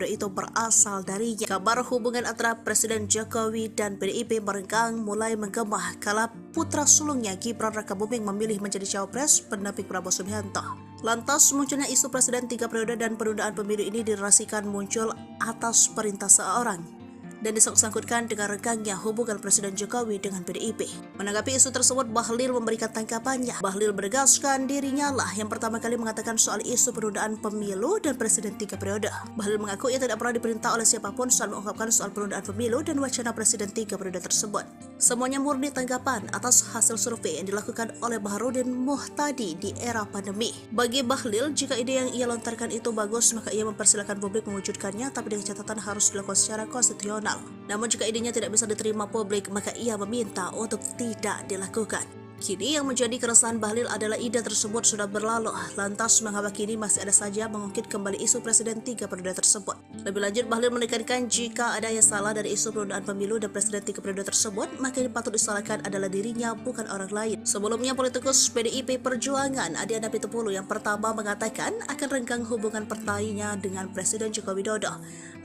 itu berasal darinya. Kabar hubungan antara Presiden Jokowi dan PDIP merenggang mulai menggema kala putra sulungnya Gibran Rakabuming memilih menjadi cawapres pendamping Prabowo Subianto. Lantas munculnya isu Presiden 3 periode dan penundaan pemilu ini dirasikan muncul atas perintah seorang dan disangkut-sangkutkan dengan renggangnya hubungan Presiden Jokowi dengan PDIP. Menanggapi isu tersebut, Bahlil memberikan tanggapannya. Bahlil menegaskan dirinya lah yang pertama kali mengatakan soal isu penundaan pemilu dan Presiden 3 periode. Bahlil mengaku ia tidak pernah diperintah oleh siapapun saat mengungkapkan soal penundaan pemilu dan wacana Presiden 3 periode tersebut. Semuanya murni tanggapan atas hasil survei yang dilakukan oleh Baharudin Muhtadi di era pandemi. Bagi Bahlil, jika ide yang ia lontarkan itu bagus, maka ia mempersilakan publik mewujudkannya, tapi dengan catatan harus dilakukan secara konstitusional. Namun jika idenya tidak bisa diterima publik, maka ia meminta untuk tidak dilakukan. Kini yang menjadi keresahan Bahlil adalah ide tersebut sudah berlalu, lantas mengapa kini masih ada saja mengungkit kembali isu Presiden 3 periode tersebut. Lebih lanjut, Bahlil menekankan jika ada yang salah dari isu penundaan pemilu dan Presiden 3 periode tersebut, maka yang patut disalahkan adalah dirinya, bukan orang lain. Sebelumnya, politikus PDIP Perjuangan Adiana Pitupulu yang pertama mengatakan akan renggang hubungan partainya dengan Presiden Joko Widodo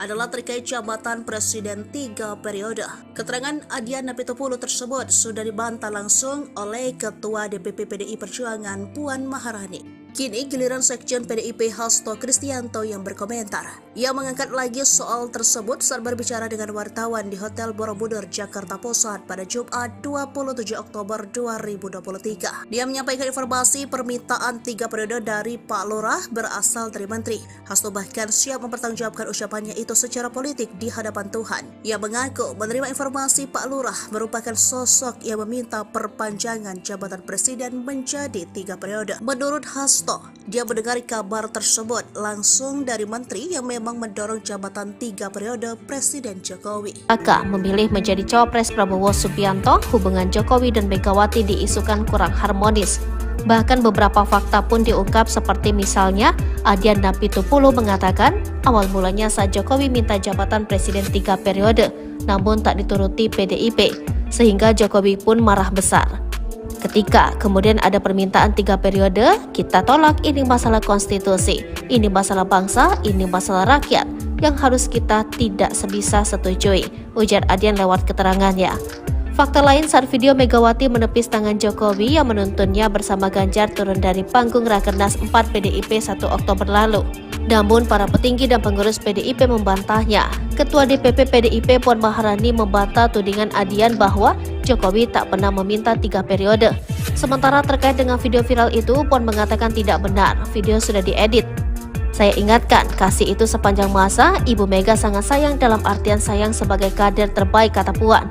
adalah terkait jabatan Presiden 3 periode. Keterangan Adiana Pitupulu tersebut sudah dibantah langsung oleh Ketua DPP PDI Perjuangan Puan Maharani. Kini giliran Sekjen PDIP Hasto Kristianto yang berkomentar. Ia mengangkat lagi soal tersebut saat berbicara dengan wartawan di Hotel Borobudur, Jakarta Pusat pada Jumat 27 Oktober 2023. Dia menyampaikan informasi permintaan 3 periode dari Pak Lurah berasal dari Menteri. Hasto bahkan siap mempertanggungjawabkan ucapannya itu secara politik di hadapan Tuhan. Ia mengaku menerima informasi Pak Lurah merupakan sosok yang meminta perpanjangan jabatan Presiden menjadi 3 periode. Menurut Hasto, dia mendengar kabar tersebut langsung dari Menteri yang memang mendorong jabatan 3 periode Presiden Jokowi. Aka memilih menjadi cawapres Prabowo Subianto, hubungan Jokowi dan Megawati diisukan kurang harmonis. Bahkan beberapa fakta pun diungkap seperti misalnya Adiana Pitupulu mengatakan awal mulanya saat Jokowi minta jabatan Presiden 3 periode, namun tak dituruti PDIP, sehingga Jokowi pun marah besar. Ketika kemudian ada permintaan 3 periode, kita tolak, ini masalah konstitusi, ini masalah bangsa, ini masalah rakyat, yang harus kita tidak sebisa setujui, ujar Adian lewat keterangannya. Fakta lain saat video Megawati menepis tangan Jokowi yang menuntunnya bersama Ganjar turun dari panggung Rakernas 4 PDIP 1 Oktober lalu. Namun para petinggi dan pengurus PDIP membantahnya. Ketua DPP PDIP Puan Maharani membantah tudingan Adian bahwa Jokowi tak pernah meminta 3 periode. Sementara terkait dengan video viral itu, Puan mengatakan tidak benar, video sudah diedit. Saya ingatkan, kasih itu sepanjang masa, Ibu Mega sangat sayang dalam artian sayang sebagai kader terbaik, kata Puan.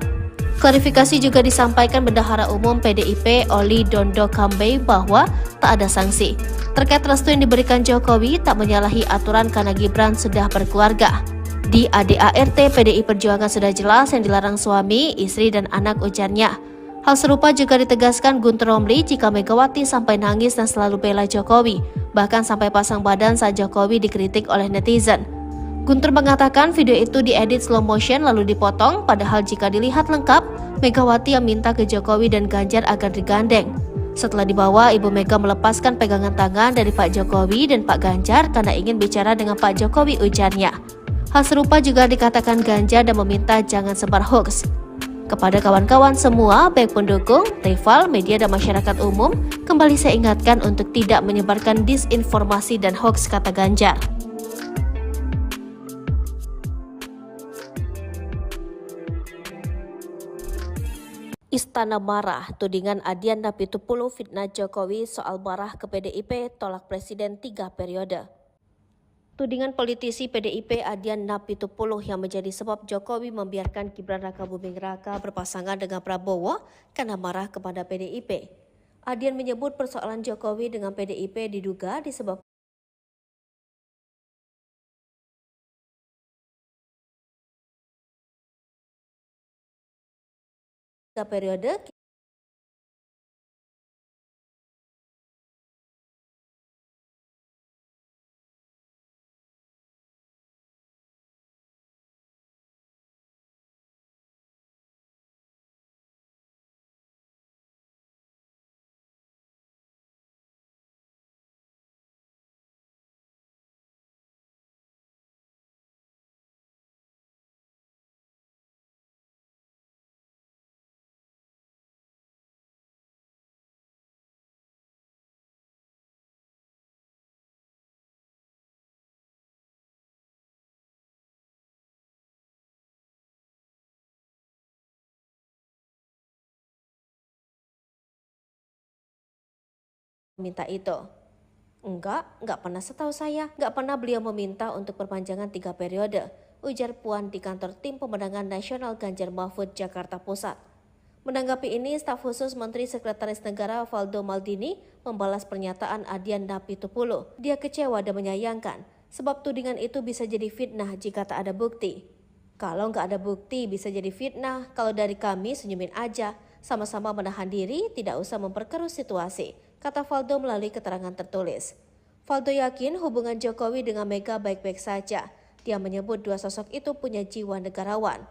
Klarifikasi juga disampaikan Bendahara Umum PDIP Oli Dondo Kambe bahwa tak ada sanksi. Terkait restu yang diberikan Jokowi tak menyalahi aturan karena Gibran sudah berkeluarga. Di ADART PDI Perjuangan sudah jelas yang dilarang suami, istri, dan anak, ujarnya. Hal serupa juga ditegaskan Guntur Romli jika Megawati sampai nangis dan selalu bela Jokowi, bahkan sampai pasang badan saat Jokowi dikritik oleh netizen. Guntur mengatakan video itu diedit slow motion lalu dipotong, padahal jika dilihat lengkap, Megawati yang minta ke Jokowi dan Ganjar agar digandeng. Setelah dibawa, Ibu Mega melepaskan pegangan tangan dari Pak Jokowi dan Pak Ganjar karena ingin bicara dengan Pak Jokowi, ujarnya. Hal serupa juga dikatakan Ganjar dan meminta jangan sebar hoax. Kepada kawan-kawan semua, baik pendukung, rival, media, dan masyarakat umum, kembali saya ingatkan untuk tidak menyebarkan disinformasi dan hoax, kata Ganjar. Istana marah, tudingan Adiana Pitupulu fitnah Jokowi soal marah ke PDIP, tolak Presiden 3 periode. Tudingan politisi PDIP Adiana Pitupulu yang menjadi sebab Jokowi membiarkan Gibran Rakabuming Raka berpasangan dengan Prabowo karena marah kepada PDIP. Adian menyebut persoalan Jokowi dengan PDIP diduga disebabkan periode minta itu. Enggak pernah setahu saya. Enggak pernah beliau meminta untuk perpanjangan 3 periode, ujar Puan di kantor Tim Pemenangan Nasional Ganjar Mahfud, Jakarta Pusat. Menanggapi ini, staf khusus Menteri Sekretaris Negara Valdo Maldini membalas pernyataan Adian Napitupulu. Dia kecewa dan menyayangkan, sebab tudingan itu bisa jadi fitnah jika tak ada bukti. Kalau nggak ada bukti bisa jadi fitnah, kalau dari kami senyumin aja, sama-sama menahan diri, tidak usah memperkeruh situasi, kata Valdo melalui keterangan tertulis. Valdo yakin hubungan Jokowi dengan Mega baik-baik saja. Dia menyebut dua sosok itu punya jiwa negarawan.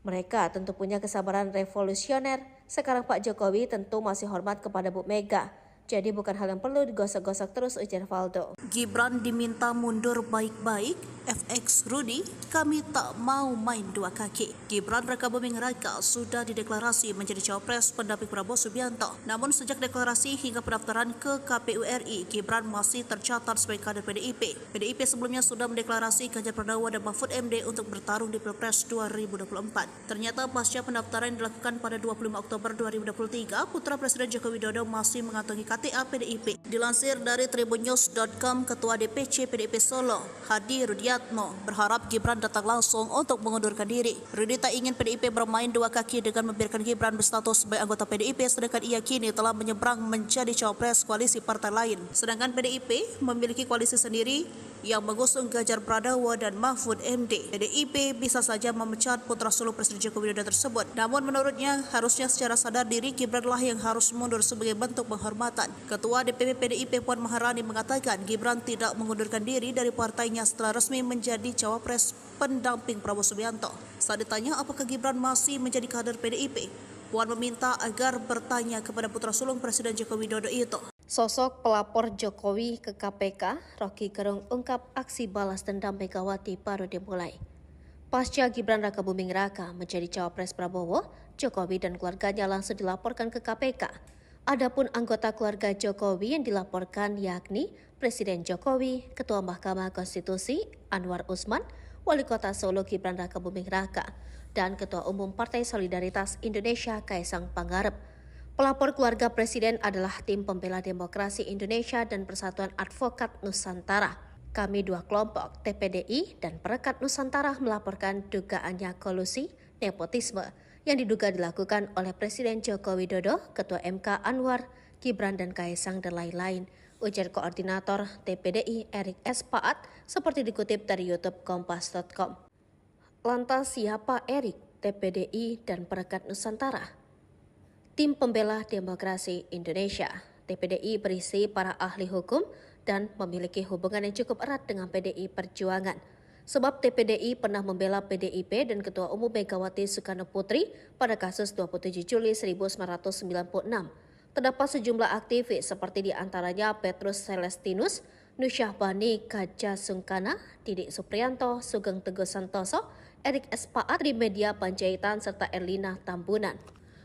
Mereka tentu punya kesabaran revolusioner. Sekarang Pak Jokowi tentu masih hormat kepada Bu Mega. Jadi bukan hal yang perlu digosok-gosok terus, ujar Valdo. Gibran diminta mundur baik-baik, FX Rudy, kami tak mau main dua kaki. Gibran Rakabuming Raka sudah dideklarasi menjadi cawapres pendamping Prabowo Subianto. Namun sejak deklarasi hingga pendaftaran ke KPU RI, Gibran masih tercatat sebagai kader PDIP. PDIP sebelumnya sudah mendeklarasi Ganjar Pranowo dan Mahfud MD untuk bertarung di Pilpres 2024. Ternyata pasca pendaftaran yang dilakukan pada 25 Oktober 2023, putra Presiden Joko Widodo masih mengantongi KTA PDIP. Dilansir dari tribunnews.com, Ketua DPC PDIP Solo, Hadi Rudiatmo, berharap Gibran datang langsung untuk mengundurkan diri. Rudi tak ingin PDIP bermain dua kaki dengan membiarkan Gibran berstatus sebagai anggota PDIP, sedangkan ia kini telah menyeberang menjadi cawapres koalisi partai lain. Sedangkan PDIP memiliki koalisi sendiri yang mengusung Ganjar Pranowo dan Mahfud MD. PDIP bisa saja memecat putra sulung Presiden Joko Widodo tersebut. Namun menurutnya harusnya secara sadar diri Gibranlah yang harus mundur sebagai bentuk penghormatan. Ketua DPP PDIP Puan Maharani mengatakan Gibran tidak mengundurkan diri dari partainya setelah resmi menjadi cawapres pendamping Prabowo Subianto. Saat ditanya apakah Gibran masih menjadi kader PDIP, Puan meminta agar bertanya kepada putra sulung Presiden Joko Widodo itu. Sosok pelapor Jokowi ke KPK, Rocky Gerung ungkap aksi balas dendam Megawati baru dimulai. Pasca Gibran Rakabuming Raka menjadi cawapres Prabowo, Jokowi dan keluarganya langsung dilaporkan ke KPK. Adapun anggota keluarga Jokowi yang dilaporkan yakni Presiden Jokowi, Ketua Mahkamah Konstitusi Anwar Usman, Wali Kota Solo Gibran Rakabuming Raka, dan Ketua Umum Partai Solidaritas Indonesia Kaisang Pangarep. Pelapor keluarga Presiden adalah Tim Pembela Demokrasi Indonesia dan Persatuan Advokat Nusantara. Kami dua kelompok, TPDI dan Perekat Nusantara, melaporkan dugaannya kolusi, nepotisme yang diduga dilakukan oleh Presiden Joko Widodo, Ketua MK Anwar, Gibran dan Kaisang dan lain-lain, ujar Koordinator TPDI Erik S. Paat seperti dikutip dari YouTube Kompas.com. Lantas siapa Erik, TPDI dan Perekat Nusantara? Tim Pembela Demokrasi Indonesia, TPDI berisi para ahli hukum dan memiliki hubungan yang cukup erat dengan PDI Perjuangan. Sebab TPDI pernah membela PDIP dan Ketua Umum Megawati Soekarno Putri pada kasus 27 Juli 1996. Terdapat sejumlah aktivis seperti diantaranya Petrus Celestinus, Nusyahbani Kaja Sungkana, Didik Supriyanto, Sugeng Teguh Santoso, Erik S. Paat, Trimedia Panjaitan, serta Erlina Tambunan.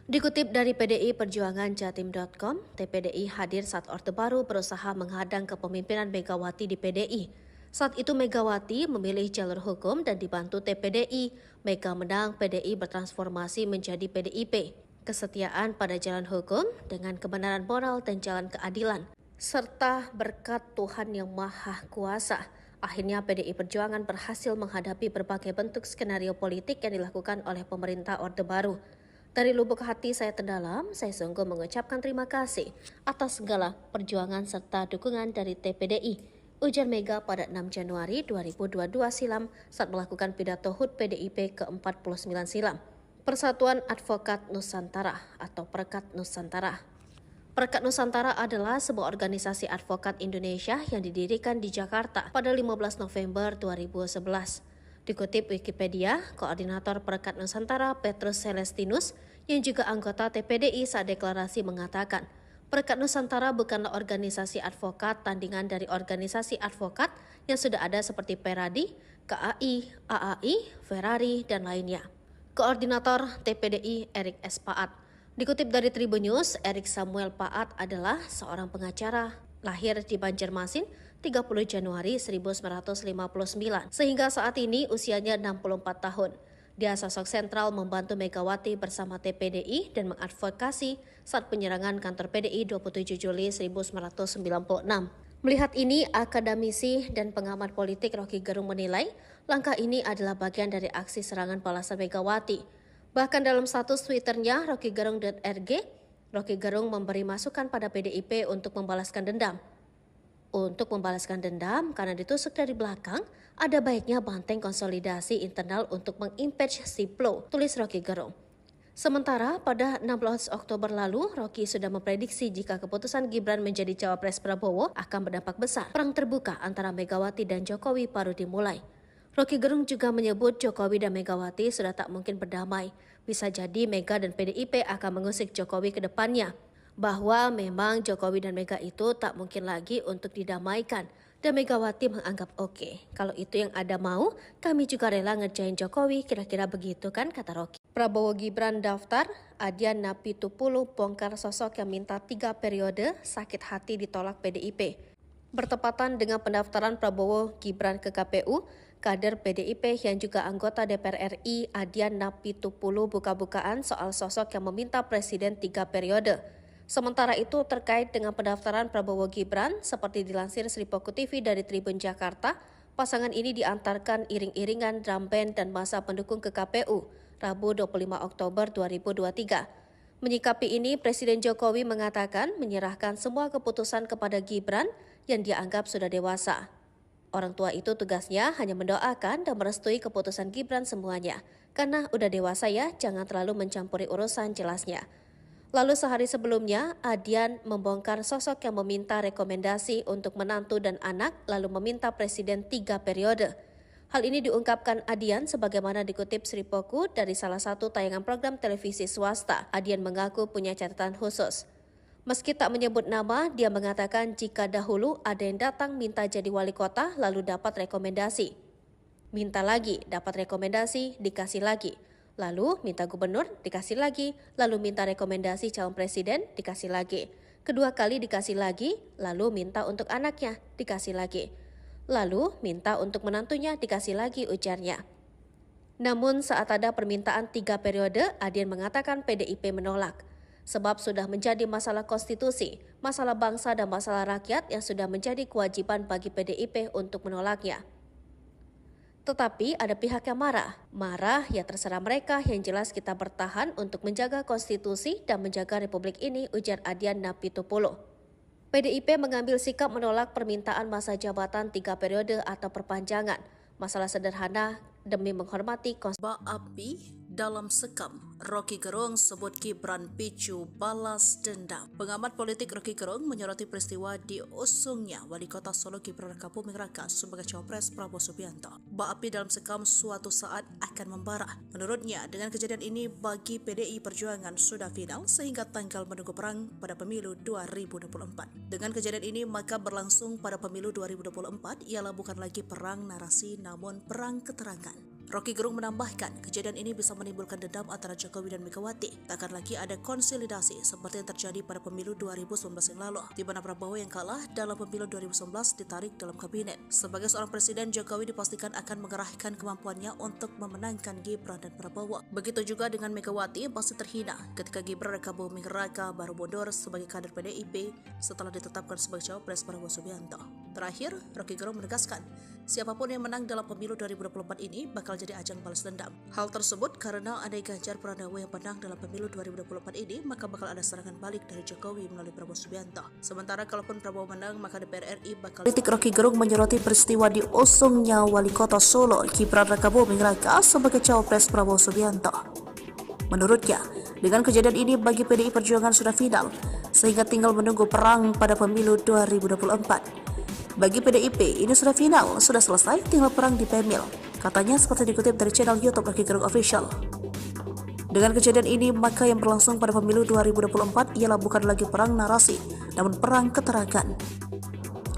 Dikutip dari PDI Perjuangan Jatim.com, TPDI hadir saat Orde Baru berusaha menghadang kepemimpinan Megawati di PDI. Saat itu Megawati memilih jalur hukum dan dibantu TPDI. Mega menang, PDI bertransformasi menjadi PDIP. Kesetiaan pada jalan hukum dengan kebenaran moral dan jalan keadilan, serta berkat Tuhan Yang Maha Kuasa. Akhirnya PDI Perjuangan berhasil menghadapi berbagai bentuk skenario politik yang dilakukan oleh pemerintah Orde Baru. Dari lubuk hati saya terdalam, saya sungguh mengucapkan terima kasih atas segala perjuangan serta dukungan dari TPDI, ujar Mega pada 6 Januari 2022 silam saat melakukan pidato HUT PDIP ke-49 silam. Persatuan Advokat Nusantara atau Perekat Nusantara. Perekat Nusantara adalah sebuah organisasi advokat Indonesia yang didirikan di Jakarta pada 15 November 2011. Dikutip Wikipedia, Koordinator Perekat Nusantara Petrus Celestinus yang juga anggota TPDI saat deklarasi mengatakan, Perekat Nusantara bukanlah organisasi advokat tandingan dari organisasi advokat yang sudah ada seperti Peradi, KAI, AAI, Ferrari, dan lainnya. Koordinator TPDI Erik S. Paat. Dikutip dari Tribun News, Erik Samuel Paat adalah seorang pengacara, lahir di Banjarmasin 30 Januari 1959, sehingga saat ini usianya 64 tahun. Dia sosok sentral membantu Megawati bersama TPDI dan mengadvokasi saat penyerangan kantor PDI 27 Juli 1996. Melihat ini, akademisi dan pengamat politik Rocky Gerung menilai langkah ini adalah bagian dari aksi serangan balasan Megawati. Bahkan dalam status Twitternya rockygerung.rg, Rocky Gerung memberi masukan pada PDIP untuk membalaskan dendam. Untuk membalaskan dendam karena ditusuk dari belakang, ada baiknya banteng konsolidasi internal untuk mengimpeach Siplo, tulis Rocky Gerung. Sementara pada 16 Oktober lalu, Rocky sudah memprediksi jika keputusan Gibran menjadi cawapres Prabowo akan berdampak besar. Perang terbuka antara Megawati dan Jokowi baru dimulai. Rocky Gerung juga menyebut Jokowi dan Megawati sudah tak mungkin berdamai. Bisa jadi Mega dan PDIP akan mengusik Jokowi ke depannya. Bahwa memang Jokowi dan Mega itu tak mungkin lagi untuk didamaikan. Dan Megawati menganggap oke. Kalau itu yang ada mau, kami juga rela ngerjain Jokowi, kira-kira begitu kan, kata Rocky. Prabowo Gibran daftar, Adian Napitupulu bongkar sosok yang minta 3 periode, sakit hati ditolak PDIP. Bertepatan dengan pendaftaran Prabowo Gibran ke KPU, kader PDIP yang juga anggota DPR RI Adian Napitupulu buka-bukaan soal sosok yang meminta presiden 3 periode. Sementara itu terkait dengan pendaftaran Prabowo Gibran, seperti dilansir Sripoku TV dari Tribun Jakarta, pasangan ini diantarkan iring-iringan drum band dan masa pendukung ke KPU, Rabu 25 Oktober 2023. Menyikapi ini, Presiden Jokowi mengatakan menyerahkan semua keputusan kepada Gibran yang dia anggap sudah dewasa. Orang tua itu tugasnya hanya mendoakan dan merestui keputusan Gibran semuanya. Karena udah dewasa ya, jangan terlalu mencampuri urusan, jelasnya. Lalu sehari sebelumnya, Adian membongkar sosok yang meminta rekomendasi untuk menantu dan anak lalu meminta presiden 3 periode. Hal ini diungkapkan Adian sebagaimana dikutip Sripoku dari salah satu tayangan program televisi swasta. Adian mengaku punya catatan khusus. Meski tak menyebut nama, dia mengatakan jika dahulu ada yang datang minta jadi wali kota lalu dapat rekomendasi. Minta lagi, dapat rekomendasi, dikasih lagi. Lalu minta gubernur, dikasih lagi. Lalu minta rekomendasi calon presiden, dikasih lagi. Kedua kali dikasih lagi, lalu minta untuk anaknya, dikasih lagi. Lalu minta untuk menantunya, dikasih lagi, ujarnya. Namun saat ada permintaan 3 periode, Adian mengatakan PDIP menolak. Sebab sudah menjadi masalah konstitusi, masalah bangsa dan masalah rakyat yang sudah menjadi kewajiban bagi PDIP untuk menolaknya. Tetapi ada pihak yang marah. Marah ya terserah mereka, yang jelas kita bertahan untuk menjaga konstitusi dan menjaga republik ini, ujar Adian Napitupulu. PDIP mengambil sikap menolak permintaan masa jabatan 3 periode atau perpanjangan. Masalah sederhana demi menghormati konstitusi. Api dalam sekam, Rocky Gerung sebut Gibran picu balas dendam. Pengamat politik Rocky Gerung menyoroti peristiwa diusungnya Wali Kota Solo Gibran Rakabuming Raka sebagai cawapres Prabowo Subianto. Api dalam sekam suatu saat akan membara. Menurutnya, dengan kejadian ini bagi PDI Perjuangan sudah final sehingga tanggal menunggu perang pada pemilu 2024. Dengan kejadian ini maka berlangsung pada pemilu 2024 ialah bukan lagi perang narasi namun perang keterangan. Rocky Gerung menambahkan, kejadian ini bisa menimbulkan dendam antara Jokowi dan Megawati. Takkan lagi ada konsolidasi seperti yang terjadi pada pemilu 2019 yang lalu, di mana Prabowo yang kalah dalam pemilu 2019 ditarik dalam kabinet. Sebagai seorang presiden, Jokowi dipastikan akan mengerahkan kemampuannya untuk memenangkan Gibran dan Prabowo. Begitu juga dengan Megawati yang pasti terhina ketika Gibran Rakabuming Raka baru mundur sebagai kader PDIP setelah ditetapkan sebagai cawapres Prabowo Subianto. Terakhir, Rocky Gerung menegaskan, siapapun yang menang dalam pemilu 2024 ini bakal jadi ajang balas dendam. Hal tersebut karena andai Ganjar Pranowo yang menang dalam pemilu 2024 ini, maka bakal ada serangan balik dari Jokowi melalui Prabowo Subianto. Sementara kalaupun Prabowo menang, maka DPR RI bakal... Politik Rocky Gerung menyoroti peristiwa diusungnya Wali Kota Solo Gibran Rakabuming Raka sebagai cawapres Prabowo Subianto. Menurutnya, dengan kejadian ini bagi PDI Perjuangan sudah final, sehingga tinggal menunggu perang pada pemilu 2024. Bagi PDIP, ini sudah final, sudah selesai, tinggal perang di Pemil. Katanya seperti dikutip dari channel YouTube Rocky Gerung Official. Dengan kejadian ini, maka yang berlangsung pada pemilu 2024 ialah bukan lagi perang narasi, namun perang keterangan.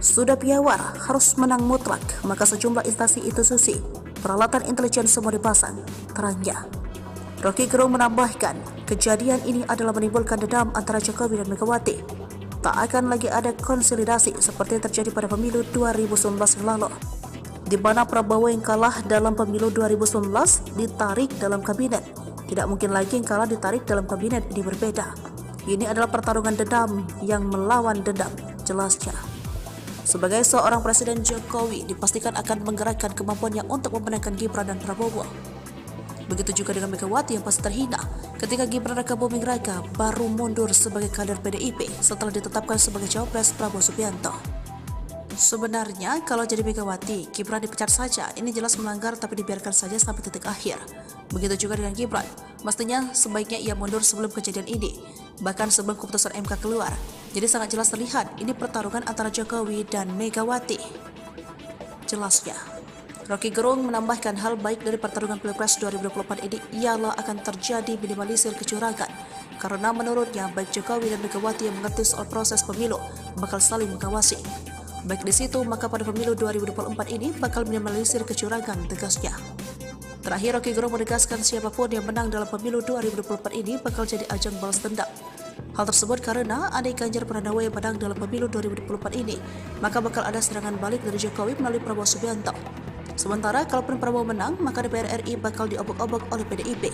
Sudah piawar, harus menang mutlak, maka sejumlah instansi institusi, peralatan intelijen semua dipasang, terangnya. Rocky Gerung menambahkan, kejadian ini adalah menimbulkan dendam antara Jokowi dan Megawati. Tak akan lagi ada konsolidasi seperti yang terjadi pada pemilu 2019 yang lalu. di mana Prabowo yang kalah dalam pemilu 2019 ditarik dalam kabinet. Tidak mungkin lagi yang kalah ditarik dalam kabinet, ini berbeda. Ini adalah pertarungan dendam yang melawan dendam, jelasnya. Sebagai seorang Presiden, Jokowi dipastikan akan menggerakkan kemampuannya untuk memenangkan Gibran dan Prabowo. Begitu juga dengan Megawati yang pasti terhina ketika Gibran Raka Buming Raka baru mundur sebagai kader PDIP setelah ditetapkan sebagai cawapres Prabowo Subianto. Sebenarnya kalau jadi Megawati, Gibran dipecat saja, ini jelas melanggar tapi dibiarkan saja sampai titik akhir. Begitu juga dengan Gibran, mestinya sebaiknya ia mundur sebelum kejadian ini, bahkan sebelum keputusan MK keluar. Jadi sangat jelas terlihat ini pertarungan antara Jokowi dan Megawati. Jelasnya, Rocky Gerung menambahkan hal baik dari pertarungan Pilpres 2024 ini ialah akan terjadi minimalisir kecurangan. Karena menurutnya baik Jokowi dan Megawati yang mengerti soal proses pemilu bakal saling mengawasi. Baik di situ maka pada pemilu 2024 ini bakal minimalisir kecurangan, tegasnya. Terakhir Rocky Gerung menegaskan siapapun yang menang dalam pemilu 2024 ini bakal jadi ajang balas dendam. Hal tersebut karena andai Ganjar Pranowo yang menang dalam pemilu 2024 ini, maka bakal ada serangan balik dari Jokowi melalui Prabowo Subianto. Sementara kalaupun Prabowo menang, maka DPR RI bakal diobok-obok oleh PDIP.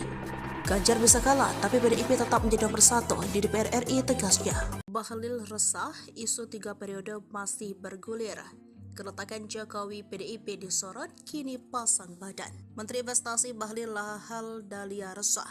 Ganjar bisa kalah, tapi PDIP tetap menjadi nomor satu di DPR RI, tegasnya. Bahlil resah, isu 3 periode masih bergulir. Keretakan Jokowi PDIP disorot, kini pasang badan. Menteri Investasi Bahlil Lahadalia resah.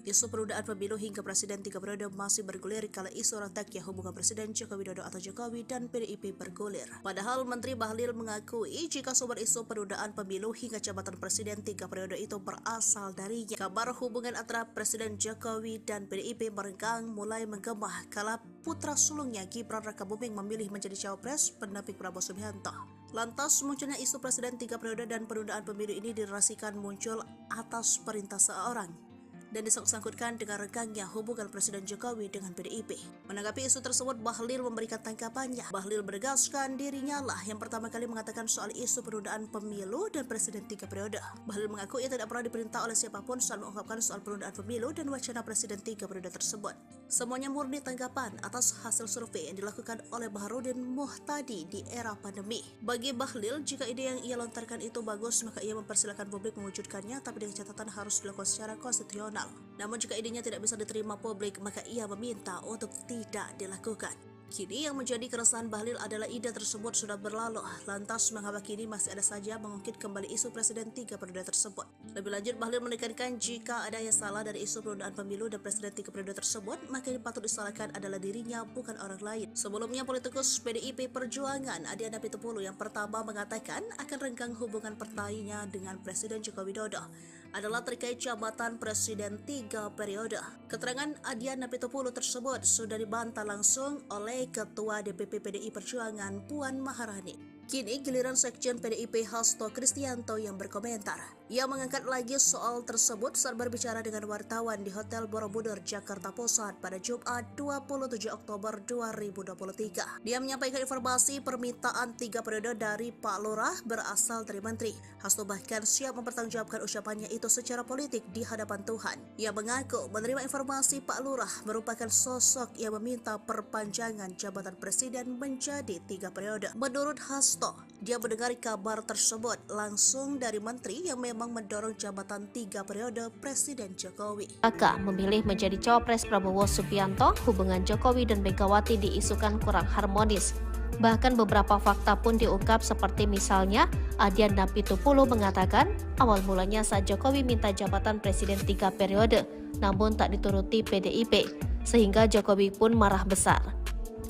Isu penundaan pemilu hingga presiden 3 periode masih bergulir kala isu retaknya hubungan Presiden Joko Widodo atau Jokowi dan PDIP bergulir. Padahal Menteri Bahlil mengakui jika sumber isu penundaan pemilu hingga jabatan presiden 3 periode itu berasal darinya. Kabar hubungan antara Presiden Jokowi dan PDIP merenggang mulai menggema kala putra sulungnya Gibran Raka Buming memilih menjadi cawapres pendamping Prabowo Subianto. Lantas munculnya isu presiden 3 periode dan penundaan pemilu ini dirasikan muncul atas perintah seorang dan disangkut-sangkutkan dengan renggangnya hubungan Presiden Jokowi dengan PDIP. Menanggapi isu tersebut, Bahlil memberikan tanggapannya. Bahlil menegaskan dirinya lah yang pertama kali mengatakan soal isu penundaan pemilu dan Presiden 3 periode. Bahlil mengaku ia tidak pernah diperintah oleh siapapun soal mengungkapkan soal penundaan pemilu dan wacana Presiden 3 periode tersebut. Semuanya murni tanggapan atas hasil survei yang dilakukan oleh Baharudin Muhtadi di era pandemi. Bagi Bahlil, jika ide yang ia lontarkan itu bagus, maka ia mempersilakan publik mewujudkannya, tapi dengan catatan harus dilakukan secara konstitusional. Namun jika idenya tidak bisa diterima publik, maka ia meminta untuk tidak dilakukan. Kini yang menjadi keresahan Bahlil adalah ide tersebut sudah berlalu, lantas mengapa kini masih ada saja mengungkit kembali isu Presiden 3 periode tersebut. Lebih lanjut, Bahlil menekankan jika ada yang salah dari isu penundaan pemilu dan Presiden 3 periode tersebut, maka yang patut disalahkan adalah dirinya, bukan orang lain. Sebelumnya, politikus PDIP Perjuangan Adiana Pitupulu yang pertama mengatakan akan renggang hubungan partainya dengan Presiden Joko Widodo adalah terkait jabatan Presiden 3 periode. Keterangan Adiana Pitupulu tersebut sudah dibantah langsung oleh Ketua DPP PDI Perjuangan Puan Maharani. Kini giliran Sekjen PDIP Hasto Kristianto yang berkomentar. Ia mengangkat lagi soal tersebut saat berbicara dengan wartawan di Hotel Borobudur, Jakarta Pusat pada Jumat 27 Oktober 2023. Dia menyampaikan informasi permintaan 3 periode dari Pak Lurah berasal dari Menteri. Hasto bahkan siap mempertanggungjawabkan ucapannya itu secara politik di hadapan Tuhan. Ia mengaku menerima informasi Pak Lurah merupakan sosok yang meminta perpanjangan jabatan presiden menjadi 3 periode. Menurut Hasto, dia mendengar kabar tersebut langsung dari menteri yang memang mendorong jabatan 3 periode Presiden Jokowi. Raka memilih menjadi cawapres Prabowo Subianto, hubungan Jokowi dan Megawati diisukan kurang harmonis. Bahkan beberapa fakta pun diungkap seperti misalnya Adiana Pitupulu mengatakan awal mulanya saat Jokowi minta jabatan Presiden 3 periode, namun tak dituruti PDIP, sehingga Jokowi pun marah besar.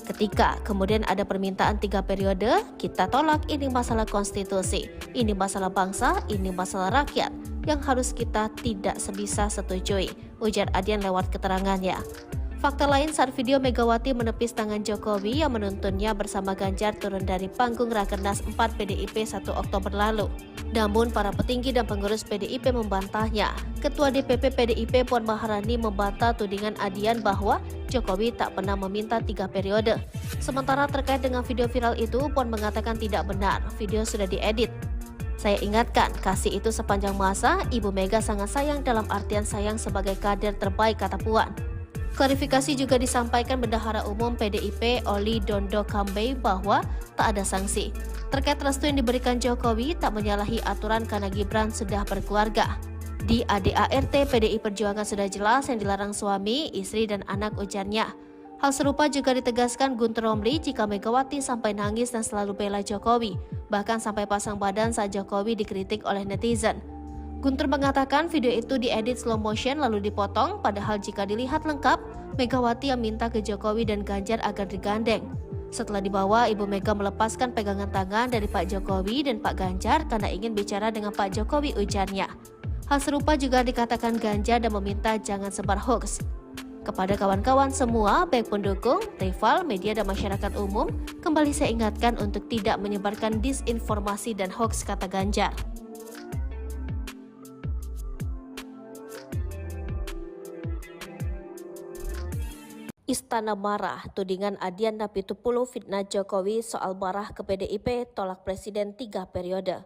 Ketika kemudian ada permintaan 3 periode, kita tolak, ini masalah konstitusi, ini masalah bangsa, ini masalah rakyat, yang harus kita tidak sebisa setujui, ujar Adian lewat keterangannya. Fakta lain saat video Megawati menepis tangan Jokowi yang menuntunnya bersama Ganjar turun dari panggung Rakernas 4 PDIP 1 Oktober lalu. Namun para petinggi dan pengurus PDIP membantahnya. Ketua DPP PDIP Puan Maharani membantah tudingan Adian bahwa Jokowi tak pernah meminta 3 periode. Sementara terkait dengan video viral itu, Puan mengatakan tidak benar, video sudah diedit. Saya ingatkan, kasih itu sepanjang masa, Ibu Mega sangat sayang dalam artian sayang sebagai kader terbaik, kata Puan. Klarifikasi juga disampaikan Bendahara Umum PDIP Oli Dondo Kambe bahwa tak ada sanksi. Terkait restu yang diberikan Jokowi tak menyalahi aturan karena Gibran sudah berkeluarga. Di ADART PDI Perjuangan sudah jelas yang dilarang suami, istri, dan anak, ujarnya. Hal serupa juga ditegaskan Guntur Romli jika Megawati sampai nangis dan selalu bela Jokowi, bahkan sampai pasang badan saat Jokowi dikritik oleh netizen. Guntur mengatakan video itu diedit slow motion lalu dipotong, padahal jika dilihat lengkap, Megawati yang minta ke Jokowi dan Ganjar agar digandeng. Setelah dibawa, Ibu Mega melepaskan pegangan tangan dari Pak Jokowi dan Pak Ganjar karena ingin bicara dengan Pak Jokowi, ujarnya. Hal serupa juga dikatakan Ganjar dan meminta jangan sebar hoax. Kepada kawan-kawan semua, baik pendukung, rival, media, dan masyarakat umum, kembali saya ingatkan untuk tidak menyebarkan disinformasi dan hoax, kata Ganjar. Istana marah, tudingan Adian Napitupulu fitnah Jokowi soal marah ke PDIP, tolak Presiden 3 periode.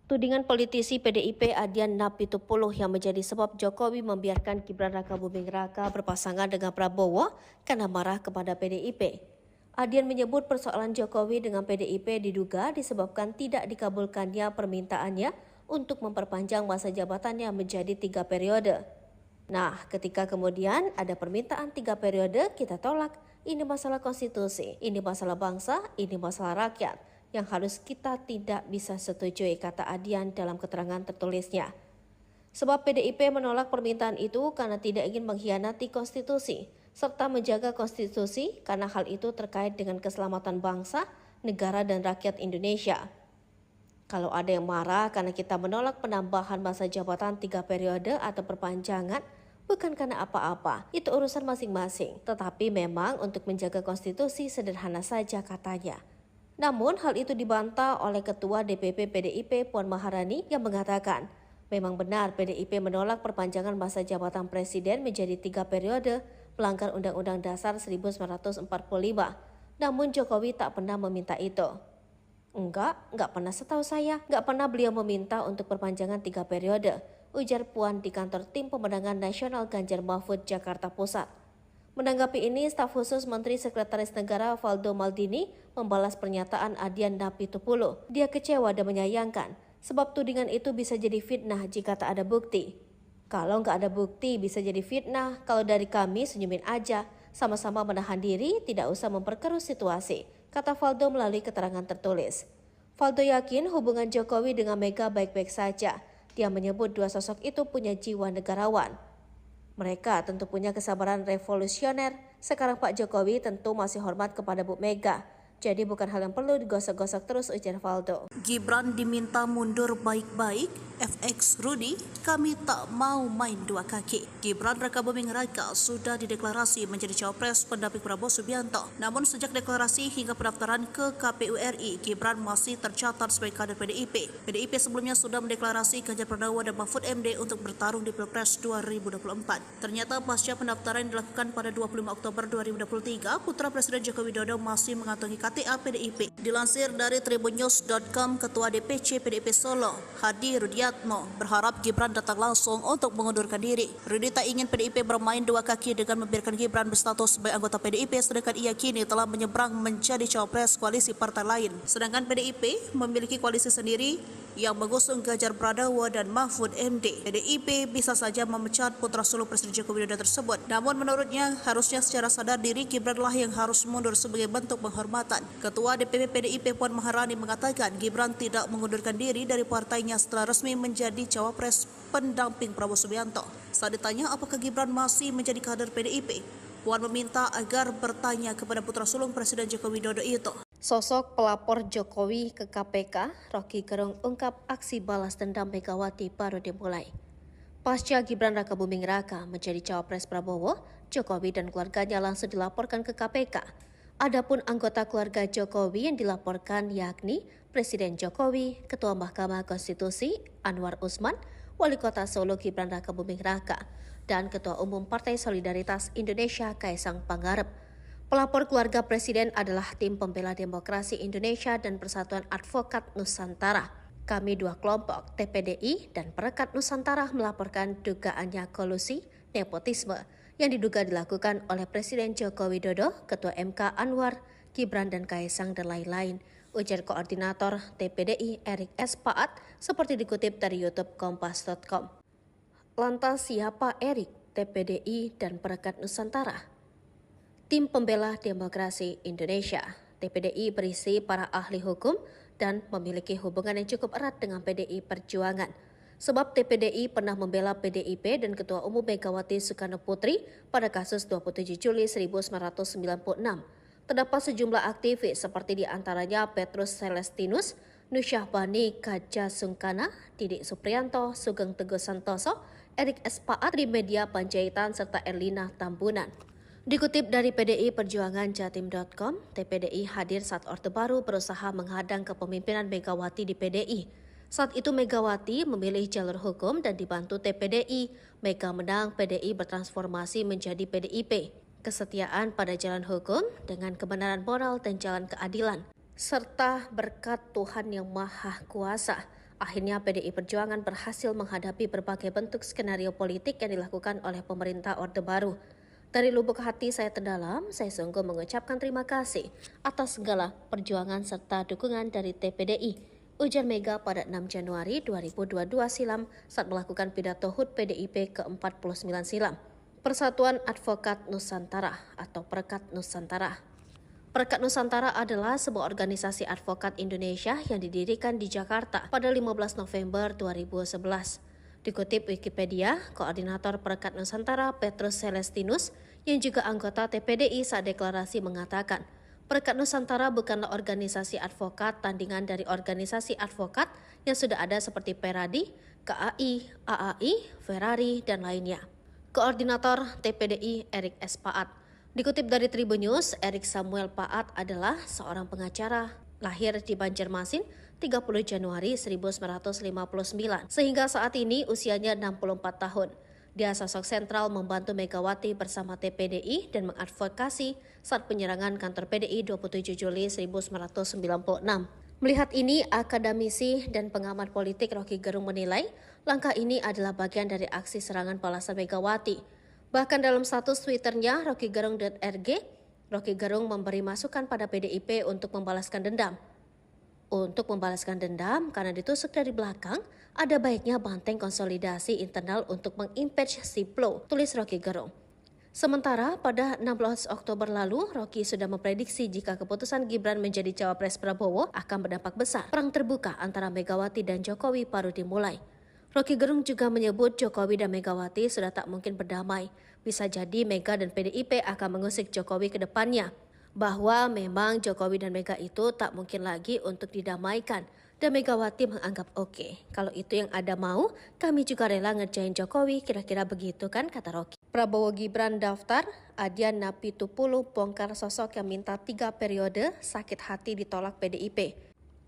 Tudingan politisi PDIP Adian Napitupulu yang menjadi sebab Jokowi membiarkan Gibran Rakabuming Raka berpasangan dengan Prabowo karena marah kepada PDIP. Adian menyebut persoalan Jokowi dengan PDIP diduga disebabkan tidak dikabulkannya permintaannya untuk memperpanjang masa jabatannya menjadi 3 periode. Nah, ketika kemudian ada permintaan 3 periode, kita tolak. Ini masalah konstitusi, ini masalah bangsa, ini masalah rakyat yang harus kita tidak bisa setujui, kata Adian dalam keterangan tertulisnya. Sebab PDIP menolak permintaan itu karena tidak ingin mengkhianati konstitusi, serta menjaga konstitusi karena hal itu terkait dengan keselamatan bangsa, negara, dan rakyat Indonesia. Kalau ada yang marah karena kita menolak penambahan masa jabatan 3 periode atau perpanjangan, bukan karena apa-apa, itu urusan masing-masing. Tetapi memang untuk menjaga konstitusi sederhana saja, katanya. Namun hal itu dibantah oleh Ketua DPP PDIP Puan Maharani yang mengatakan, memang benar PDIP menolak perpanjangan masa jabatan Presiden menjadi 3 periode, melanggar Undang-Undang Dasar 1945. Namun Jokowi tak pernah meminta itu. Enggak pernah setahu saya. Enggak pernah beliau meminta untuk perpanjangan 3 periode, ujar Puan di kantor Tim Pemenangan Nasional Ganjar Mahfud, Jakarta Pusat. Menanggapi ini, staf khusus Menteri Sekretaris Negara Valdo Maldini membalas pernyataan Adian Napitupulu. Dia kecewa dan menyayangkan, sebab tudingan itu bisa jadi fitnah jika tak ada bukti. Kalau nggak ada bukti bisa jadi fitnah, kalau dari kami senyumin aja, sama-sama menahan diri, tidak usah memperkeruh situasi, kata Valdo melalui keterangan tertulis. Valdo yakin hubungan Jokowi dengan Mega baik-baik saja. Dia menyebut dua sosok itu punya jiwa negarawan. Mereka tentu punya kesabaran revolusioner. Sekarang Pak Jokowi tentu masih hormat kepada Bu Mega. Jadi bukan hal yang perlu digosok-gosok terus, ujar Valdo. Gibran diminta mundur baik-baik, FX Rudy, kami tak mau main dua kaki. Gibran Rakabuming Raka sudah dideklarasi menjadi cawapres pendamping Prabowo Subianto. Namun sejak deklarasi hingga pendaftaran ke KPU RI, Gibran masih tercatat sebagai kader PDIP. PDIP sebelumnya sudah mendeklarasi Ganjar Pranowo dan Mahfud MD untuk bertarung di Pilpres 2024. Ternyata pasca pendaftaran yang dilakukan pada 25 Oktober 2023, putra Presiden Joko Widodo masih mengantongi KTA PDIP. Dilansir dari tribunnews.com, Ketua DPC PDIP Solo, Hadi Rudiatmo, berharap Gibran datang langsung untuk mengundurkan diri. Rudi tak ingin PDIP bermain dua kaki dengan membiarkan Gibran berstatus sebagai anggota PDIP, sedangkan ia kini telah menyeberang menjadi cawapres koalisi partai lain. Sedangkan PDIP memiliki koalisi sendiri yang mengusung Ganjar Pranowo dan Mahfud MD. PDIP bisa saja memecat putra sulung Presiden Joko Widodo tersebut. Namun menurutnya harusnya secara sadar diri Gibranlah yang harus mundur sebagai bentuk penghormatan. Ketua DPP PDIP Puan Maharani mengatakan Gibran tidak mengundurkan diri dari partainya setelah resmi menjadi cawapres pendamping Prabowo Subianto. Saat ditanya apakah Gibran masih menjadi kader PDIP, Puan meminta agar bertanya kepada putra sulung Presiden Joko Widodo itu. Sosok pelapor Jokowi ke KPK, Rocky Gerung ungkap aksi balas dendam Megawati baru dimulai. Pasca Gibran Rakabuming Raka menjadi cawapres Prabowo, Jokowi dan keluarganya langsung dilaporkan ke KPK. Adapun anggota keluarga Jokowi yang dilaporkan yakni Presiden Jokowi, Ketua Mahkamah Konstitusi Anwar Usman, Wali Kota Solo Gibran Rakabuming Raka, dan Ketua Umum Partai Solidaritas Indonesia Kaisang Pangarep. Pelapor keluarga Presiden adalah Tim Pembela Demokrasi Indonesia dan Persatuan Advokat Nusantara. Kami dua kelompok, TPDI dan Perekat Nusantara, melaporkan dugaannya kolusi, nepotisme, yang diduga dilakukan oleh Presiden Joko Widodo, Ketua MK Anwar, Gibran dan Kaisang dan lain-lain, ujar Koordinator TPDI Erik S. Paat seperti dikutip dari YouTube Kompas.com. Lantas siapa Erik, TPDI dan Perekat Nusantara? Tim Pembela Demokrasi Indonesia, TPDI berisi para ahli hukum dan memiliki hubungan yang cukup erat dengan PDI Perjuangan. Sebab TPDI pernah membela PDIP dan Ketua Umum Megawati Soekarno Putri pada kasus 27 Juli 1996. Terdapat sejumlah aktivis seperti diantaranya Petrus Celestinus, Nusyah Bani Kaja Sungkana, Didik Supriyanto, Sugeng Teguh Santoso, Erik S. Paat, Trimedia Panjaitan, serta Erlina Tambunan. Dikutip dari PDI Perjuangan Jatim.com, TPDI hadir saat Orde Baru berusaha menghadang kepemimpinan Megawati di PDI. Saat itu Megawati memilih jalur hukum dan dibantu TPDI. Mega menang, PDI bertransformasi menjadi PDIP. Kesetiaan pada jalan hukum dengan kebenaran moral dan jalan keadilan, serta berkat Tuhan Yang Maha Kuasa. Akhirnya PDI Perjuangan berhasil menghadapi berbagai bentuk skenario politik yang dilakukan oleh pemerintah Orde Baru. Dari lubuk hati saya terdalam, saya sungguh mengucapkan terima kasih atas segala perjuangan serta dukungan dari TPDI, ujar Mega pada 6 Januari 2022 silam saat melakukan pidato HUT PDIP ke-49 silam. Persatuan Advokat Nusantara atau Perekat Nusantara. Perekat Nusantara adalah sebuah organisasi advokat Indonesia yang didirikan di Jakarta pada 15 November 2011. Dikutip Wikipedia, Koordinator Perekat Nusantara Petrus Celestinus yang juga anggota TPDI saat deklarasi mengatakan, Perekat Nusantara bukanlah organisasi advokat tandingan dari organisasi advokat yang sudah ada seperti Peradi, KAI, AAI, Ferrari, dan lainnya. Koordinator TPDI Erik S. Paat. Dikutip dari Tribun News, Erik Samuel Paat adalah seorang pengacara, lahir di Banjarmasin 30 Januari 1959, sehingga saat ini usianya 64 tahun. Dia sosok sentral membantu Megawati bersama TPDI dan mengadvokasi saat penyerangan kantor PDI 27 Juli 1996. Melihat ini, akademisi dan pengamat politik Rocky Gerung menilai langkah ini adalah bagian dari aksi serangan balasan Megawati. Bahkan dalam status Twitternya rockygerung.rg, Rocky Gerung memberi masukan pada PDIP untuk membalaskan dendam. Untuk membalaskan dendam karena ditusuk dari belakang, ada baiknya banteng konsolidasi internal untuk mengimpeach Siplo, tulis Rocky Gerung. Sementara pada 16 Oktober lalu, Rocky sudah memprediksi jika keputusan Gibran menjadi cawapres Prabowo akan berdampak besar. Perang terbuka antara Megawati dan Jokowi baru dimulai. Rocky Gerung juga menyebut Jokowi dan Megawati sudah tak mungkin berdamai. Bisa jadi Mega dan PDIP akan mengusik Jokowi ke depannya. Bahwa memang Jokowi dan Mega itu tak mungkin lagi untuk didamaikan. Dan Megawati menganggap oke. Kalau itu yang ada mau, kami juga rela ngerjain Jokowi, kira-kira begitu kan, kata Rocky. Prabowo Gibran daftar, Adian Napitupulu bongkar sosok yang minta 3 periode, sakit hati ditolak PDIP.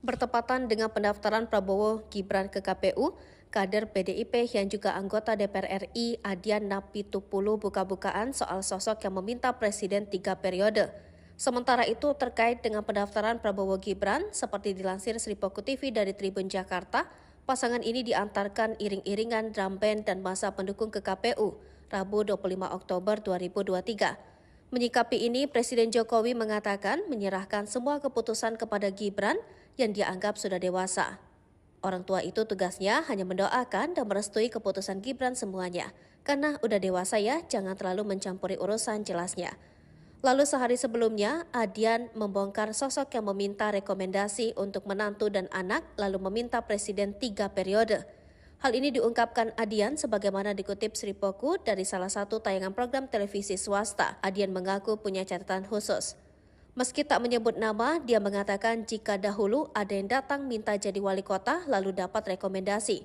Bertepatan dengan pendaftaran Prabowo Gibran ke KPU, kader PDIP yang juga anggota DPR RI Adian Napitupulu buka-bukaan soal sosok yang meminta presiden 3 periode. Sementara itu terkait dengan pendaftaran Prabowo Gibran, seperti dilansir Sripoku TV dari Tribun Jakarta, pasangan ini diantarkan iring-iringan drum band dan masa pendukung ke KPU, Rabu 25 Oktober 2023. Menyikapi ini, Presiden Jokowi mengatakan menyerahkan semua keputusan kepada Gibran yang dia anggap sudah dewasa. Orang tua itu tugasnya hanya mendoakan dan merestui keputusan Gibran semuanya. Karena udah dewasa ya, jangan terlalu mencampuri urusan, jelasnya. Lalu sehari sebelumnya, Adian membongkar sosok yang meminta rekomendasi untuk menantu dan anak lalu meminta presiden 3 periode. Hal ini diungkapkan Adian sebagaimana dikutip Sripoku dari salah satu tayangan program televisi swasta. Adian mengaku punya catatan khusus. Meski tak menyebut nama, dia mengatakan jika dahulu ada yang datang minta jadi wali kota lalu dapat rekomendasi.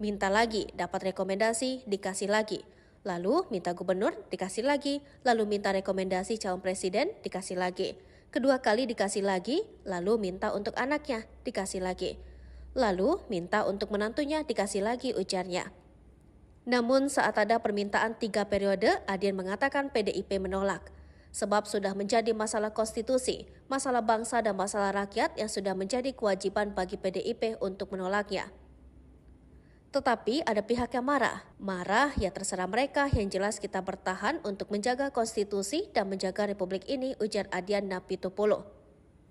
Minta lagi, dapat rekomendasi, dikasih lagi. Lalu minta gubernur, dikasih lagi. Lalu minta rekomendasi calon presiden, dikasih lagi. Kedua kali dikasih lagi, lalu minta untuk anaknya, dikasih lagi. Lalu minta untuk menantunya, dikasih lagi, ujarnya. Namun saat ada permintaan 3 periode, Adian mengatakan PDIP menolak. Sebab sudah menjadi masalah konstitusi, masalah bangsa dan masalah rakyat yang sudah menjadi kewajiban bagi PDIP untuk menolaknya. Tetapi ada pihak yang marah. Marah ya terserah mereka, yang jelas kita bertahan untuk menjaga konstitusi dan menjaga republik ini, ujar Adian Napitupulu.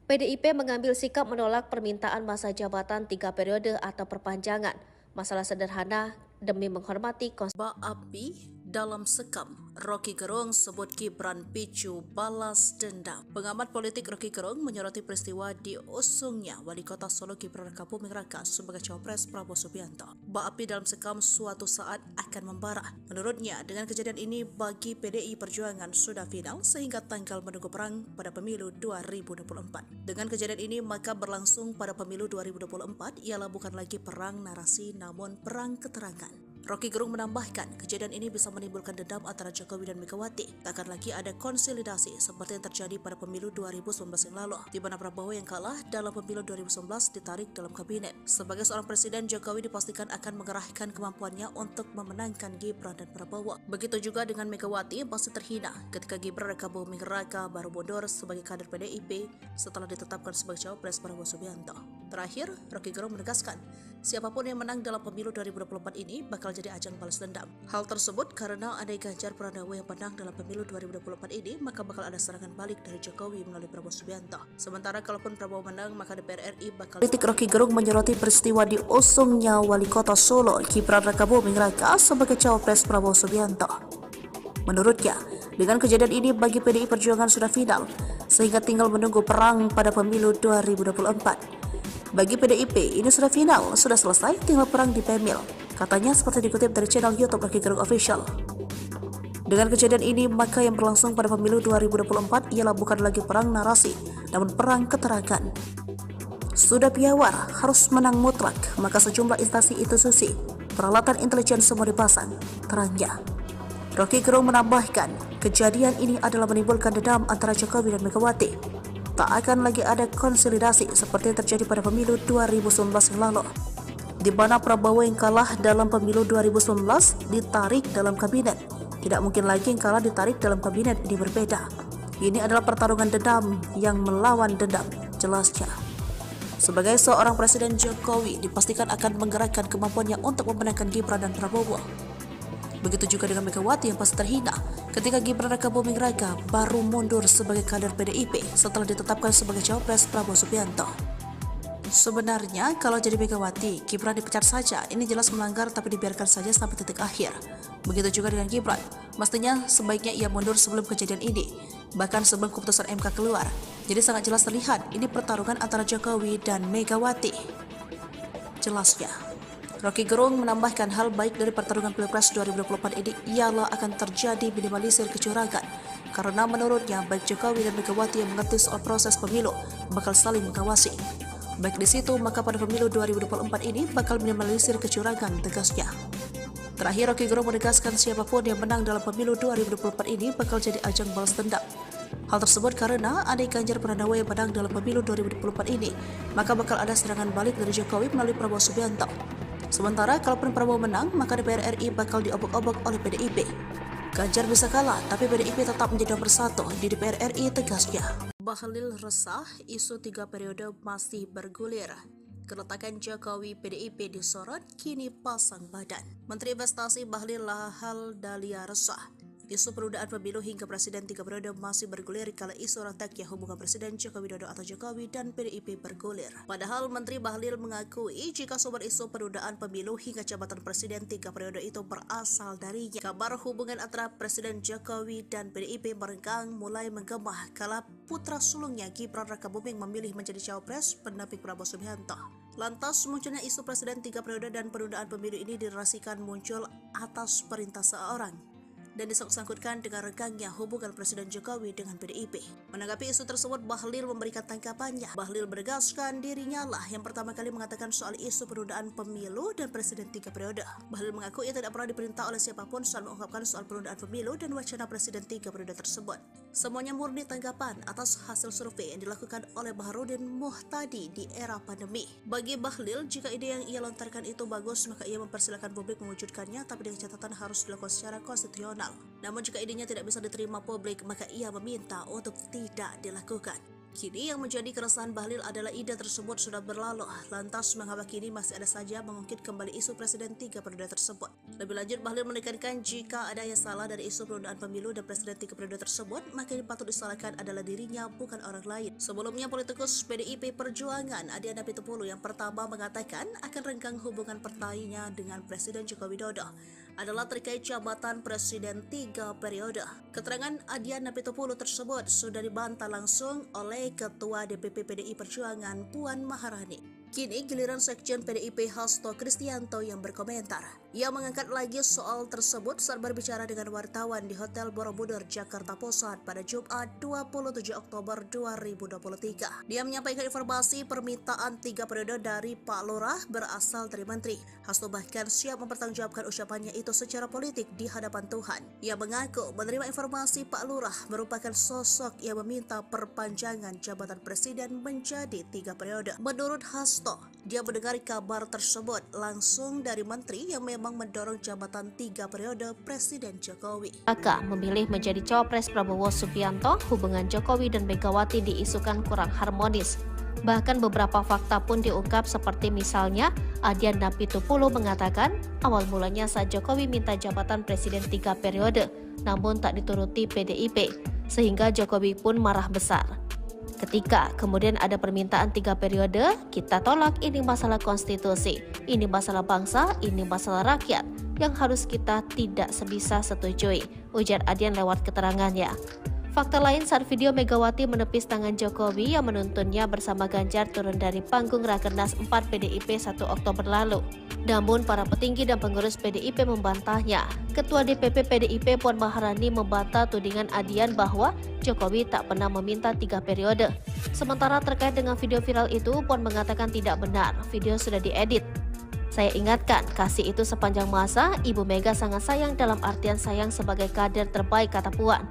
PDIP mengambil sikap menolak permintaan masa jabatan 3 periode atau perpanjangan. Masalah sederhana demi menghormati konstitusi. Baapi dalam sekam, Rocky Gerung sebut Gibran picu balas dendam. Pengamat politik Rocky Gerung menyoroti peristiwa diusungnya Wali Kota Solo Gibran Rakabuming Raka sebagai cawapres Prabowo Subianto. Baapi dalam sekam suatu saat akan membara. Menurutnya, dengan kejadian ini bagi PDI Perjuangan sudah final sehingga tanggal menunggu perang pada pemilu 2024. Dengan kejadian ini maka berlangsung pada pemilu 2024 ialah bukan lagi perang narasi namun perang keterangan. Rocky Gerung menambahkan, kejadian ini bisa menimbulkan dendam antara Jokowi dan Megawati. Takkan lagi ada konsolidasi seperti yang terjadi pada pemilu 2019 yang lalu, di mana Prabowo yang kalah dalam pemilu 2019 ditarik dalam kabinet. Sebagai seorang presiden, Jokowi dipastikan akan mengerahkan kemampuannya untuk memenangkan Gibran dan Prabowo. Begitu juga dengan Megawati pasti terhina ketika Gibran Rakabuming Raka baru mundur sebagai kader PDIP setelah ditetapkan sebagai cawapres Prabowo Subianto. Terakhir, Rocky Gerung menegaskan, siapapun yang menang dalam pemilu 2024 ini bakal jadi ajang balas dendam. Hal tersebut karena andai Ganjar Pranowo yang menang dalam pemilu 2024 ini, maka bakal ada serangan balik dari Jokowi melalui Prabowo Subianto. Sementara kalaupun Prabowo menang, maka DPR RI bakal... Politik Rocky Gerung menyoroti peristiwa diusungnya Wali Kota Solo Gibran Rakabuming Raka sebagai cawapres Prabowo Subianto. Menurutnya, dengan kejadian ini bagi PDI Perjuangan sudah final, sehingga tinggal menunggu perang pada pemilu 2024. Bagi PDIP, ini sudah final, sudah selesai, tinggal perang di Pemil. Katanya seperti dikutip dari channel YouTube Rocky Gerung Official. Dengan kejadian ini, maka yang berlangsung pada pemilu 2024 ialah bukan lagi perang narasi, namun perang keterangan. Sudah piawar, harus menang mutlak, maka sejumlah instansi institusi, peralatan intelijen semua dipasang, terangnya. Rocky Gerung menambahkan, kejadian ini adalah menimbulkan dendam antara Jokowi dan Megawati. Tak akan lagi ada konsolidasi seperti yang terjadi pada pemilu 2019 yang lalu, di mana Prabowo yang kalah dalam pemilu 2019 ditarik dalam kabinet. Tidak mungkin lagi yang kalah ditarik dalam kabinet, ini berbeda. Ini adalah pertarungan dendam yang melawan dendam, jelasnya. Sebagai seorang presiden, Jokowi dipastikan akan menggerakkan kemampuannya untuk memenangkan Gibran dan Prabowo. Begitu juga dengan Megawati yang pasti terhina ketika Gibran Rakabuming Raka baru mundur sebagai kader PDIP setelah ditetapkan sebagai cawapres Prabowo Subianto. Sebenarnya kalau jadi Megawati, Gibran dipecat saja, ini jelas melanggar tapi dibiarkan saja sampai titik akhir. Begitu juga dengan Gibran, mestinya sebaiknya ia mundur sebelum kejadian ini, bahkan sebelum keputusan MK keluar. Jadi sangat jelas terlihat ini pertarungan antara Jokowi dan Megawati. Jelasnya. Rocky Gerung menambahkan hal baik dari pertarungan Pilpres 2024 ini ialah akan terjadi minimalisir kecurangan, karena menurutnya baik Jokowi dan Megawati yang mengerti soal proses pemilu bakal saling mengawasi. Baik di situ, maka pada pemilu 2024 ini bakal minimalisir kecurangan, tegasnya. Terakhir, Rocky Gerung menegaskan siapapun yang menang dalam pemilu 2024 ini bakal jadi ajang balas dendam. Hal tersebut karena andai Ganjar Pranowo yang menang dalam pemilu 2024 ini, maka bakal ada serangan balik dari Jokowi melalui Prabowo Subianto. Sementara kalaupun Prabowo menang, maka DPR RI bakal diobok-obok oleh PDIP. Ganjar bisa kalah, tapi PDIP tetap menjadi nomor satu di DPR RI, tegasnya. Bahlil resah, isu 3 periode masih bergulir. Keretakan Jokowi PDIP disorot, kini pasang badan. Menteri Investasi Bahlil Lahadalia resah. Isu penundaan pemilu hingga presiden 3 periode masih bergulir kala isu retaknya hubungan Presiden Joko Widodo atau Jokowi dan PDIP bergulir. Padahal Menteri Bahlil mengakui jika sumber isu penundaan pemilu hingga jabatan Presiden 3 periode itu berasal darinya. Kabar hubungan antara Presiden Jokowi dan PDIP merenggang mulai menggema kala putra sulungnya Gibran Rakabuming memilih menjadi cawapres pendamping Prabowo Subianto. Lantas munculnya isu Presiden 3 periode dan penundaan pemilu ini dirasikan muncul atas perintah seorang dan disangkut-sangkutkan dengan renggangnya hubungan Presiden Jokowi dengan PDIP. Menanggapi isu tersebut, Bahlil memberikan tanggapannya. Bahlil menegaskan dirinya lah yang pertama kali mengatakan soal isu penundaan pemilu dan Presiden 3 periode. Bahlil mengaku ia tidak pernah diperintah oleh siapapun soal mengungkapkan soal penundaan pemilu dan wacana Presiden 3 periode tersebut. Semuanya murni tanggapan atas hasil survei yang dilakukan oleh Baharudin Muhtadi di era pandemi. Bagi Bahlil, jika ide yang ia lontarkan itu bagus, maka ia mempersilakan publik mewujudkannya, tapi dengan catatan harus dilakukan secara konstitusional. Namun jika idenya tidak bisa diterima publik, maka ia meminta untuk tidak dilakukan. Kini yang menjadi keresahan Bahlil adalah ide tersebut sudah berlalu, lantas mengapa kini masih ada saja mengungkit kembali isu Presiden 3 periode tersebut. Lebih lanjut, Bahlil menekankan jika ada yang salah dari isu penundaan pemilu dan Presiden 3 periode tersebut, maka yang patut disalahkan adalah dirinya, bukan orang lain. Sebelumnya, politikus PDIP Perjuangan Adian Apitupulu yang pertama mengatakan akan renggang hubungan partainya dengan Presiden Joko Widodo adalah terkait jabatan Presiden 3 periode. Keterangan Adian Apitupulu tersebut sudah dibantah langsung oleh Ketua DPP PDI Perjuangan Puan Maharani. Kini giliran Sekjen PDIP Hasto Kristianto yang berkomentar. Ia mengangkat lagi soal tersebut saat berbicara dengan wartawan di Hotel Borobudur, Jakarta Pusat pada Jumat 27 Oktober 2023. Dia menyampaikan informasi permintaan 3 periode dari Pak Lurah berasal dari Menteri. Hasto bahkan siap mempertanggungjawabkan ucapannya itu secara politik di hadapan Tuhan. Ia mengaku menerima informasi Pak Lurah merupakan sosok yang meminta perpanjangan jabatan Presiden menjadi 3 periode. Menurut Hasto, dia mendengar kabar tersebut langsung dari Menteri yang memang mendorong jabatan 3 periode Presiden Jokowi. Maka memilih menjadi cawapres Prabowo Subianto, hubungan Jokowi dan Megawati diisukan kurang harmonis. Bahkan beberapa fakta pun diungkap seperti misalnya Adian Apitupulu mengatakan awal mulanya saat Jokowi minta jabatan Presiden 3 periode, namun tak dituruti PDIP, sehingga Jokowi pun marah besar. Ketika kemudian ada permintaan 3 periode, kita tolak, ini masalah konstitusi, ini masalah bangsa, ini masalah rakyat, yang harus kita tidak sebisa setujui, ujar Adian lewat keterangannya. Fakta lain saat video Megawati menepis tangan Jokowi yang menuntunnya bersama Ganjar turun dari panggung Rakernas 4 PDIP 1 Oktober lalu. Namun para petinggi dan pengurus PDIP membantahnya. Ketua DPP PDIP Puan Maharani membantah tudingan Adian bahwa Jokowi tak pernah meminta 3 periode. Sementara terkait dengan video viral itu, Puan mengatakan tidak benar, video sudah diedit. Saya ingatkan, kasih itu sepanjang masa, Ibu Mega sangat sayang dalam artian sayang sebagai kader terbaik, kata Puan.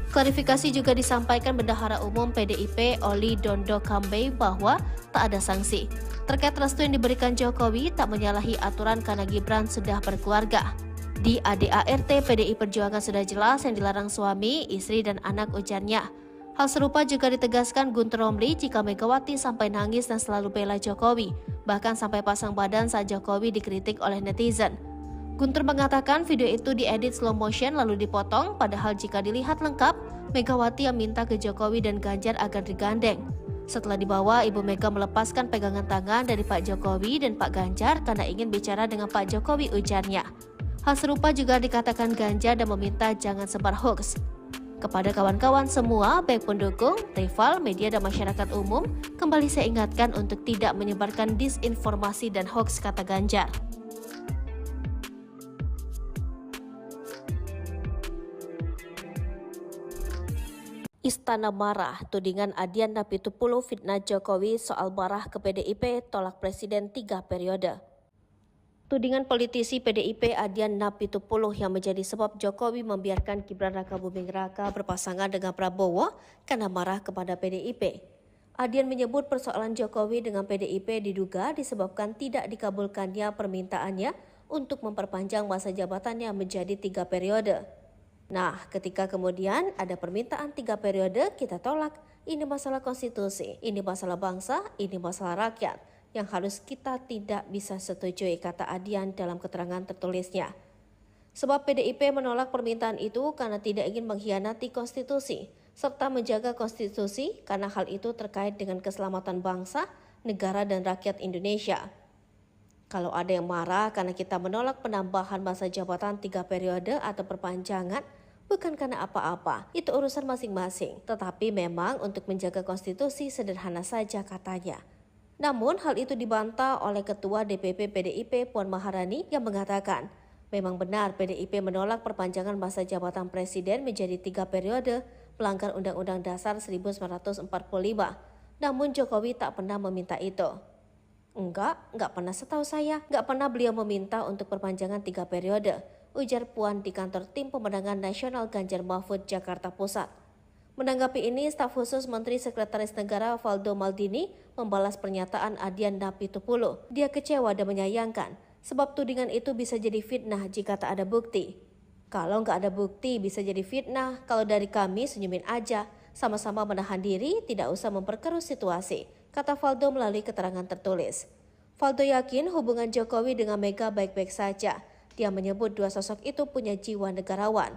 Klarifikasi juga disampaikan Bendahara Umum PDIP Oli Dondo Kambe bahwa tak ada sanksi. Terkait restu yang diberikan Jokowi tak menyalahi aturan karena Gibran sudah berkeluarga. Di ADART PDI Perjuangan sudah jelas yang dilarang suami, istri, dan anak, ujarnya. Hal serupa juga ditegaskan Guntur Romli jika Megawati sampai nangis dan selalu bela Jokowi, bahkan sampai pasang badan saat Jokowi dikritik oleh netizen. Guntur mengatakan video itu diedit slow motion lalu dipotong, padahal jika dilihat lengkap, Megawati yang minta ke Jokowi dan Ganjar agar digandeng. Setelah dibawa, Ibu Mega melepaskan pegangan tangan dari Pak Jokowi dan Pak Ganjar karena ingin bicara dengan Pak Jokowi, ujarnya. Hal serupa juga dikatakan Ganjar dan meminta jangan sebar hoax. Kepada kawan-kawan semua, baik pendukung, rival, media, dan masyarakat umum, kembali saya ingatkan untuk tidak menyebarkan disinformasi dan hoax, kata Ganjar. Istana marah, tudingan Adian Apitupulu fitnah Jokowi soal marah ke PDIP tolak Presiden 3 periode. Tudingan politisi PDIP Adian Apitupulu yang menjadi sebab Jokowi membiarkan Gibran Rakabuming Raka berpasangan dengan Prabowo karena marah kepada PDIP. Adian menyebut persoalan Jokowi dengan PDIP diduga disebabkan tidak dikabulkannya permintaannya untuk memperpanjang masa jabatannya menjadi 3 periode. Nah, ketika kemudian ada permintaan 3 periode, kita tolak. Ini masalah konstitusi, ini masalah bangsa, ini masalah rakyat, yang harus kita tidak bisa setujui, kata Adian dalam keterangan tertulisnya. Sebab PDIP menolak permintaan itu karena tidak ingin mengkhianati konstitusi, serta menjaga konstitusi karena hal itu terkait dengan keselamatan bangsa, negara, dan rakyat Indonesia. Kalau ada yang marah karena kita menolak penambahan masa jabatan 3 periode atau perpanjangan, bukan karena apa-apa, itu urusan masing-masing. Tetapi memang untuk menjaga konstitusi sederhana saja, katanya. Namun hal itu dibantah oleh Ketua DPP PDIP Puan Maharani yang mengatakan, memang benar PDIP menolak perpanjangan masa jabatan Presiden menjadi 3 periode, melanggar Undang-Undang Dasar 1945. Namun Jokowi tak pernah meminta itu. Enggak pernah setahu saya. Enggak pernah beliau meminta untuk perpanjangan 3 periode, ujar Puan di kantor Tim Pemenangan Nasional Ganjar Mahfud, Jakarta Pusat. Menanggapi ini, staf khusus Menteri Sekretaris Negara Valdo Maldini membalas pernyataan Adian Apitupulu. Dia kecewa dan menyayangkan, sebab tudingan itu bisa jadi fitnah jika tak ada bukti. Kalau nggak ada bukti bisa jadi fitnah, kalau dari kami senyumin aja. Sama-sama menahan diri, tidak usah memperkeruh situasi, kata Faldo melalui keterangan tertulis. Faldo yakin hubungan Jokowi dengan Mega baik-baik saja. Dia menyebut dua sosok itu punya jiwa negarawan.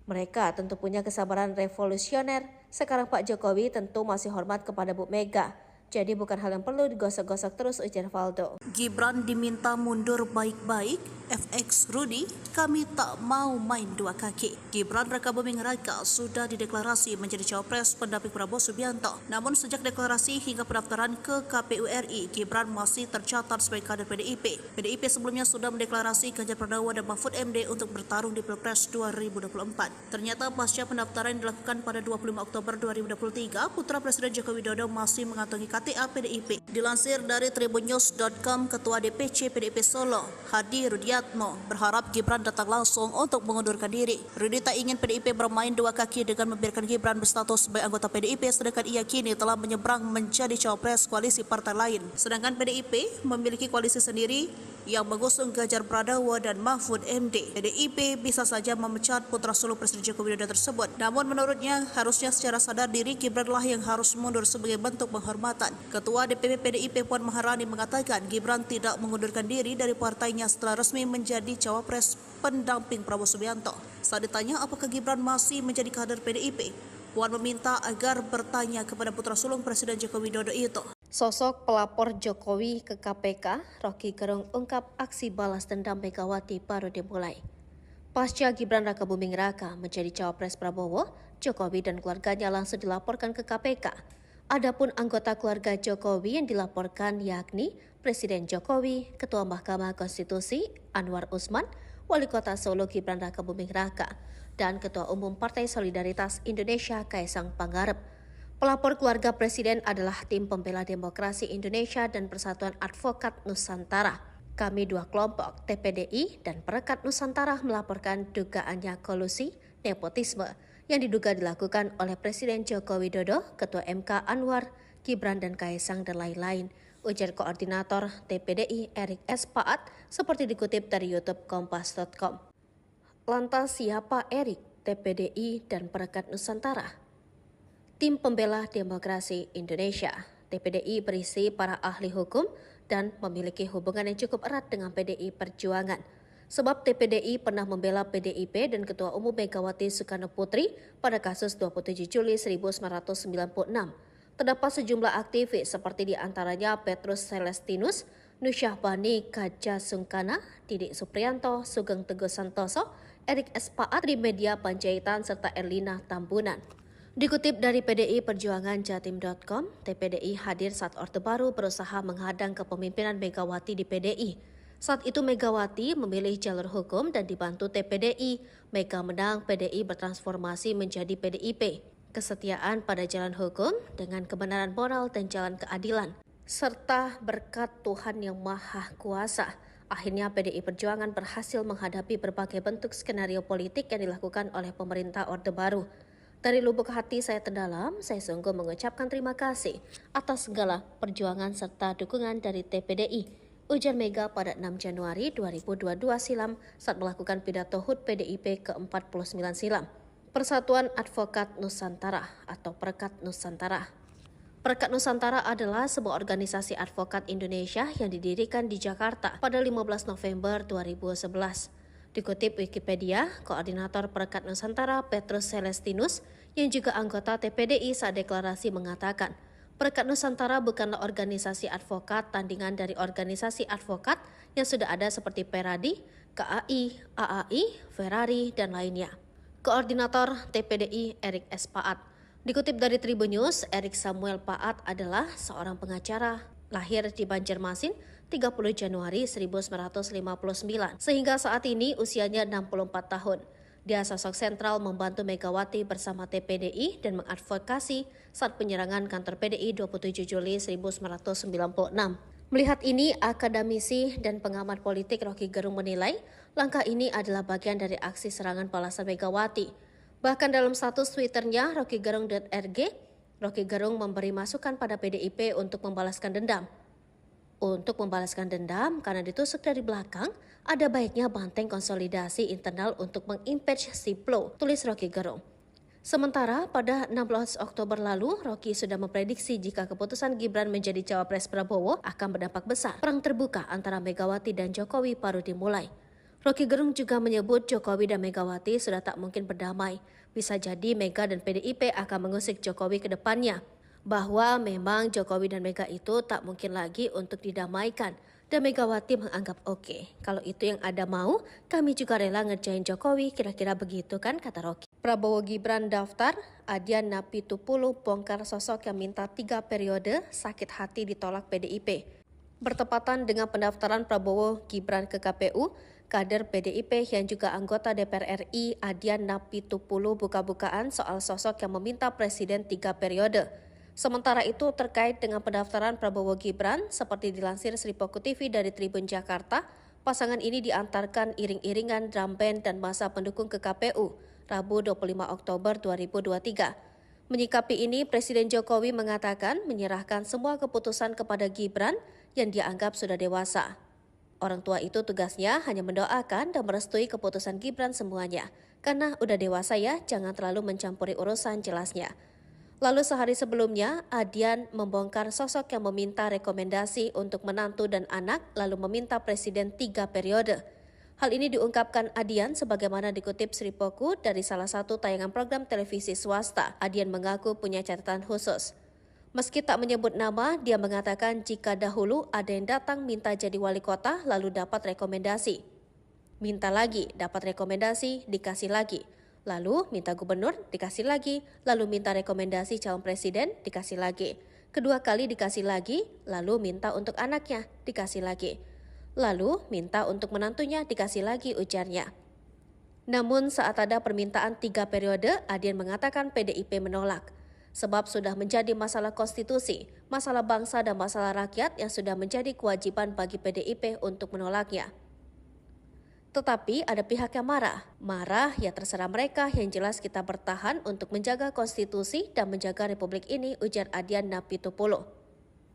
Mereka tentu punya kesabaran revolusioner. Sekarang Pak Jokowi tentu masih hormat kepada Bu Mega. Jadi bukan hal yang perlu digosok-gosok terus, ujar Faldo. Gibran diminta mundur baik-baik, FX Rudy, kami tak mau main dua kaki. Gibran Rakabuming Raka sudah dideklarasi menjadi cawapres pendamping Prabowo Subianto. Namun sejak deklarasi hingga pendaftaran ke KPU RI, Gibran masih tercatat sebagai kader PDIP. PDIP sebelumnya sudah mendeklarasi Ganjar Pranowo dan Mahfud MD untuk bertarung di Pilpres 2024. Ternyata pasca pendaftaran yang dilakukan pada 25 Oktober 2023, putra Presiden Joko Widodo masih mengantongi KTA PDIP. Dilansir dari tribunnews.com, Ketua DPC PDIP Solo, Hadi Rudiatmo, berharap Gibran datang langsung untuk mengundurkan diri. Rudi tak ingin PDIP bermain dua kaki dengan membiarkan Gibran berstatus sebagai anggota PDIP, sedangkan ia kini telah menyeberang menjadi cawapres koalisi partai lain. Sedangkan PDIP memiliki koalisi sendiri yang mengusung Ganjar Pranowo dan Mahfud MD. PDIP bisa saja memecat putra sulung Presiden Joko Widodo tersebut. Namun menurutnya harusnya secara sadar diri Gibranlah yang harus mundur sebagai bentuk penghormatan. Ketua DPP PDIP Puan Maharani mengatakan Gibran tidak mengundurkan diri dari partainya setelah resmi menjadi cawapres pendamping Prabowo Subianto. Saat ditanya apakah Gibran masih menjadi kader PDIP, Puan meminta agar bertanya kepada putra sulung Presiden Joko Widodo itu. Sosok pelapor Jokowi ke KPK, Rocky Gerung ungkap aksi balas dendam Megawati baru dimulai. Pasca Gibran Rakabuming Raka menjadi cawapres Prabowo, Jokowi dan keluarganya langsung dilaporkan ke KPK. Adapun anggota keluarga Jokowi yang dilaporkan yakni Presiden Jokowi, Ketua Mahkamah Konstitusi Anwar Usman, Wali Kota Solo Gibran Rakabuming Raka, dan Ketua Umum Partai Solidaritas Indonesia Kaisang Pangarep. Pelapor keluarga Presiden adalah Tim Pembela Demokrasi Indonesia dan Persatuan Advokat Nusantara. Kami dua kelompok, TPDI dan Perekat Nusantara, melaporkan dugaannya kolusi, nepotisme yang diduga dilakukan oleh Presiden Joko Widodo, Ketua MK Anwar, Gibran dan Kaisang dan lain-lain, ujar Koordinator TPDI Erik S. Paat seperti dikutip dari YouTube Kompas.com. Lantas siapa Erik, TPDI dan Perekat Nusantara? Tim Pembela Demokrasi Indonesia, TPDI, berisi para ahli hukum dan memiliki hubungan yang cukup erat dengan PDI Perjuangan. Sebab TPDI pernah membela PDIP dan Ketua Umum Megawati Soekarno Putri pada kasus 27 Juli 1996. Terdapat sejumlah aktivis seperti diantaranya Petrus Celestinus, Nusyah Bani Kaja Sungkana, Didik Supriyanto, Sugeng Teguh Santoso, Erik S. Paat, Trimedia Panjaitan, serta Erlina Tambunan. Dikutip dari PDI Perjuangan Jatim.com, TPDI hadir saat Orde Baru berusaha menghadang kepemimpinan Megawati di PDI. Saat itu Megawati memilih jalur hukum dan dibantu TPDI. Mega menang, PDI bertransformasi menjadi PDIP. Kesetiaan pada jalan hukum dengan kebenaran moral dan jalan keadilan, serta berkat Tuhan Yang Maha Kuasa. Akhirnya PDI Perjuangan berhasil menghadapi berbagai bentuk skenario politik yang dilakukan oleh pemerintah Orde Baru. Dari lubuk hati saya terdalam, saya sungguh mengucapkan terima kasih atas segala perjuangan serta dukungan dari TPDI, ujar Mega pada 6 Januari 2022 silam saat melakukan pidato HUT PDIP ke-49 silam. Persatuan Advokat Nusantara atau Perekat Nusantara. Perekat Nusantara adalah sebuah organisasi advokat Indonesia yang didirikan di Jakarta pada 15 November 2011. Dikutip Wikipedia, Koordinator Perekat Nusantara Petrus Celestinus yang juga anggota TPDI saat deklarasi mengatakan, Perekat Nusantara bukanlah organisasi advokat tandingan dari organisasi advokat yang sudah ada seperti Peradi, KAI, AAI, Ferrari, dan lainnya. Koordinator TPDI Erik S. Paat. Dikutip dari Tribun News, Erik Samuel Paat adalah seorang pengacara, lahir di Banjarmasin 30 Januari 1959, sehingga saat ini usianya 64 tahun. Dia sosok sentral membantu Megawati bersama TPDI dan mengadvokasi saat penyerangan kantor PDI 27 Juli 1996. Melihat ini, akademisi dan pengamat politik Rocky Gerung menilai langkah ini adalah bagian dari aksi serangan balasan Megawati. Bahkan dalam status Twitternya rokygerung.rg, Rocky Gerung memberi masukan pada PDIP untuk membalaskan dendam. Untuk membalaskan dendam karena ditusuk dari belakang, ada baiknya banteng konsolidasi internal untuk mengimpeach si Plo, tulis Rocky Gerung. Sementara pada 16 Oktober lalu, Rocky sudah memprediksi jika keputusan Gibran menjadi cawapres Prabowo akan berdampak besar. Perang terbuka antara Megawati dan Jokowi baru dimulai. Rocky Gerung juga menyebut Jokowi dan Megawati sudah tak mungkin berdamai. Bisa jadi Mega dan PDIP akan mengusik Jokowi ke depannya. Bahwa memang Jokowi dan Mega itu tak mungkin lagi untuk didamaikan. Dan Megawati menganggap oke. Kalau itu yang ada mau, kami juga rela ngerjain Jokowi, kira-kira begitu kan, kata Rocky. Prabowo Gibran daftar, Adian Napitupulu bongkar sosok yang minta 3 periode, sakit hati ditolak PDIP. Bertepatan dengan pendaftaran Prabowo Gibran ke KPU, kader PDIP yang juga anggota DPR RI Adian Napitupulu buka-bukaan soal sosok yang meminta presiden 3 periode. Sementara itu terkait dengan pendaftaran Prabowo Gibran, seperti dilansir Sripoku TV dari Tribun Jakarta, pasangan ini diantarkan iring-iringan drum band dan masa pendukung ke KPU, Rabu 25 Oktober 2023. Menyikapi ini, Presiden Jokowi mengatakan menyerahkan semua keputusan kepada Gibran yang dia anggap sudah dewasa. Orang tua itu tugasnya hanya mendoakan dan merestui keputusan Gibran semuanya. Karena udah dewasa ya, jangan terlalu mencampuri urusan, jelasnya. Lalu sehari sebelumnya, Adian membongkar sosok yang meminta rekomendasi untuk menantu dan anak lalu meminta presiden 3 periode. Hal ini diungkapkan Adian sebagaimana dikutip Sripoku dari salah satu tayangan program televisi swasta. Adian mengaku punya catatan khusus. Meski tak menyebut nama, dia mengatakan jika dahulu ada yang datang minta jadi wali kota lalu dapat rekomendasi. Minta lagi, dapat rekomendasi, dikasih lagi. Lalu minta gubernur, dikasih lagi. Lalu minta rekomendasi calon presiden, dikasih lagi. Kedua kali dikasih lagi, lalu minta untuk anaknya, dikasih lagi. Lalu minta untuk menantunya, dikasih lagi, ujarnya. Namun saat ada permintaan 3 periode, Adian mengatakan PDIP menolak. Sebab sudah menjadi masalah konstitusi, masalah bangsa dan masalah rakyat yang sudah menjadi kewajiban bagi PDIP untuk menolaknya. Tetapi ada pihak yang marah. Marah ya terserah mereka, yang jelas kita bertahan untuk menjaga konstitusi dan menjaga republik ini, ujar Adian Napitupulu.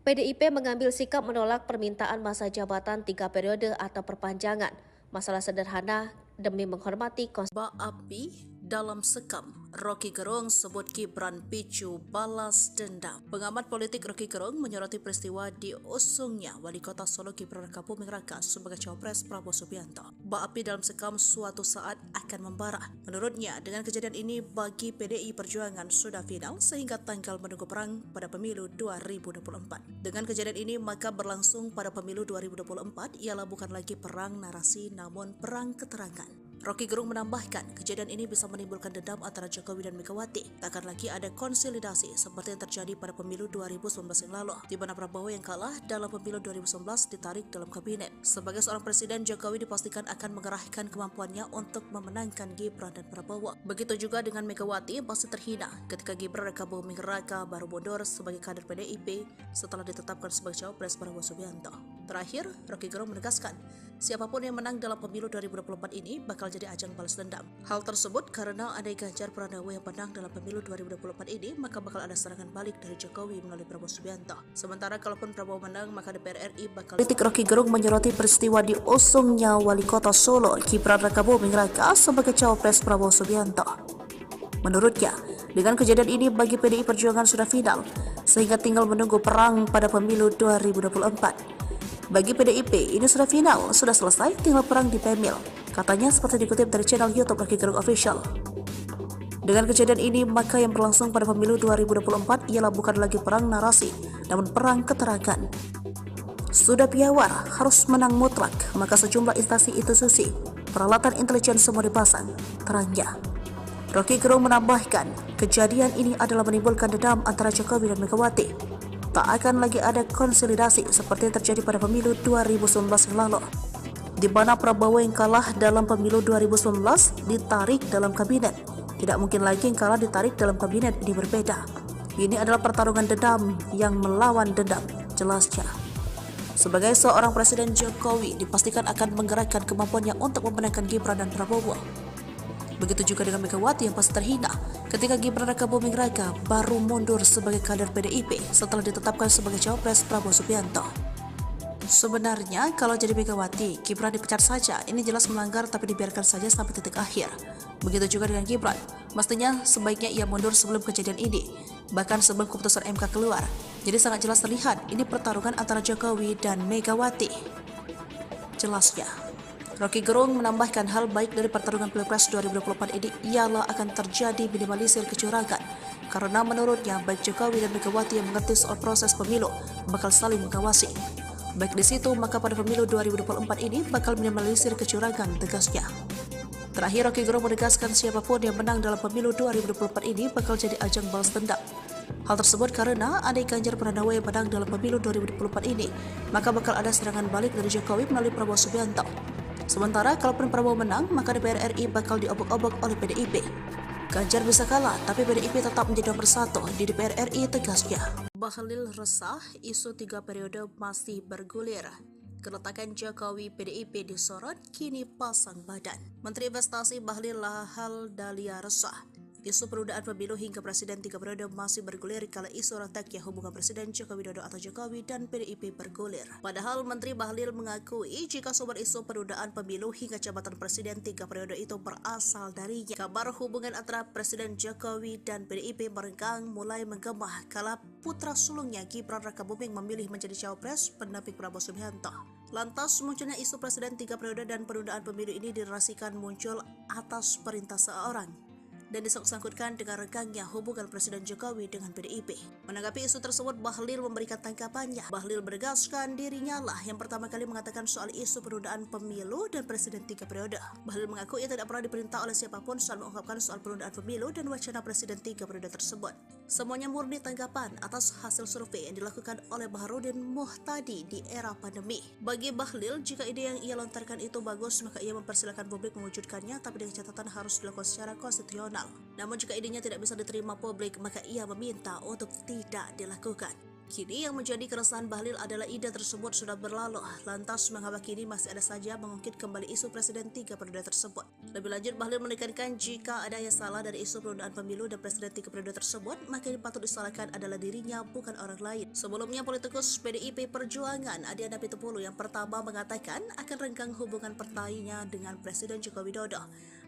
PDIP mengambil sikap menolak permintaan masa jabatan 3 periode atau perpanjangan. Masalah sederhana demi menghormati konstitusi. Baapi dalam sekam, Rocky Gerung sebut Gibran picu balas dendam. Pengamat politik Rocky Gerung menyoroti peristiwa diusungnya Wali Kota Solo Gibran Rakabuming Raka sebagai cawapres Prabowo Subianto. Baapi dalam sekam suatu saat akan membara. Menurutnya, dengan kejadian ini bagi PDI Perjuangan sudah final sehingga tanggal menunggu perang pada pemilu 2024. Dengan kejadian ini maka berlangsung pada pemilu 2024 ialah bukan lagi perang narasi namun perang keterangan. Rocky Gerung menambahkan, kejadian ini bisa menimbulkan dendam antara Jokowi dan Megawati. Takkan lagi ada konsolidasi seperti yang terjadi pada pemilu 2019 yang lalu, di mana Prabowo yang kalah dalam pemilu 2019 ditarik dalam kabinet. Sebagai seorang presiden, Jokowi dipastikan akan mengerahkan kemampuannya untuk memenangkan Gibran dan Prabowo. Begitu juga dengan Megawati pasti terhina ketika Gibran Rakabuming Raka baru mundur sebagai kader PDIP setelah ditetapkan sebagai cawapres Prabowo Subianto. Terakhir, Rocky Gerung menegaskan, siapapun yang menang dalam pemilu 2024 ini bakal jadi ajang balas dendam. Hal tersebut karena andai Ganjar Pranowo yang menang dalam pemilu 2024 ini, maka bakal ada serangan balik dari Jokowi melalui Prabowo Subianto. Sementara kalaupun Prabowo menang, maka DPR RI bakal... Politik Rocky Gerung menyoroti peristiwa diusungnya Wali Kota Solo Gibran Rakabuming Raka sebagai cawapres Prabowo Subianto. Menurutnya, dengan kejadian ini bagi PDI Perjuangan sudah final, sehingga tinggal menunggu perang pada pemilu 2024. Bagi PDIP, ini sudah final, sudah selesai, tinggal perang di Pemil. Katanya seperti dikutip dari channel YouTube Rocky Gerung Official. Dengan kejadian ini, maka yang berlangsung pada pemilu 2024 ialah bukan lagi perang narasi, namun perang keterangan. Sudah piawar, harus menang mutlak, maka sejumlah instansi institusi, peralatan intelijen semua dipasang, terangnya. Rocky Gerung menambahkan, kejadian ini adalah menimbulkan dendam antara Jokowi dan Megawati. Tak akan lagi ada konsolidasi seperti yang terjadi pada pemilu 2019 yang lalu, di mana Prabowo yang kalah dalam pemilu 2019 ditarik dalam kabinet. Tidak mungkin lagi yang kalah ditarik dalam kabinet, ini berbeda. Ini adalah pertarungan dendam yang melawan dendam, jelasnya. Sebagai seorang presiden, Jokowi dipastikan akan menggerakkan kemampuannya untuk memenangkan Gibran dan Prabowo. Begitu juga dengan Megawati yang pasti terhina ketika Gibran Rakabuming Raka baru mundur sebagai kader PDIP setelah ditetapkan sebagai cawapres Prabowo Subianto. Sebenarnya kalau jadi Megawati, Gibran dipecat saja. Ini jelas melanggar tapi dibiarkan saja sampai titik akhir. Begitu juga dengan Gibran. Mestinya sebaiknya ia mundur sebelum kejadian ini, bahkan sebelum keputusan MK keluar. Jadi sangat jelas terlihat ini pertarungan antara Jokowi dan Megawati. Jelasnya, Rocky Gerung menambahkan hal baik dari pertarungan Pilpres 2024 ini ialah akan terjadi minimalisir kecurangan. Karena menurutnya baik Jokowi dan Megawati yang mengerti soal proses pemilu bakal saling mengawasi. Baik di situ, maka pada pemilu 2024 ini bakal minimalisir kecurangan, tegasnya. Terakhir, Rocky Gerung menegaskan siapapun yang menang dalam pemilu 2024 ini bakal jadi ajang balas dendam. Hal tersebut karena andai Ganjar Pranowo yang menang dalam pemilu 2024 ini, maka bakal ada serangan balik dari Jokowi melalui Prabowo Subianto. Sementara kalaupun Prabowo menang, maka DPR RI bakal diobok-obok oleh PDIP. Ganjar bisa kalah, tapi PDIP tetap menjadi nomor satu di DPR RI, tegasnya. Bahlil resah, isu 3 periode masih bergulir. Keretakan Jokowi PDIP disorot, kini pasang badan. Menteri Investasi Bahlil Lahadalia resah. Isu penundaan pemilu hingga presiden 3 periode masih bergulir kala isu retaknya hubungan Presiden Joko Widodo atau Jokowi dan PDIP bergulir. Padahal Menteri Bahlil mengakui jika sumber isu penundaan pemilu hingga jabatan Presiden 3 periode itu berasal darinya. Kabar hubungan antara Presiden Jokowi dan PDIP merenggang mulai menggema kala putra sulungnya Gibran Rakabuming memilih menjadi cawapres pendamping Prabowo Subianto. Lantas munculnya isu Presiden 3 periode dan penundaan pemilu ini dirasikan muncul atas perintah seorang dan disangkut-sangkutkan dengan renggangnya hubungan Presiden Jokowi dengan PDIP. Menanggapi isu tersebut, Bahlil memberikan tanggapannya. Bahlil menegaskan dirinya lah yang pertama kali mengatakan soal isu penundaan pemilu dan Presiden 3 periode. Bahlil mengaku ia tidak pernah diperintah oleh siapapun soal mengungkapkan soal penundaan pemilu dan wacana Presiden 3 periode tersebut. Semuanya murni tanggapan atas hasil survei yang dilakukan oleh Baharudin Muhtadi di era pandemi. Bagi Bahlil, jika ide yang ia lontarkan itu bagus, maka ia mempersilakan publik mewujudkannya, tapi dengan catatan harus dilakukan secara konstitusional. Namun jika idenya tidak bisa diterima publik, maka ia meminta untuk tidak dilakukan. Kini yang menjadi keresahan Bahlil adalah ide tersebut sudah berlalu, lantas mengapa kini masih ada saja mengungkit kembali isu Presiden 3 periode tersebut. Lebih lanjut, Bahlil menekankan jika ada yang salah dari isu penundaan pemilu dan Presiden 3 periode tersebut, maka yang patut disalahkan adalah dirinya, bukan orang lain. Sebelumnya, politikus PDIP Perjuangan Adiana Pitupulu yang pertama mengatakan akan renggang hubungan partainya dengan Presiden Joko Widodo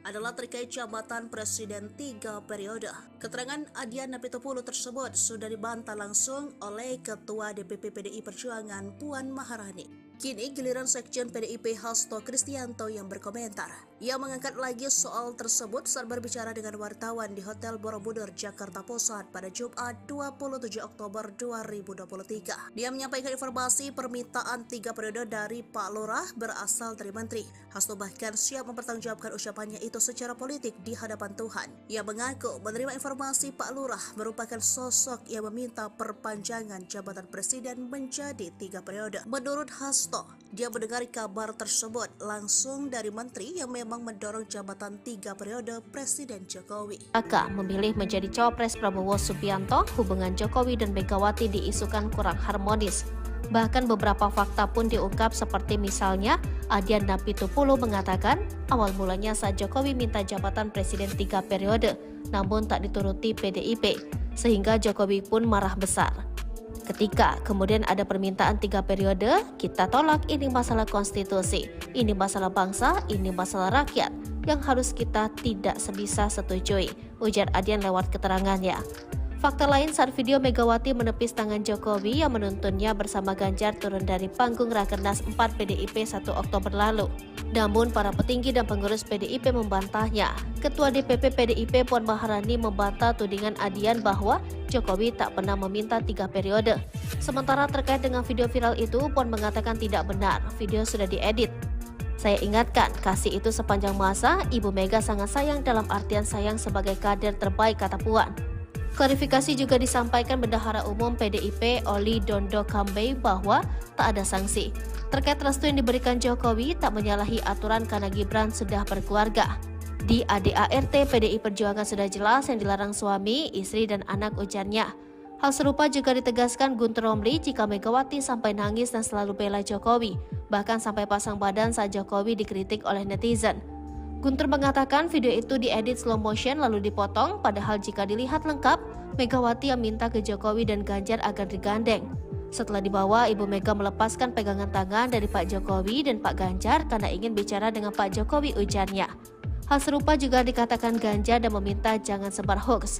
adalah terkait jabatan Presiden 3 periode. Keterangan Adiana Pitupulu tersebut sudah dibantah langsung oleh Ketua DPP PDI Perjuangan Puan Maharani. Kini giliran Sekjen PDIP Hasto Kristianto yang berkomentar. Ia mengangkat lagi soal tersebut saat berbicara dengan wartawan di Hotel Borobudur, Jakarta Pusat pada Jumat 27 Oktober 2023. Dia menyampaikan informasi permintaan 3 periode dari Pak Lurah berasal dari Menteri. Hasto bahkan siap mempertanggungjawabkan ucapannya itu secara politik di hadapan Tuhan. Ia mengaku menerima informasi Pak Lurah merupakan sosok yang meminta perpanjangan jabatan Presiden menjadi 3 periode. Menurut Hasto, dia mendengar kabar tersebut langsung dari Menteri yang memang mendorong jabatan 3 periode Presiden Jokowi. Aka memilih menjadi cawapres Prabowo Subianto, hubungan Jokowi dan Megawati diisukan kurang harmonis. Bahkan beberapa fakta pun diungkap seperti misalnya Adiana Pitupulu mengatakan awal mulanya saat Jokowi minta jabatan Presiden 3 periode, namun tak dituruti PDIP, sehingga Jokowi pun marah besar. Ketika kemudian ada permintaan 3 periode, kita tolak, ini masalah konstitusi, ini masalah bangsa, ini masalah rakyat, yang harus kita tidak sebisa setujui, ujar Adian lewat keterangannya. Fakta lain saat video Megawati menepis tangan Jokowi yang menuntunnya bersama Ganjar turun dari panggung Rakernas 4 PDIP 1 Oktober lalu. Namun para petinggi dan pengurus PDIP membantahnya. Ketua DPP PDIP Puan Maharani membantah tudingan Adian bahwa Jokowi tak pernah meminta 3 periode. Sementara terkait dengan video viral itu, Puan mengatakan tidak benar, video sudah diedit. Saya ingatkan, kasih itu sepanjang masa, Ibu Mega sangat sayang dalam artian sayang sebagai kader terbaik, kata Puan. Klarifikasi juga disampaikan Bendahara Umum PDIP Oli Dondo Kambe bahwa tak ada sanksi. Terkait restu yang diberikan Jokowi tak menyalahi aturan karena Gibran sudah berkeluarga. Di ADART PDI Perjuangan sudah jelas yang dilarang suami, istri, dan anak, ujarnya. Hal serupa juga ditegaskan Guntur Romli jika Megawati sampai nangis dan selalu bela Jokowi, bahkan sampai pasang badan saat Jokowi dikritik oleh netizen. Guntur mengatakan video itu diedit slow motion lalu dipotong, padahal jika dilihat lengkap, Megawati yang minta ke Jokowi dan Ganjar agar digandeng. Setelah dibawa, Ibu Mega melepaskan pegangan tangan dari Pak Jokowi dan Pak Ganjar karena ingin bicara dengan Pak Jokowi, ujarnya. Hal serupa juga dikatakan Ganjar dan meminta jangan sebar hoax.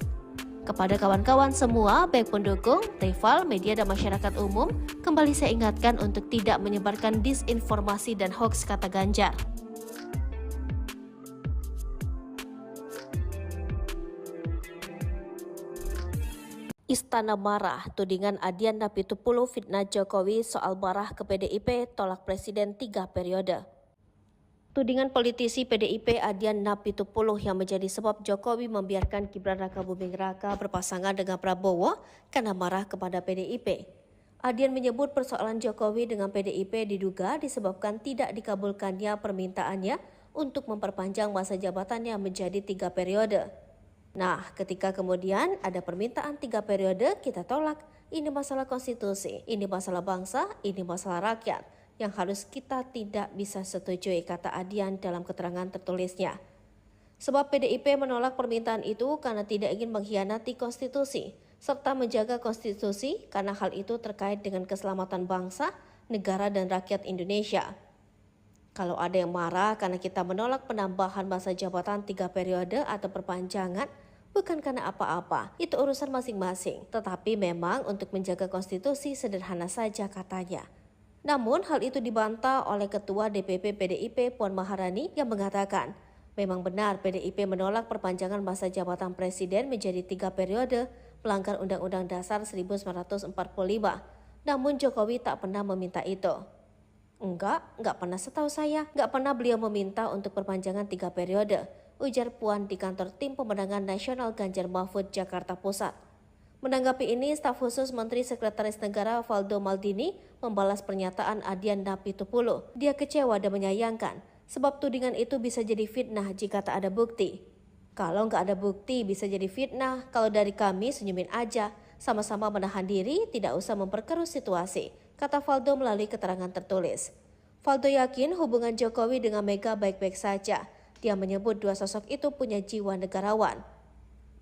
Kepada kawan-kawan semua, baik pendukung, rival, media dan masyarakat umum, kembali saya ingatkan untuk tidak menyebarkan disinformasi dan hoax, kata Ganjar. Istana marah, tudingan Adian Napitupulu fitnah Jokowi soal marah ke PDIP, tolak Presiden 3 periode. Tudingan politisi PDIP Adian Napitupulu yang menjadi sebab Jokowi membiarkan Gibran Rakabuming Raka berpasangan dengan Prabowo karena marah kepada PDIP. Adian menyebut persoalan Jokowi dengan PDIP diduga disebabkan tidak dikabulkannya permintaannya untuk memperpanjang masa jabatannya menjadi 3 periode. Nah, ketika kemudian ada permintaan 3 periode, kita tolak. Ini masalah konstitusi, ini masalah bangsa, ini masalah rakyat yang harus kita tidak bisa setujui, kata Adian dalam keterangan tertulisnya. Sebab PDIP menolak permintaan itu karena tidak ingin mengkhianati konstitusi, serta menjaga konstitusi karena hal itu terkait dengan keselamatan bangsa, negara dan rakyat Indonesia. Kalau ada yang marah karena kita menolak penambahan masa jabatan 3 periode atau perpanjangan, bukan karena apa-apa, itu urusan masing-masing. Tetapi memang untuk menjaga konstitusi sederhana saja, katanya. Namun hal itu dibantah oleh Ketua DPP PDIP Puan Maharani yang mengatakan, memang benar PDIP menolak perpanjangan masa jabatan Presiden menjadi 3 periode, melanggar Undang-Undang Dasar 1945. Namun Jokowi tak pernah meminta itu. Enggak pernah setahu saya. Enggak pernah beliau meminta untuk perpanjangan 3 periode, ujar Puan di kantor Tim Pemenangan Nasional Ganjar Mahfud, Jakarta Pusat. Menanggapi ini, staf khusus Menteri Sekretaris Negara Valdo Maldini membalas pernyataan Adian Napitupulu. Dia kecewa dan menyayangkan, sebab tudingan itu bisa jadi fitnah jika tak ada bukti. Kalau nggak ada bukti bisa jadi fitnah, kalau dari kami senyumin aja, sama-sama menahan diri, tidak usah memperkeruh situasi, kata Valdo melalui keterangan tertulis. Valdo yakin hubungan Jokowi dengan Mega baik-baik saja. Dia menyebut dua sosok itu punya jiwa negarawan.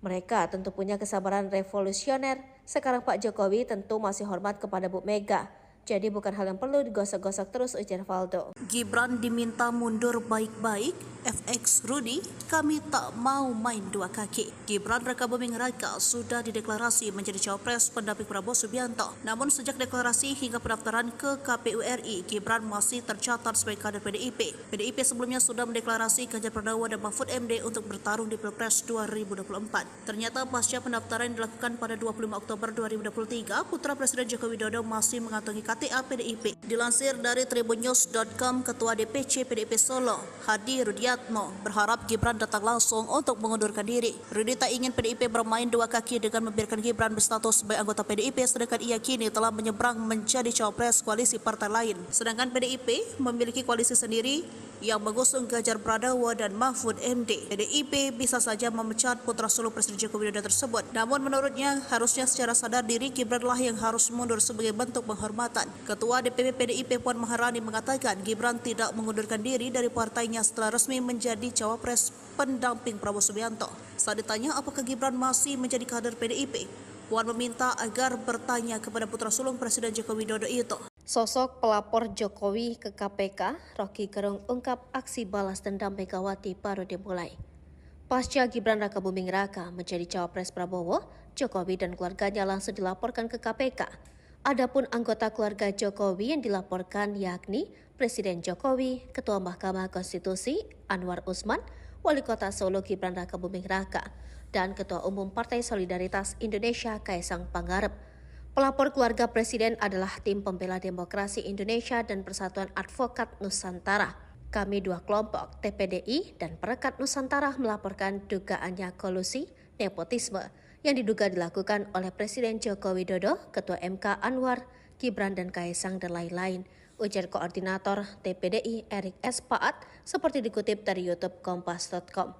Mereka tentu punya kesabaran revolusioner. Sekarang Pak Jokowi tentu masih hormat kepada Bu Mega. Jadi bukan hal yang perlu digosok-gosok terus, ujar Valdo. Gibran diminta mundur baik-baik, FX Rudy, kami tak mau main dua kaki. Gibran Rakabuming Raka sudah dideklarasi menjadi cawapres pendamping Prabowo Subianto. Namun sejak deklarasi hingga pendaftaran ke KPU RI, Gibran masih tercatat sebagai kader PDIP. PDIP sebelumnya sudah mendeklarasi Ganjar Pranowo dan Mahfud MD untuk bertarung di Pilpres 2024. Ternyata pasca pendaftaran yang dilakukan pada 25 Oktober 2023, putra Presiden Joko Widodo masih mengantongi KTA PDIP. Dilansir dari tribunnews.com, Ketua DPC PDIP Solo, Hadi Rudiatmo, berharap Gibran datang langsung untuk mengundurkan diri. Rudi tak ingin PDIP bermain dua kaki dengan membiarkan Gibran berstatus sebagai anggota PDIP, sedangkan ia kini telah menyeberang menjadi cawapres koalisi partai lain. Sedangkan PDIP memiliki koalisi sendiri yang mengusung Ganjar Pranowo dan Mahfud MD. PDIP bisa saja memecat putra sulung Presiden Joko Widodo tersebut. Namun menurutnya harusnya secara sadar diri Gibranlah yang harus mundur sebagai bentuk penghormatan. Ketua DPP PDIP Puan Maharani mengatakan Gibran tidak mengundurkan diri dari partainya setelah resmi menjadi cawapres pendamping Prabowo Subianto. Saat ditanya apakah Gibran masih menjadi kader PDIP, Puan meminta agar bertanya kepada putra sulung Presiden Joko Widodo itu. Sosok pelapor Jokowi ke KPK, Rocky Gerung ungkap aksi balas dendam Megawati baru dimulai. Pasca Gibran Rakabuming Raka menjadi cawapres Prabowo, Jokowi dan keluarganya langsung dilaporkan ke KPK. Adapun anggota keluarga Jokowi yang dilaporkan yakni Presiden Jokowi, Ketua Mahkamah Konstitusi Anwar Usman, Wali Kota Solo Gibran Rakabuming Raka, dan Ketua Umum Partai Solidaritas Indonesia Kaisang Pangarep. Pelapor keluarga Presiden adalah Tim Pembela Demokrasi Indonesia dan Persatuan Advokat Nusantara. Kami dua kelompok, TPDI dan Perekat Nusantara, melaporkan dugaannya kolusi, nepotisme yang diduga dilakukan oleh Presiden Joko Widodo, Ketua MK Anwar, Gibran dan Kaisang dan lain-lain, ujar Koordinator TPDI Erik S. Paat seperti dikutip dari YouTube Kompas.com.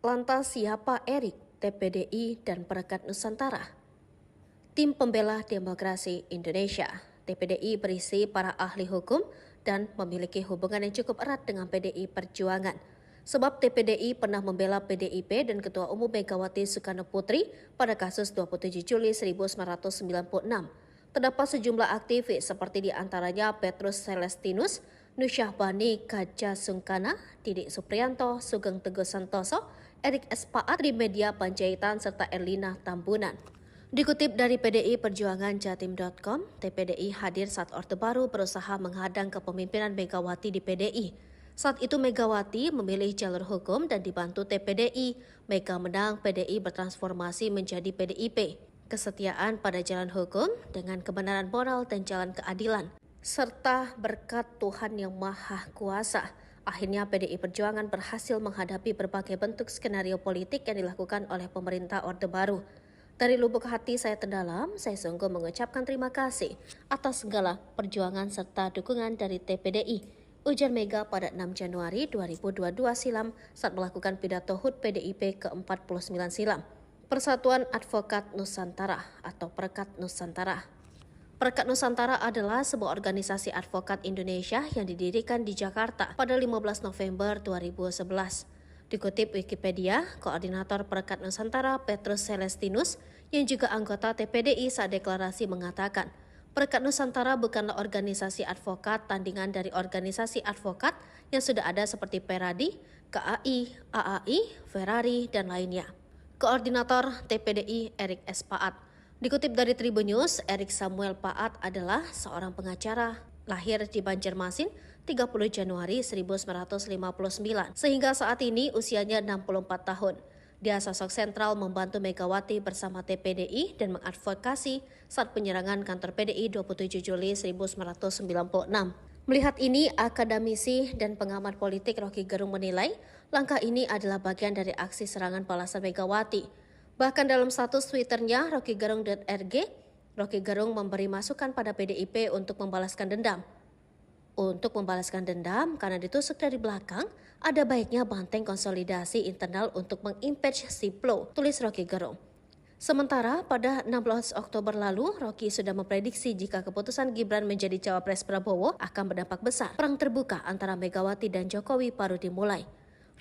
Lantas siapa Erik, TPDI dan Perekat Nusantara? Tim Pembela Demokrasi Indonesia, TPDI, berisi para ahli hukum dan memiliki hubungan yang cukup erat dengan PDI Perjuangan. Sebab TPDI pernah membela PDIP dan Ketua Umum Megawati Soekarno Putri pada kasus 27 Juli 1996. Terdapat sejumlah aktivis seperti diantaranya Petrus Celestinus, Nusyahbani Kaja Sungkana, Didik Supriyanto, Sugeng Teguh Santoso, Erik S. Paat, Trimedia Panjaitan, serta Erlina Tambunan. Dikutip dari PDI Perjuangan Jatim.com, TPDI hadir saat Orde Baru berusaha menghadang kepemimpinan Megawati di PDI. Saat itu Megawati memilih jalur hukum dan dibantu TPDI. Mega menang, PDI bertransformasi menjadi PDIP. Kesetiaan pada jalan hukum dengan kebenaran moral dan jalan keadilan, serta berkat Tuhan Yang Maha Kuasa. Akhirnya PDI Perjuangan berhasil menghadapi berbagai bentuk skenario politik yang dilakukan oleh pemerintah Orde Baru. Dari lubuk hati saya terdalam, saya sungguh mengucapkan terima kasih atas segala perjuangan serta dukungan dari TPDI, ujar Mega pada 6 Januari 2022 silam saat melakukan pidato HUT PDIP ke-49 silam. Persatuan Advokat Nusantara atau Perekat Nusantara. Perekat Nusantara adalah sebuah organisasi advokat Indonesia yang didirikan di Jakarta pada 15 November 2011. Dikutip Wikipedia, Koordinator Perekat Nusantara Petrus Celestinus yang juga anggota TPDI saat deklarasi mengatakan, Perekat Nusantara bukanlah organisasi advokat tandingan dari organisasi advokat yang sudah ada seperti Peradi, KAI, AAI, Ferrari, dan lainnya. Koordinator TPDI Erik S. Paat. Dikutip dari Tribun News, Erik Samuel Paat adalah seorang pengacara, lahir di Banjarmasin 30 Januari 1959, sehingga saat ini usianya 64 tahun. Dia sosok sentral membantu Megawati bersama TPDI dan mengadvokasi saat penyerangan kantor PDI 27 Juli 1996. Melihat ini, akademisi dan pengamat politik Rocky Gerung menilai langkah ini adalah bagian dari aksi serangan balasan Megawati. Bahkan dalam status Twitternya rockygerung.rg, Rocky Gerung memberi masukan pada PDIP untuk membalaskan dendam. Untuk membalaskan dendam karena ditusuk dari belakang, ada baiknya banteng konsolidasi internal untuk mengimpeach Siplo, tulis Rocky Gerung. Sementara pada 16 Oktober lalu, Rocky sudah memprediksi jika keputusan Gibran menjadi cawapres Prabowo akan berdampak besar. Perang terbuka antara Megawati dan Jokowi baru dimulai.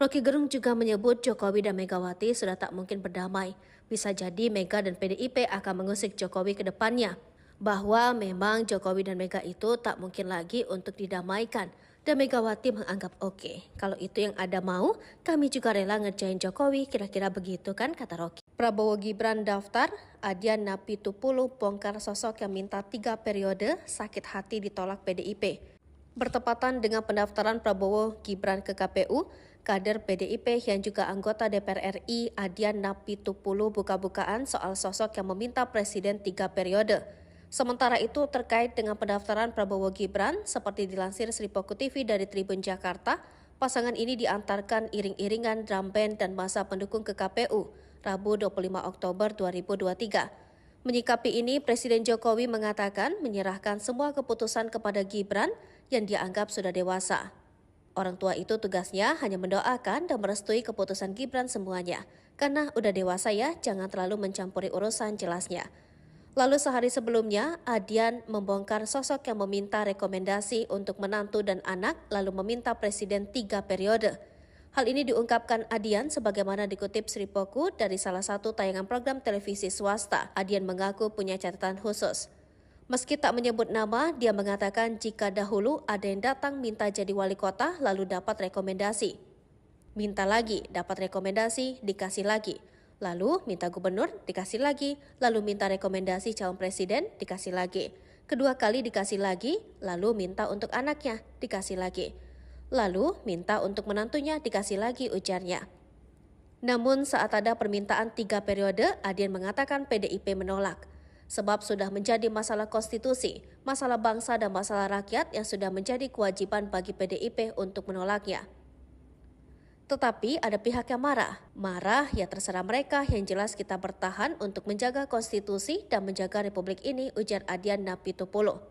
Rocky Gerung juga menyebut Jokowi dan Megawati sudah tak mungkin berdamai. Bisa jadi Mega dan PDIP akan mengusik Jokowi ke depannya. Bahwa memang Jokowi dan Mega itu tak mungkin lagi untuk didamaikan. Dan Megawati menganggap oke. Kalau itu yang ada mau, kami juga rela ngerjain Jokowi, kira-kira begitu kan, kata Rocky. Prabowo Gibran daftar, Adian Napitupulu bongkar sosok yang minta 3 periode, sakit hati ditolak PDIP. Bertepatan dengan pendaftaran Prabowo Gibran ke KPU, kader PDIP yang juga anggota DPR RI Adian Napitupulu buka-bukaan soal sosok yang meminta presiden 3 periode. Sementara itu terkait dengan pendaftaran Prabowo Gibran, seperti dilansir Sripoku TV dari Tribun Jakarta, pasangan ini diantarkan iring-iringan drum band dan masa pendukung ke KPU, Rabu 25 Oktober 2023. Menyikapi ini, Presiden Jokowi mengatakan menyerahkan semua keputusan kepada Gibran yang dianggap sudah dewasa. Orang tua itu tugasnya hanya mendoakan dan merestui keputusan Gibran semuanya. Karena udah dewasa ya, jangan terlalu mencampuri urusan, jelasnya. Lalu sehari sebelumnya, Adian membongkar sosok yang meminta rekomendasi untuk menantu dan anak lalu meminta presiden 3 periode. Hal ini diungkapkan Adian sebagaimana dikutip Sripoku dari salah satu tayangan program televisi swasta. Adian mengaku punya catatan khusus. Meski tak menyebut nama, dia mengatakan jika dahulu ada yang datang minta jadi wali kota lalu dapat rekomendasi. Minta lagi, dapat rekomendasi, dikasih lagi. Lalu minta gubernur, dikasih lagi. Lalu minta rekomendasi calon presiden, dikasih lagi. Kedua kali dikasih lagi, lalu minta untuk anaknya, dikasih lagi. Lalu minta untuk menantunya, dikasih lagi, ujarnya. Namun saat ada permintaan 3 periode, Adian mengatakan PDIP menolak. Sebab sudah menjadi masalah konstitusi, masalah bangsa dan masalah rakyat yang sudah menjadi kewajiban bagi PDIP untuk menolaknya. Tetapi ada pihak yang marah. Marah ya terserah mereka, yang jelas kita bertahan untuk menjaga konstitusi dan menjaga republik ini, ujar Adian Napitupulu.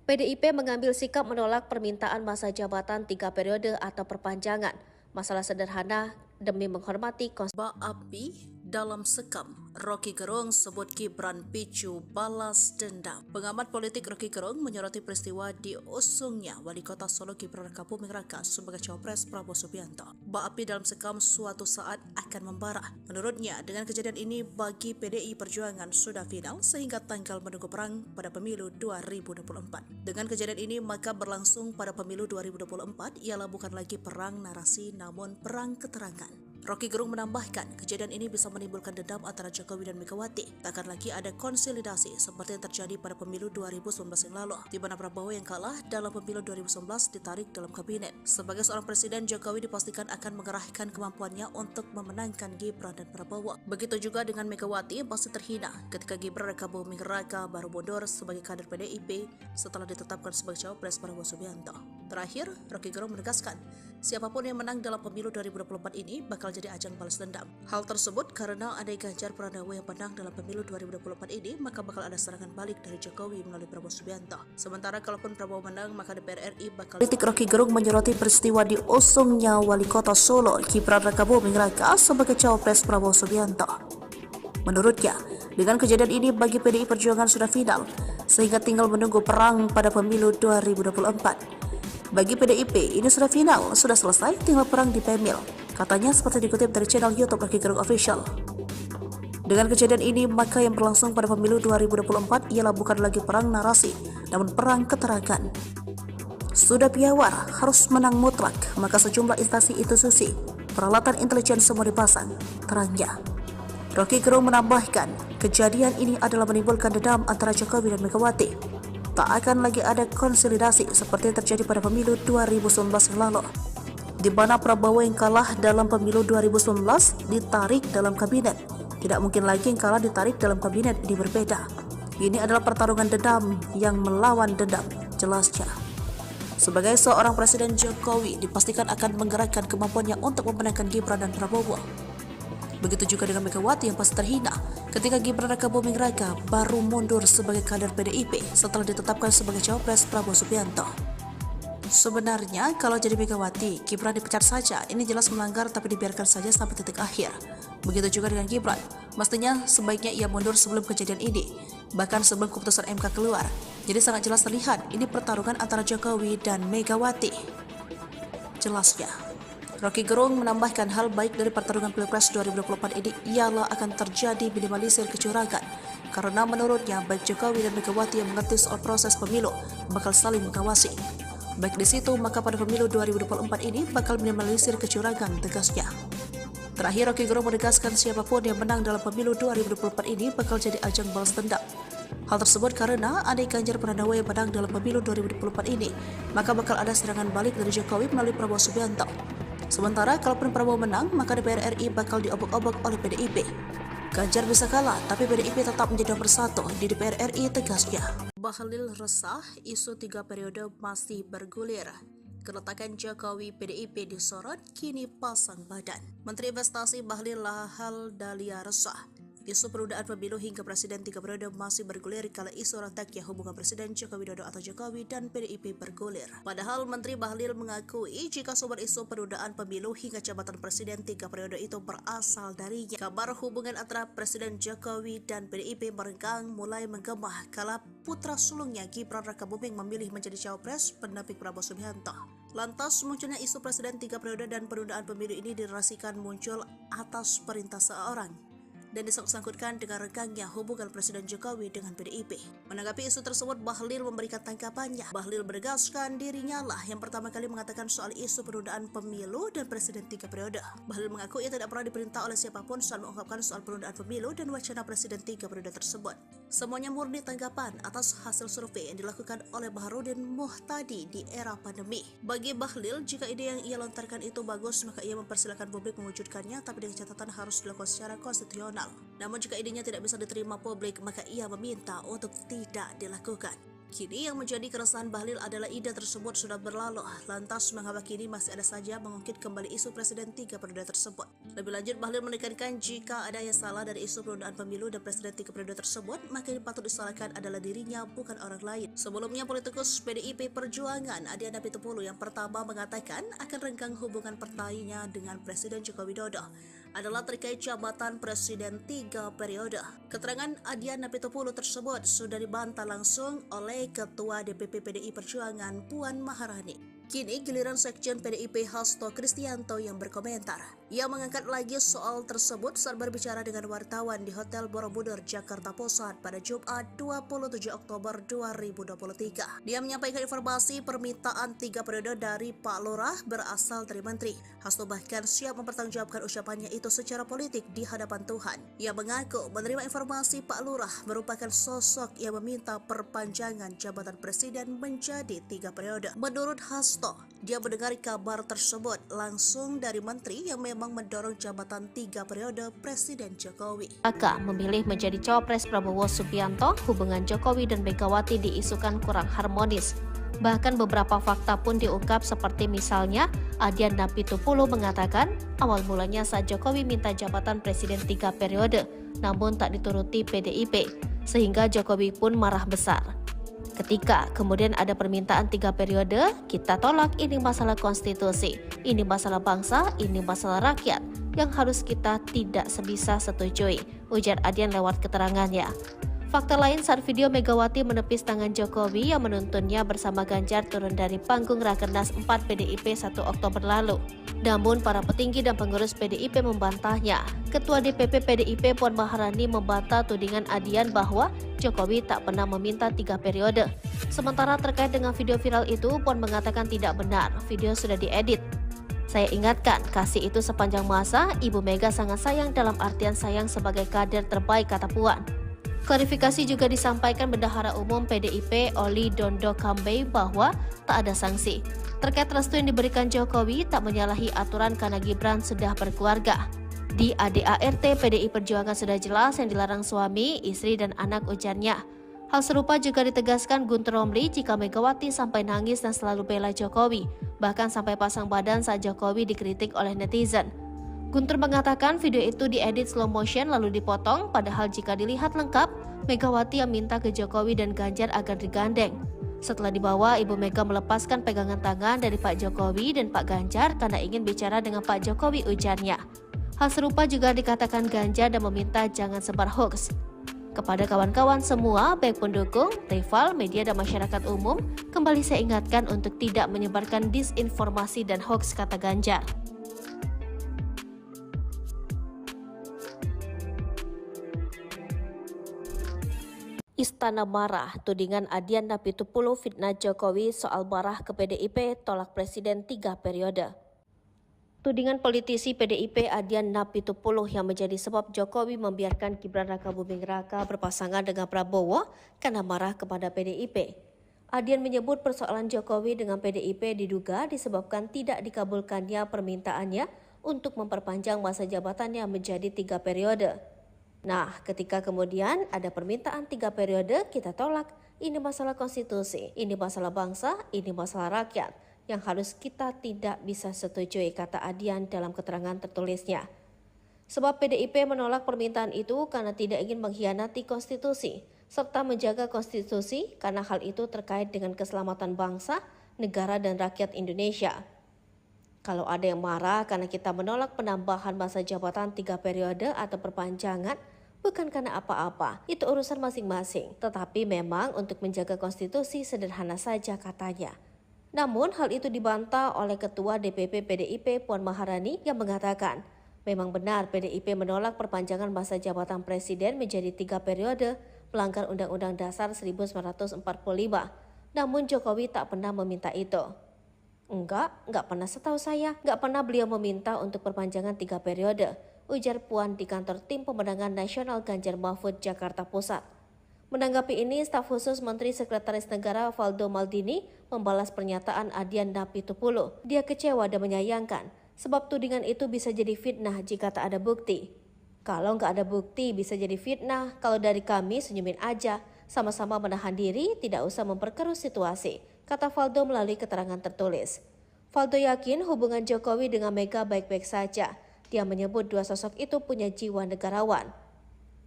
PDIP mengambil sikap menolak permintaan masa jabatan 3 periode atau perpanjangan. Masalah sederhana demi menghormati konstitusi. Api Dalam sekam, Rocky Gerung sebut Gibran picu balas dendam. Pengamat politik Rocky Gerung menyoroti peristiwa diusungnya Wali Kota Solo Gibran Rakabuming Raka sebagai cawapres Prabowo Subianto. Api dalam sekam suatu saat akan membara. Menurutnya, dengan kejadian ini bagi PDI Perjuangan sudah final sehingga tanggal menunggu perang pada pemilu 2024. Dengan kejadian ini maka berlangsung pada pemilu 2024 ialah bukan lagi perang narasi namun perang keterangan. Rocky Gerung menambahkan, kejadian ini bisa menimbulkan dendam antara Jokowi dan Megawati. Takkan lagi ada konsolidasi seperti yang terjadi pada pemilu 2019 yang lalu, di mana Prabowo yang kalah dalam pemilu 2019 ditarik dalam kabinet. Sebagai seorang presiden, Jokowi dipastikan akan mengerahkan kemampuannya untuk memenangkan Gibran dan Prabowo. Begitu juga dengan Megawati yang pasti terhina ketika Gibran Rakabuming Raka baru mundur sebagai kader PDIP setelah ditetapkan sebagai cawapres Prabowo Subianto. Terakhir, Rocky Gerung menegaskan, siapapun yang menang dalam pemilu 2024 ini bakal jadi ajang balas dendam. Hal tersebut karena andai Ganjar Pranowo yang menang dalam pemilu 2024 ini, maka bakal ada serangan balik dari Jokowi melalui Prabowo Subianto. Sementara kalaupun Prabowo menang, maka DPR RI bakal... Politik Rocky Gerung menyoroti peristiwa diusungnya Wali Kota Solo Gibran Rakabuming Raka sebagai cawapres Prabowo Subianto. Menurutnya, dengan kejadian ini bagi PDI Perjuangan sudah final, sehingga tinggal menunggu perang pada pemilu 2024. Bagi PDIP, ini sudah final, sudah selesai, tinggal perang di Pemil. Katanya seperti dikutip dari channel YouTube Rocky Gerung Official. Dengan kejadian ini, maka yang berlangsung pada pemilu 2024 ialah bukan lagi perang narasi, namun perang keterangan. Sudah piawar, harus menang mutlak, maka sejumlah instansi institusi, peralatan intelijen semua dipasang, terangnya. Rocky Gerung menambahkan, kejadian ini adalah menimbulkan dendam antara Jokowi dan Megawati. Tak akan lagi ada konsolidasi seperti yang terjadi pada pemilu 2019 yang lalu, di mana Prabowo yang kalah dalam pemilu 2019 ditarik dalam kabinet. Tidak mungkin lagi yang kalah ditarik dalam kabinet, ini berbeda. Ini adalah pertarungan dendam yang melawan dendam, jelasnya. Sebagai seorang presiden, Jokowi dipastikan akan menggerakkan kemampuannya untuk memenangkan Gibran dan Prabowo. Begitu juga dengan Megawati yang pasti terhina ketika Gibran Rakabuming Raka baru mundur sebagai kader PDIP setelah ditetapkan sebagai cawapres Prabowo Subianto. Sebenarnya kalau jadi Megawati, Gibran dipecat saja, ini jelas melanggar tapi dibiarkan saja sampai titik akhir. Begitu juga dengan Gibran, mestinya sebaiknya ia mundur sebelum kejadian ini, bahkan sebelum keputusan MK keluar. Jadi sangat jelas terlihat ini pertarungan antara Jokowi dan Megawati. Jelasnya. Rocky Gerung menambahkan hal baik dari pertarungan Pilpres 2024 ini ialah akan terjadi minimalisir kecurangan, karena menurutnya baik Jokowi dan Megawati yang mengerti soal proses pemilu bakal saling mengawasi. Baik di situ, maka pada pemilu 2024 ini bakal minimalisir kecurangan, tegasnya. Terakhir, Rocky Gerung menegaskan siapapun yang menang dalam pemilu 2024 ini bakal jadi ajang balas dendam. Hal tersebut karena andai Ganjar Pranowo yang menang dalam pemilu 2024 ini, maka bakal ada serangan balik dari Jokowi melalui Prabowo Subianto. Sementara kalaupun Prabowo menang, maka DPR RI bakal diobok-obok oleh PDIP. Ganjar bisa kalah, tapi PDIP tetap menjadi nomor satu di DPR RI, tegasnya. Bahlil resah, isu 3 periode masih bergulir. Keletakan Jokowi PDIP disorot, kini pasang badan. Menteri Investasi Bahlil Lahadalia resah. Isu penundaan pemilu hingga presiden 3 periode masih bergulir kala isu retaknya hubungan Presiden Joko Widodo atau Jokowi dan PDIP bergulir. Padahal Menteri Bahlil mengakui jika sumber isu penundaan pemilu hingga jabatan Presiden 3 periode itu berasal darinya. Kabar hubungan antara Presiden Jokowi dan PDIP merenggang mulai menggema kala putra sulungnya Gibran Rakabuming memilih menjadi cawapres pendamping Prabowo Subianto. Lantas munculnya isu Presiden 3 periode dan penundaan pemilu ini dirasikan muncul atas perintah seorang dan disangkut-sangkutkan dengan renggangnya hubungan Presiden Jokowi dengan PDIP. Menanggapi isu tersebut, Bahlil memberikan tanggapannya. Bahlil menegaskan dirinya lah yang pertama kali mengatakan soal isu penundaan pemilu dan Presiden 3 periode. Bahlil mengaku ia tidak pernah diperintah oleh siapapun soal mengungkapkan soal penundaan pemilu dan wacana Presiden 3 periode tersebut. Semuanya murni tanggapan atas hasil survei yang dilakukan oleh Baharudin Muhtadi di era pandemi. Bagi Bahlil, jika ide yang ia lontarkan itu bagus, maka ia mempersilakan publik mewujudkannya, tapi dengan catatan harus dilakukan secara konstitusional. Namun jika idenya tidak bisa diterima publik, maka ia meminta untuk tidak dilakukan. Kini yang menjadi keresahan Bahlil adalah ide tersebut sudah berlalu, lantas mengapa kini masih ada saja mengungkit kembali isu Presiden 3 periode tersebut. Lebih lanjut, Bahlil menekankan jika ada yang salah dari isu penundaan pemilu dan Presiden 3 periode tersebut, maka yang patut disalahkan adalah dirinya, bukan orang lain. Sebelumnya, politikus PDIP Perjuangan Adiana Pitupulu yang pertama mengatakan akan renggang hubungan partainya dengan Presiden Joko Widodo. adalah terkait jabatan presiden 3 periode. Keterangan Adian Napitupulu tersebut sudah dibantah langsung oleh Ketua DPP PDI Perjuangan Puan Maharani. Kini giliran Sekjen PDIP Hasto Kristianto yang berkomentar. Ia mengangkat lagi soal tersebut saat berbicara dengan wartawan di Hotel Borobudur, Jakarta Pusat pada Jumat 27 Oktober 2023. Dia menyampaikan informasi permintaan 3 periode dari Pak Lurah berasal dari Menteri. Hasto bahkan siap mempertanggungjawabkan ucapannya itu secara politik di hadapan Tuhan. Ia mengaku menerima informasi Pak Lurah merupakan sosok yang meminta perpanjangan jabatan presiden menjadi 3 periode. Menurut Hasto, dia mendengar kabar tersebut langsung dari Menteri yang memang mendorong jabatan 3 periode Presiden Jokowi. Aka memilih menjadi cawapres Prabowo Subianto, hubungan Jokowi dan Megawati diisukan kurang harmonis. Bahkan beberapa fakta pun diungkap seperti misalnya Adian Napitupulu mengatakan awal mulanya saat Jokowi minta jabatan Presiden 3 periode, namun tak dituruti PDIP, sehingga Jokowi pun marah besar. Ketika kemudian ada permintaan 3 periode, kita tolak, ini masalah konstitusi, ini masalah bangsa, ini masalah rakyat, yang harus kita tidak sebisa setujui, ujar Adian lewat keterangannya. Fakta lain saat video Megawati menepis tangan Jokowi yang menuntunnya bersama Ganjar turun dari panggung Rakernas 4 PDIP 1 Oktober lalu. Namun para petinggi dan pengurus PDIP membantahnya. Ketua DPP PDIP Puan Maharani membantah tudingan Adian bahwa Jokowi tak pernah meminta 3 periode. Sementara terkait dengan video viral itu, Puan mengatakan tidak benar, video sudah diedit. Saya ingatkan, kasih itu sepanjang masa, Ibu Mega sangat sayang dalam artian sayang sebagai kader terbaik, kata Puan. Klarifikasi juga disampaikan Bendahara Umum PDIP Oli Dondo Kambe bahwa tak ada sanksi. Terkait restu yang diberikan Jokowi tak menyalahi aturan karena Gibran sudah berkeluarga. Di ADART PDI Perjuangan sudah jelas yang dilarang suami, istri, dan anak, ujarnya. Hal serupa juga ditegaskan Guntur Romli jika Megawati sampai nangis dan selalu bela Jokowi, bahkan sampai pasang badan saat Jokowi dikritik oleh netizen. Guntur mengatakan video itu diedit slow motion lalu dipotong, padahal jika dilihat lengkap, Megawati yang minta ke Jokowi dan Ganjar agar digandeng. Setelah dibawa, Ibu Mega melepaskan pegangan tangan dari Pak Jokowi dan Pak Ganjar karena ingin bicara dengan Pak Jokowi, ujarnya. Hal serupa juga dikatakan Ganjar dan meminta jangan sebar hoax. Kepada kawan-kawan semua, baik pendukung, rival, media, dan masyarakat umum, kembali saya ingatkan untuk tidak menyebarkan disinformasi dan hoax, kata Ganjar. Istana marah, tudingan Adian Napitupulu fitnah Jokowi soal marah ke PDIP, tolak Presiden 3 periode. Tudingan politisi PDIP Adian Napitupulu yang menjadi sebab Jokowi membiarkan Gibran Rakabuming Raka berpasangan dengan Prabowo karena marah kepada PDIP. Adian menyebut persoalan Jokowi dengan PDIP diduga disebabkan tidak dikabulkannya permintaannya untuk memperpanjang masa jabatannya menjadi 3 periode. Nah, ketika kemudian ada permintaan 3 periode, kita tolak. Ini masalah konstitusi, ini masalah bangsa, ini masalah rakyat, yang harus kita tidak bisa setujui, kata Adian dalam keterangan tertulisnya. Sebab PDIP menolak permintaan itu karena tidak ingin mengkhianati konstitusi, serta menjaga konstitusi karena hal itu terkait dengan keselamatan bangsa, negara, dan rakyat Indonesia. Kalau ada yang marah karena kita menolak penambahan masa jabatan 3 periode atau perpanjangan, bukan karena apa-apa, itu urusan masing-masing. Tetapi memang untuk menjaga konstitusi sederhana saja, katanya. Namun hal itu dibantah oleh Ketua DPP PDIP Puan Maharani yang mengatakan, memang benar PDIP menolak perpanjangan masa jabatan presiden menjadi 3 periode, melanggar Undang-Undang Dasar 1945. Namun Jokowi tak pernah meminta itu. Enggak pernah, setahu saya, enggak pernah beliau meminta untuk perpanjangan 3 periode, ujar Puan di kantor Tim Pemenangan Nasional Ganjar Mahfud, Jakarta Pusat. Menanggapi ini, staf khusus Menteri Sekretaris Negara Valdo Maldini membalas pernyataan Adian Napitupulu. Dia kecewa dan menyayangkan, sebab tudingan itu bisa jadi fitnah jika tak ada bukti. Kalau nggak ada bukti bisa jadi fitnah, kalau dari kami senyumin aja, sama-sama menahan diri, tidak usah memperkeruh situasi, kata Valdo melalui keterangan tertulis. Valdo yakin hubungan Jokowi dengan Mega baik-baik saja. Dia menyebut dua sosok itu punya jiwa negarawan.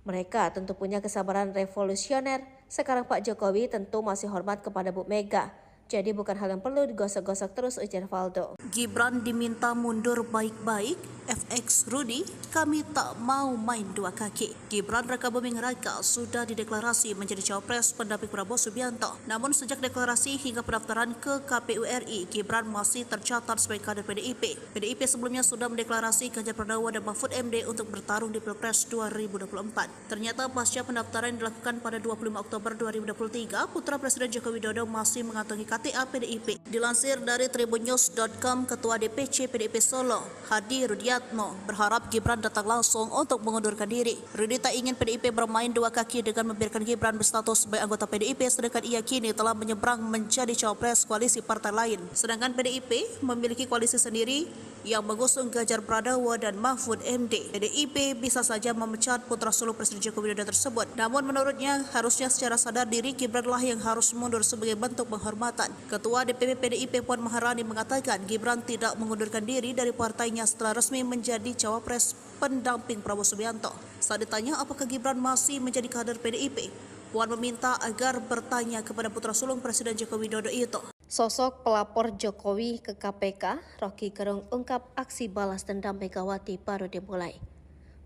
Mereka tentu punya kesabaran revolusioner. Sekarang Pak Jokowi tentu masih hormat kepada Bu Mega. Jadi bukan hal yang perlu digosok-gosok terus, ujar Valdo. Gibran diminta mundur baik-baik, FX Rudy, kami tak mau main dua kaki. Gibran Raka Buming Raka sudah dideklarasi menjadi cawapres pendamping Prabowo Subianto. Namun sejak deklarasi hingga pendaftaran ke KPU RI, Gibran masih tercatat sebagai kader PDIP. PDIP sebelumnya sudah mendeklarasi Ganjar Pranowo dan Mahfud MD untuk bertarung di Pilpres 2024. Ternyata pasca pendaftaran yang dilakukan pada 25 Oktober 2023, putra Presiden Joko Widodo masih mengantongi KTA PDIP. Dilansir dari tribunnews.com, Ketua DPC PDIP Solo, Hadi Rudiatmo, berharap Gibran datang langsung untuk mengundurkan diri. Rudi tak ingin PDIP bermain dua kaki dengan membiarkan Gibran berstatus sebagai anggota PDIP, sedangkan ia kini telah menyeberang menjadi cawapres koalisi partai lain. Sedangkan PDIP memiliki koalisi sendiri yang mengusung Ganjar Pranowo dan Mahfud MD. PDIP bisa saja memecat putra sulung Presiden Joko Widodo tersebut. Namun menurutnya, harusnya secara sadar diri Gibranlah yang harus mundur sebagai bentuk penghormatan. Ketua DPP PDIP Puan Maharani mengatakan Gibran tidak mengundurkan diri dari partainya setelah resmi menjadi cawapres pendamping Prabowo Subianto. Saat ditanya apakah Gibran masih menjadi kader PDIP, Puan meminta agar bertanya kepada putra sulung Presiden Joko Widodo itu. Sosok pelapor Jokowi ke KPK, Rocky Gerung ungkap aksi balas dendam Megawati baru dimulai.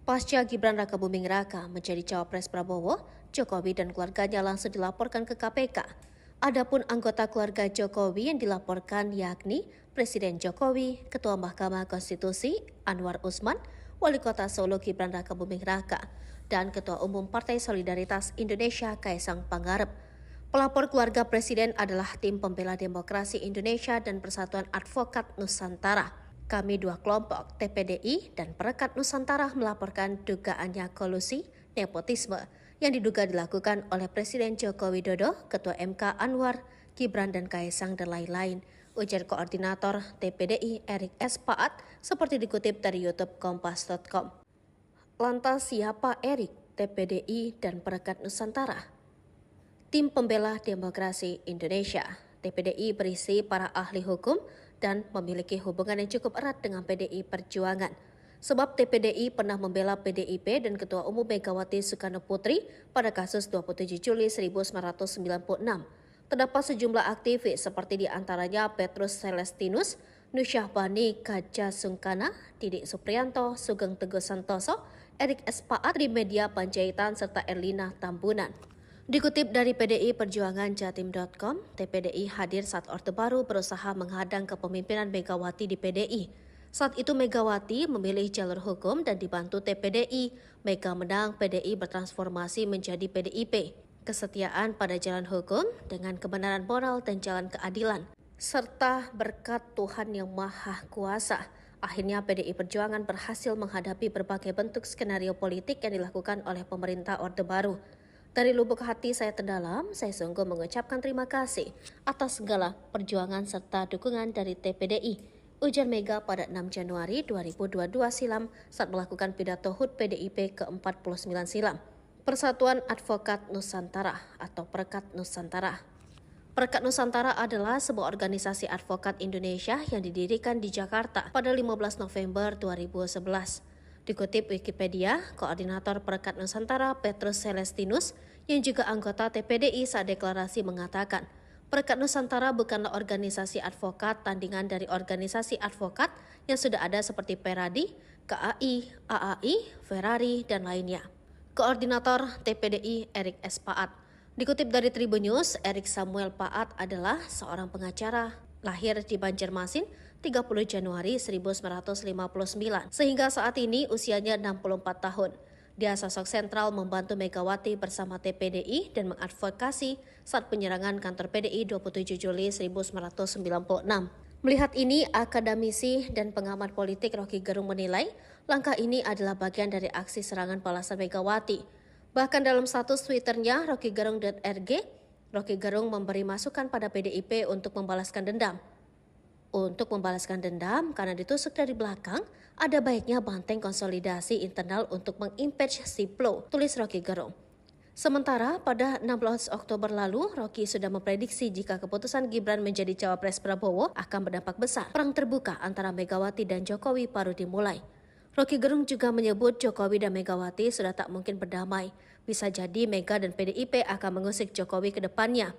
Pasca Gibran Raka Buming Raka menjadi cawapres Prabowo, Jokowi dan keluarganya langsung dilaporkan ke KPK. Adapun anggota keluarga Jokowi yang dilaporkan yakni Presiden Jokowi, Ketua Mahkamah Konstitusi Anwar Usman, Wali Kota Solo Gibran Raka Buming Raka, dan Ketua Umum Partai Solidaritas Indonesia Kaisang Pangarep. Pelapor keluarga Presiden adalah Tim Pembela Demokrasi Indonesia dan Persatuan Advokat Nusantara. Kami dua kelompok, TPDI dan Perekat Nusantara, melaporkan dugaannya kolusi, nepotisme yang diduga dilakukan oleh Presiden Joko Widodo, Ketua MK Anwar, Gibran dan Kaisang dan lain-lain, ujar Koordinator TPDI Erik S. Paat seperti dikutip dari YouTube Kompas.com. Lantas siapa Erik, TPDI dan Perekat Nusantara? Tim Pembela Demokrasi Indonesia, TPDI, berisi para ahli hukum dan memiliki hubungan yang cukup erat dengan PDI Perjuangan. Sebab TPDI pernah membela PDIP dan Ketua Umum Megawati Soekarno Putri pada kasus 27 Juli 1996. Terdapat sejumlah aktivis seperti diantaranya Petrus Celestinus, Nusyah Bani Kaja Sungkana, Didik Supriyanto, Sugeng Teguh Santoso, Erik S. Paat, Trimedia Panjaitan, serta Erlina Tambunan. Dikutip dari PDI Perjuangan Jatim.com, TPDI hadir saat Orde Baru berusaha menghadang kepemimpinan Megawati di PDI. Saat itu Megawati memilih jalur hukum dan dibantu TPDI. Mega menang, PDI bertransformasi menjadi PDIP. Kesetiaan pada jalan hukum dengan kebenaran moral dan jalan keadilan, serta berkat Tuhan Yang Maha Kuasa. Akhirnya PDI Perjuangan berhasil menghadapi berbagai bentuk skenario politik yang dilakukan oleh pemerintah Orde Baru. Dari lubuk hati saya terdalam, saya sungguh mengucapkan terima kasih atas segala perjuangan serta dukungan dari TPDI, ujar Mega pada 6 Januari 2022 silam saat melakukan pidato HUT PDIP ke-49 silam. Persatuan Advokat Nusantara atau Perekat Nusantara. Perekat Nusantara adalah sebuah organisasi advokat Indonesia yang didirikan di Jakarta pada 15 November 2011. Dikutip Wikipedia, Koordinator Perekat Nusantara Petrus Celestinus yang juga anggota TPDI saat deklarasi mengatakan, Perekat Nusantara bukanlah organisasi advokat tandingan dari organisasi advokat yang sudah ada seperti Peradi, KAI, AAI, Ferrari, dan lainnya. Koordinator TPDI Erik S. Paat. Dikutip dari Tribun News, Erik Samuel Paat adalah seorang pengacara, lahir di Banjarmasin 30 Januari 1959, sehingga saat ini usianya 64 tahun. Dia sosok sentral membantu Megawati bersama TPDI dan mengadvokasi saat penyerangan kantor PDI 27 Juli 1996. Melihat ini, akademisi dan pengamat politik Rocky Gerung menilai langkah ini adalah bagian dari aksi serangan balasan Megawati. Bahkan dalam status Twitternya rockygerung.rg, Rocky Gerung memberi masukan pada PDIP untuk membalaskan dendam. Untuk membalaskan dendam karena ditusuk dari belakang, ada baiknya banteng konsolidasi internal untuk mengimpeach Siplo, tulis Rocky Gerung. Sementara pada 16 Oktober lalu, Rocky sudah memprediksi jika keputusan Gibran menjadi cawapres Prabowo akan berdampak besar. Perang terbuka antara Megawati dan Jokowi baru dimulai. Rocky Gerung juga menyebut Jokowi dan Megawati sudah tak mungkin berdamai. Bisa jadi Mega dan PDIP akan mengusik Jokowi ke depannya.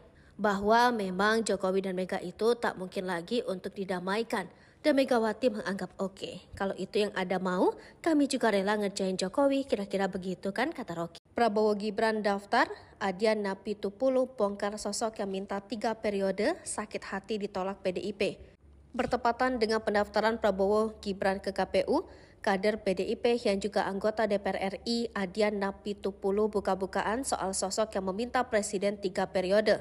bahwa memang Jokowi dan Mega itu tak mungkin lagi untuk didamaikan. Dan Megawati menganggap oke, kalau itu yang ada mau, kami juga rela ngerjain Jokowi, kira-kira begitu kan, kata Rocky. Prabowo Gibran daftar, Adian Napitupulu bongkar sosok yang minta 3 periode, sakit hati ditolak PDIP. Bertepatan dengan pendaftaran Prabowo Gibran ke KPU, kader PDIP yang juga anggota DPR RI Adian Napitupulu buka-bukaan soal sosok yang meminta Presiden 3 periode.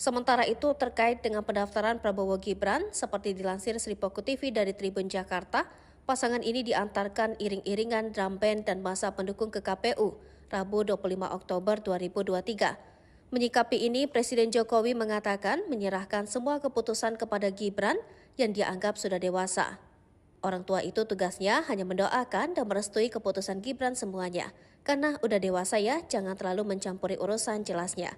Sementara itu terkait dengan pendaftaran Prabowo Gibran, seperti dilansir Sripoku TV dari Tribun Jakarta, pasangan ini diantarkan iring-iringan drum band dan masa pendukung ke KPU, Rabu 25 Oktober 2023. Menyikapi ini, Presiden Jokowi mengatakan menyerahkan semua keputusan kepada Gibran yang dia anggap sudah dewasa. Orang tua itu tugasnya hanya mendoakan dan merestui keputusan Gibran semuanya. Karena udah dewasa ya, jangan terlalu mencampuri urusan, jelasnya.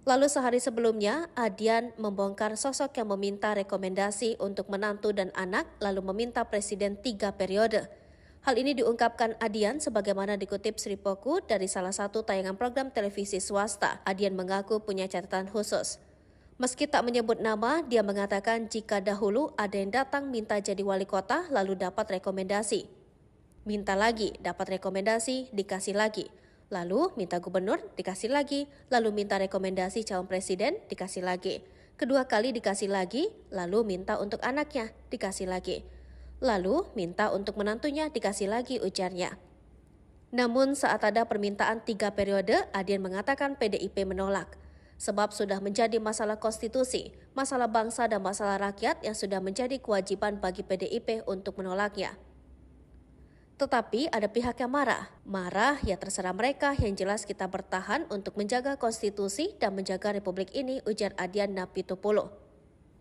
Lalu sehari sebelumnya, Adian membongkar sosok yang meminta rekomendasi untuk menantu dan anak, lalu meminta Presiden 3 periode. Hal ini diungkapkan Adian sebagaimana dikutip Sripoku dari salah satu tayangan program televisi swasta. Adian mengaku punya catatan khusus. Meski tak menyebut nama, dia mengatakan jika dahulu ada yang datang minta jadi wali kota lalu dapat rekomendasi. Minta lagi, dapat rekomendasi, dikasih lagi. Lalu minta gubernur, dikasih lagi. Lalu minta rekomendasi calon presiden, dikasih lagi. Kedua kali dikasih lagi, lalu minta untuk anaknya, dikasih lagi. Lalu minta untuk menantunya, dikasih lagi, ujarnya. Namun saat ada permintaan 3 periode, Adian mengatakan PDIP menolak. Sebab sudah menjadi masalah konstitusi, masalah bangsa dan masalah rakyat yang sudah menjadi kewajiban bagi PDIP untuk menolaknya. Tetapi ada pihak yang marah ya terserah mereka, yang jelas kita bertahan untuk menjaga konstitusi dan menjaga republik ini, ujar Adian Napitupulu.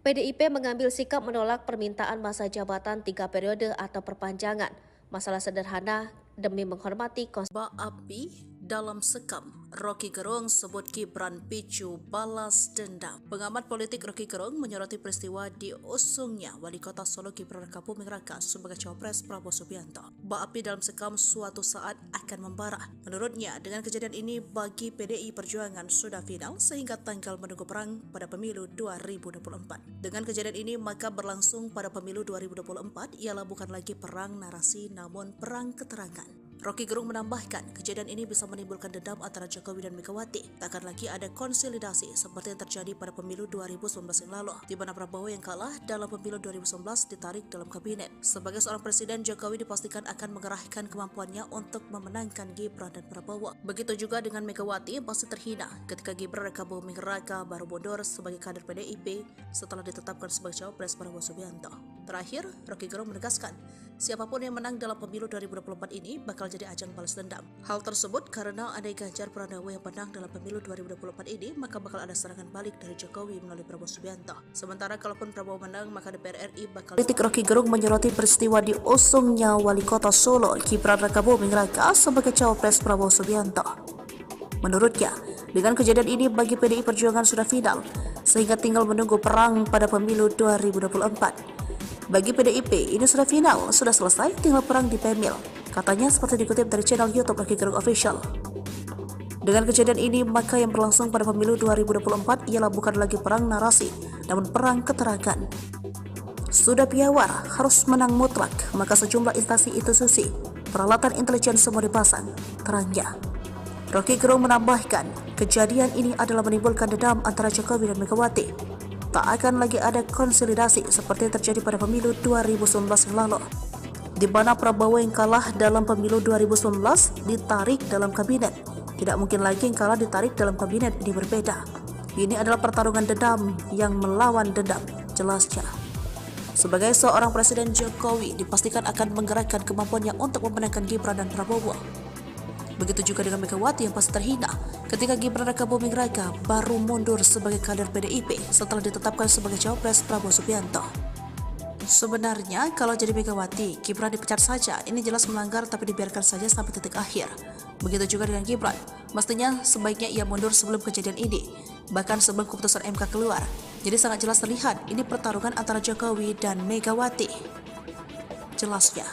PDIP mengambil sikap menolak permintaan masa jabatan 3 periode atau perpanjangan. Masalah sederhana demi menghormati konstitusi. Api dalam sekam, Rocky Gerung sebut Gibran picu balas dendam. Pengamat politik Rocky Gerung menyoroti peristiwa diusungnya Wali Kota Solo Gibran Rakabuming Raka sebagai cawapres Prabowo Subianto. Api dalam sekam suatu saat akan membara. Menurutnya, dengan kejadian ini bagi PDI Perjuangan sudah final sehingga tanggal menunggu perang pada pemilu 2024. Dengan kejadian ini maka berlangsung pada pemilu 2024 ialah bukan lagi perang narasi namun perang keterangan. Rocky Gerung menambahkan, kejadian ini bisa menimbulkan dendam antara Jokowi dan Megawati. Takkan lagi ada konsolidasi seperti yang terjadi pada pemilu 2019 yang lalu, di mana Prabowo yang kalah dalam pemilu 2019 ditarik dalam kabinet. Sebagai seorang presiden, Jokowi dipastikan akan mengerahkan kemampuannya untuk memenangkan Gibran dan Prabowo. Begitu juga dengan Megawati yang pasti terhina ketika Gibran Rakabuming Raka baru mundur sebagai kader PDIP setelah ditetapkan sebagai cawapres Prabowo Subianto. Terakhir, Rocky Gerung menegaskan, siapapun yang menang dalam pemilu 2024 ini bakal jadi ajang balas dendam. Hal tersebut karena andai Ganjar Pranowo yang menang dalam pemilu 2024 ini, maka bakal ada serangan balik dari Jokowi melalui Prabowo Subianto. Sementara kalaupun Prabowo menang, maka DPR RI bakal... Politik Rocky Gerung menyoroti peristiwa diusungnya Wali Kota Solo Gibran Rakabuming Raka sebagai cawapres Prabowo Subianto. Menurutnya, dengan kejadian ini bagi PDI Perjuangan sudah final, sehingga tinggal menunggu perang pada pemilu 2024. Bagi PDIP, ini sudah final, sudah selesai, tinggal perang di Pemil. Katanya seperti dikutip dari channel YouTube Rocky Gerung Official. Dengan kejadian ini, maka yang berlangsung pada pemilu 2024 ialah bukan lagi perang narasi, namun perang keterangan. Sudah piawar, harus menang mutlak, maka sejumlah instansi institusi, peralatan intelijen semua dipasang, terangnya. Rocky Gerung menambahkan, kejadian ini adalah menimbulkan dendam antara Jokowi dan Megawati. Tak akan lagi ada konsolidasi seperti yang terjadi pada pemilu 2019 yang lalu, di mana Prabowo yang kalah dalam pemilu 2019 ditarik dalam kabinet. Tidak mungkin lagi yang kalah ditarik dalam kabinet, ini berbeda. Ini adalah pertarungan dendam yang melawan dendam, jelasnya. Sebagai seorang presiden, Jokowi dipastikan akan menggerakkan kemampuannya untuk memenangkan Gibran dan Prabowo. Begitu juga dengan Megawati yang pasti terhina ketika Gibran Rakabuming Raka baru mundur sebagai kader PDIP setelah ditetapkan sebagai cawapres Prabowo Subianto. Sebenarnya kalau jadi Megawati, Gibran dipecat saja, ini jelas melanggar tapi dibiarkan saja sampai titik akhir. Begitu juga dengan Gibran, mestinya sebaiknya ia mundur sebelum kejadian ini, bahkan sebelum keputusan MK keluar. Jadi sangat jelas terlihat ini pertarungan antara Jokowi dan Megawati. Jelasnya.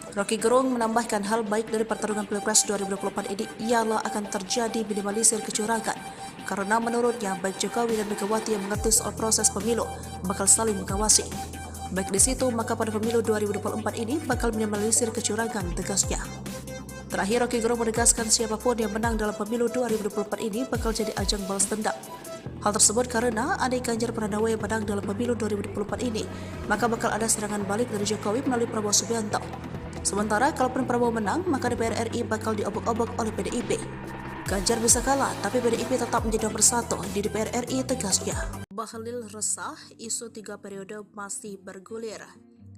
Rocky Gerung menambahkan hal baik dari pertarungan Pilpres 2024 ini ialah akan terjadi minimalisir kecurangan, karena menurutnya baik Jokowi dan Megawati yang mengerti soal proses pemilu bakal saling mengawasi. Baik di situ, maka pada pemilu 2024 ini bakal minimalisir kecurangan, tegasnya. Terakhir, Roky Gerung menegaskan siapapun yang menang dalam pemilu 2024 ini bakal jadi ajang balas dendam. Hal tersebut karena andai Ganjar Pranowo yang menang dalam pemilu 2024 ini, maka bakal ada serangan balik dari Jokowi melalui Prabowo Subianto. Sementara kalaupun Prabowo menang, maka DPR RI bakal diobok-obok oleh PDIP. Ganjar bisa kalah, tapi PDIP tetap menjadi nomor satu di DPR RI, tegasnya. Bahlil resah, isu 3 periode masih bergulir.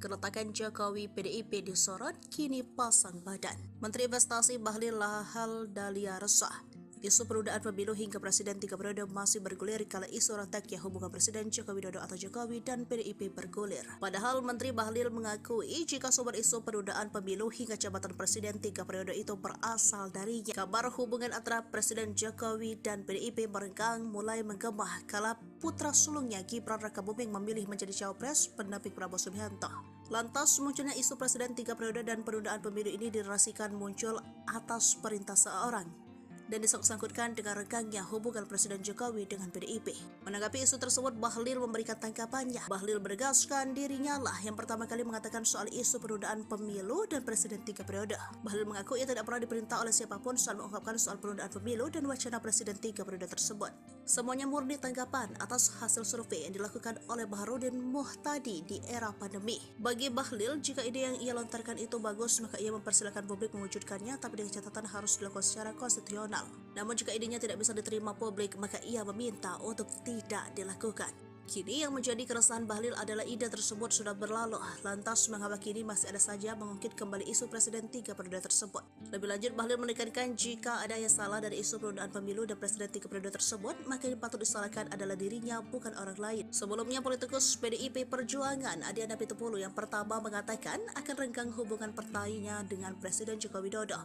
Keretakan Jokowi PDIP disorot, kini pasang badan. Menteri Investasi Bahlil Lahadalia resah. Isu penundaan pemilu hingga presiden 3 periode masih bergulir kala isu retaknya hubungan Presiden Joko Widodo atau Jokowi dan PDIP bergulir. Padahal Menteri Bahlil mengakui jika sumber isu penundaan pemilu hingga jabatan Presiden 3 periode itu berasal darinya. Kabar hubungan antara Presiden Jokowi dan PDIP merenggang mulai menggema kala putra sulungnya Gibran Rakabuming memilih menjadi cawapres pendamping Prabowo Subianto. Lantas munculnya isu Presiden 3 periode dan penundaan pemilu ini dinarasikan muncul atas perintah seorang dan disangkut-sangkutkan dengan renggangnya hubungan Presiden Jokowi dengan PDIP. Menanggapi isu tersebut, Bahlil memberikan tanggapannya. Bahlil menegaskan dirinya lah yang pertama kali mengatakan soal isu penundaan pemilu dan Presiden 3 periode. Bahlil mengaku ia tidak pernah diperintah oleh siapapun saat mengungkapkan soal penundaan pemilu dan wacana Presiden 3 periode tersebut. Semuanya murni tanggapan atas hasil survei yang dilakukan oleh Baharudin Muhtadi di era pandemi. Bagi Bahlil, jika ide yang ia lontarkan itu bagus, maka ia mempersilakan publik mewujudkannya, tapi dengan catatan harus dilakukan secara konstitusional. Namun jika idenya tidak bisa diterima publik, maka ia meminta untuk tidak dilakukan. Kini yang menjadi keresahan Bahlil adalah ide tersebut sudah berlalu, lantas mengapa kini masih ada saja mengungkit kembali isu Presiden 3 periode tersebut. Lebih lanjut, Bahlil menekankan jika ada yang salah dari isu penundaan pemilu dan Presiden 3 periode tersebut, maka yang patut disalahkan adalah dirinya, bukan orang lain. Sebelumnya, politikus PDIP Perjuangan Adiana Pitupulu yang pertama mengatakan akan renggang hubungan partainya dengan Presiden Joko Widodo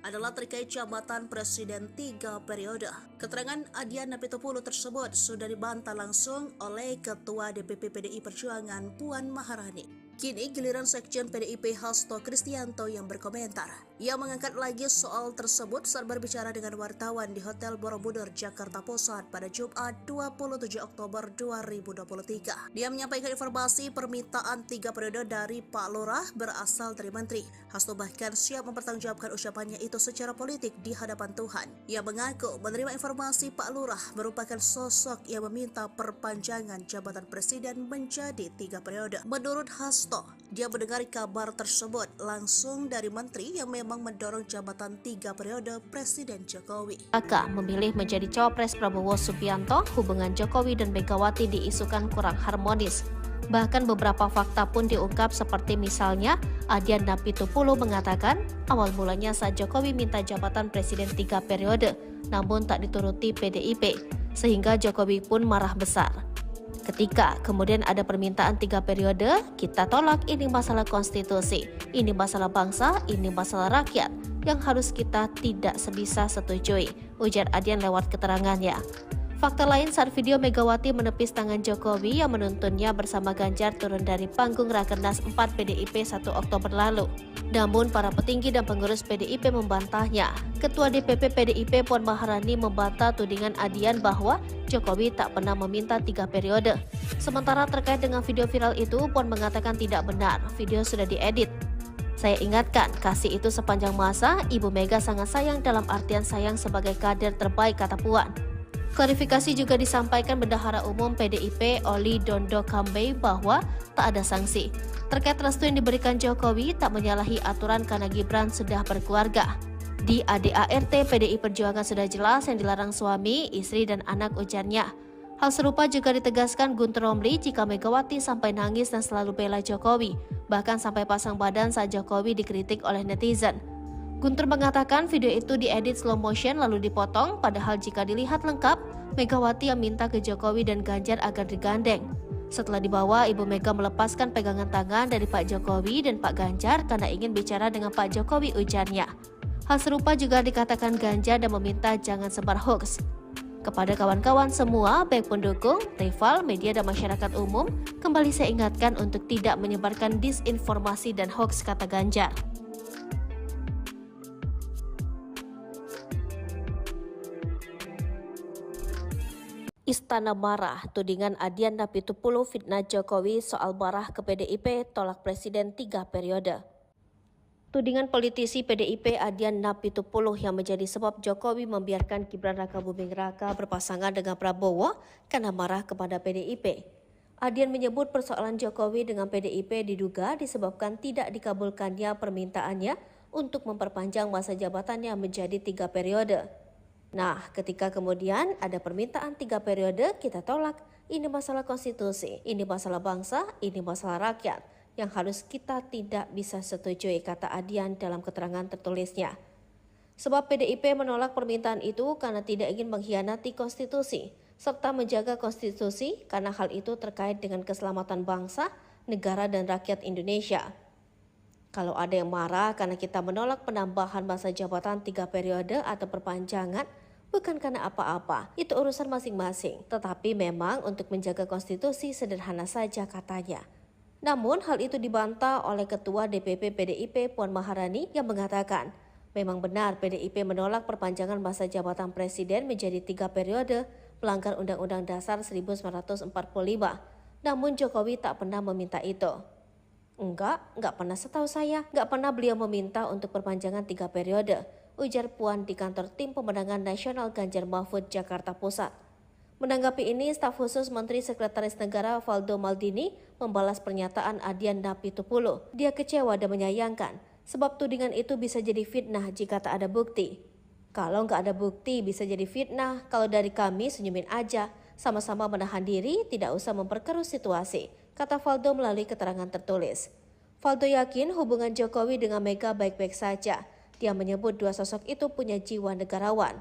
adalah terkait jabatan Presiden 3 periode. Keterangan Adiana Pitupulu tersebut sudah dibantah langsung oleh Ketua DPP PDI Perjuangan Puan Maharani. Kini giliran Sekjen PDIP Hasto Kristianto yang berkomentar. Ia mengangkat lagi soal tersebut saat berbicara dengan wartawan di Hotel Borobudur, Jakarta Pusat pada Jumat 27 Oktober 2023. Dia menyampaikan informasi permintaan 3 periode dari Pak Lurah berasal dari Menteri. Hasto bahkan siap mempertanggungjawabkan ucapannya itu secara politik di hadapan Tuhan. Ia mengaku menerima informasi Pak Lurah merupakan sosok yang meminta perpanjangan jabatan Presiden menjadi 3 periode. Menurut Hasto, dia mendengar kabar tersebut langsung dari Menteri yang memang mendorong jabatan 3 periode Presiden Jokowi. Maka memilih menjadi cawapres Prabowo Subianto, hubungan Jokowi dan Megawati diisukan kurang harmonis. Bahkan beberapa fakta pun diungkap seperti misalnya Adiana Pitupulu mengatakan awal mulanya saat Jokowi minta jabatan Presiden 3 periode, namun tak dituruti PDIP, sehingga Jokowi pun marah besar. Ketika kemudian ada permintaan 3 periode, kita tolak, ini masalah konstitusi, ini masalah bangsa, ini masalah rakyat, yang harus kita tidak sebisa setujui, ujar Adian lewat keterangannya. Fakta lain saat video Megawati menepis tangan Jokowi yang menuntunnya bersama Ganjar turun dari panggung Rakernas 4 PDIP 1 Oktober lalu. Namun para petinggi dan pengurus PDIP membantahnya. Ketua DPP PDIP Puan Maharani membantah tudingan Adian bahwa Jokowi tak pernah meminta 3 periode. Sementara terkait dengan video viral itu, Puan mengatakan tidak benar, video sudah diedit. Saya ingatkan, kasih itu sepanjang masa, Ibu Mega sangat sayang dalam artian sayang sebagai kader terbaik, kata Puan. Klarifikasi juga disampaikan Bendahara Umum PDIP Oli Dondo Kambe bahwa tak ada sanksi. Terkait restu yang diberikan Jokowi tak menyalahi aturan karena Gibran sudah berkeluarga. Di ADART PDI Perjuangan sudah jelas yang dilarang suami, istri, dan anak, ujarnya. Hal serupa juga ditegaskan Guntur Romli jika Megawati sampai nangis dan selalu bela Jokowi, bahkan sampai pasang badan saat Jokowi dikritik oleh netizen. Guntur mengatakan video itu diedit slow motion lalu dipotong, padahal jika dilihat lengkap, Megawati yang minta ke Jokowi dan Ganjar agar digandeng. Setelah dibawa, Ibu Mega melepaskan pegangan tangan dari Pak Jokowi dan Pak Ganjar karena ingin bicara dengan Pak Jokowi, ujarnya. Hal serupa juga dikatakan Ganjar dan meminta jangan sebar hoax. Kepada kawan-kawan semua, baik pendukung, rival, media, dan masyarakat umum, kembali saya ingatkan untuk tidak menyebarkan disinformasi dan hoax, kata Ganjar. Istana marah, tudingan Adian Napitupulu fitnah Jokowi soal marah ke PDIP tolak Presiden 3 periode. Tudingan politisi PDIP Adian Napitupulu yang menjadi sebab Jokowi membiarkan Gibran Rakabuming Raka berpasangan dengan Prabowo karena marah kepada PDIP. Adian menyebut persoalan Jokowi dengan PDIP diduga disebabkan tidak dikabulkannya permintaannya untuk memperpanjang masa jabatannya menjadi 3 periode. Nah, ketika kemudian ada permintaan 3 periode, kita tolak. Ini masalah konstitusi, ini masalah bangsa, ini masalah rakyat yang harus kita tidak bisa setujui, kata Adian dalam keterangan tertulisnya. Sebab PDIP menolak permintaan itu karena tidak ingin mengkhianati konstitusi, serta menjaga konstitusi karena hal itu terkait dengan keselamatan bangsa, negara dan rakyat Indonesia. Kalau ada yang marah karena kita menolak penambahan masa jabatan 3 periode atau perpanjangan, bukan karena apa-apa, itu urusan masing-masing. Tetapi memang untuk menjaga konstitusi sederhana saja, katanya. Namun hal itu dibantah oleh Ketua DPP PDIP Puan Maharani yang mengatakan, memang benar PDIP menolak perpanjangan masa jabatan Presiden menjadi 3 periode, melanggar Undang-Undang Dasar 1945. Namun Jokowi tak pernah meminta itu. Enggak pernah setahu saya, enggak pernah beliau meminta untuk perpanjangan 3 periode, ujar Puan di kantor Tim Pemenangan Nasional Ganjar Mahfud, Jakarta Pusat. Menanggapi ini, staf khusus Menteri Sekretaris Negara Valdo Maldini membalas pernyataan Adian Napitupulu. Dia kecewa dan menyayangkan, sebab tudingan itu bisa jadi fitnah jika tak ada bukti. Kalau nggak ada bukti bisa jadi fitnah, kalau dari kami senyumin aja, sama-sama menahan diri, tidak usah memperkeruh situasi, kata Valdo melalui keterangan tertulis. Valdo yakin hubungan Jokowi dengan Mega baik-baik saja. Dia menyebut dua sosok itu punya jiwa negarawan.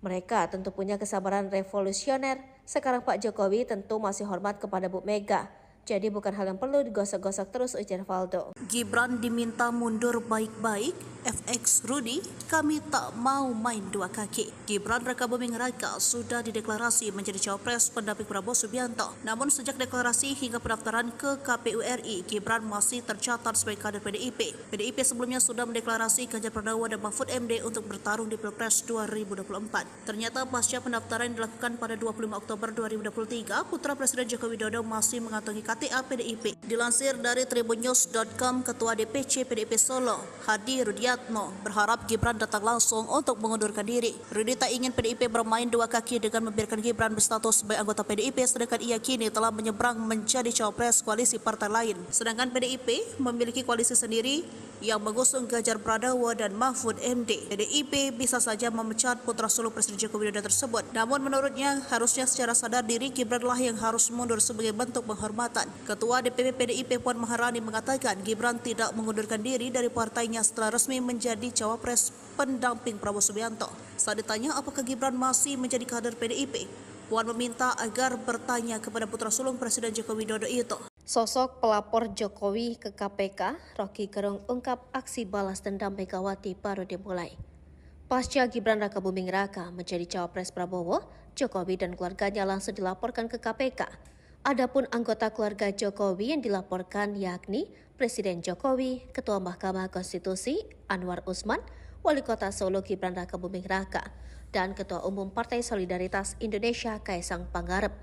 Mereka tentu punya kesabaran revolusioner. Sekarang Pak Jokowi tentu masih hormat kepada Bu Mega. Jadi bukan hal yang perlu digosok-gosok terus, ujar Valdo. Gibran diminta mundur baik-baik, FX Rudy, kami tak mau main dua kaki. Gibran Rakabuming Raka sudah dideklarasi menjadi cawapres pendamping Prabowo Subianto. Namun sejak deklarasi hingga pendaftaran ke KPU RI, Gibran masih tercatat sebagai kader PDIP. PDIP sebelumnya sudah mendeklarasi Ganjar Pranowo dan Mahfud MD untuk bertarung di Pilpres 2024. Ternyata pasca pendaftaran yang dilakukan pada 25 Oktober 2023, putra Presiden Joko Widodo masih mengantongi KTA PDIP. Dilansir dari tribunnews.com, Ketua DPC PDIP Solo, Hadi Rudiatmo, berharap Gibran datang langsung untuk mengundurkan diri. Rudi tak ingin PDIP bermain dua kaki dengan membiarkan Gibran berstatus sebagai anggota PDIP, sedangkan ia kini telah menyeberang menjadi cawapres koalisi partai lain. Sedangkan PDIP memiliki koalisi sendiri yang mengusung Ganjar Pranowo dan Mahfud MD. PDIP bisa saja memecat putra sulung Presiden Joko Widodo tersebut. Namun menurutnya harusnya secara sadar diri Gibranlah yang harus mundur sebagai bentuk penghormatan. Ketua DPP PDIP Puan Maharani mengatakan Gibran tidak mengundurkan diri dari partainya setelah resmi menjadi cawapres pendamping Prabowo Subianto. Saat ditanya apakah Gibran masih menjadi kader PDIP, Puan meminta agar bertanya kepada putra sulung Presiden Joko Widodo itu. Sosok pelapor Jokowi ke KPK, Rocky Gerung ungkap aksi balas dendam Megawati baru dimulai. Pasca Gibran Rakabuming Raka menjadi cawapres Prabowo, Jokowi dan keluarganya langsung dilaporkan ke KPK. Adapun anggota keluarga Jokowi yang dilaporkan yakni Presiden Jokowi, Ketua Mahkamah Konstitusi Anwar Usman, Wali Kota Solo Gibran Rakabuming Raka, dan Ketua Umum Partai Solidaritas Indonesia Kaisang Pangarep.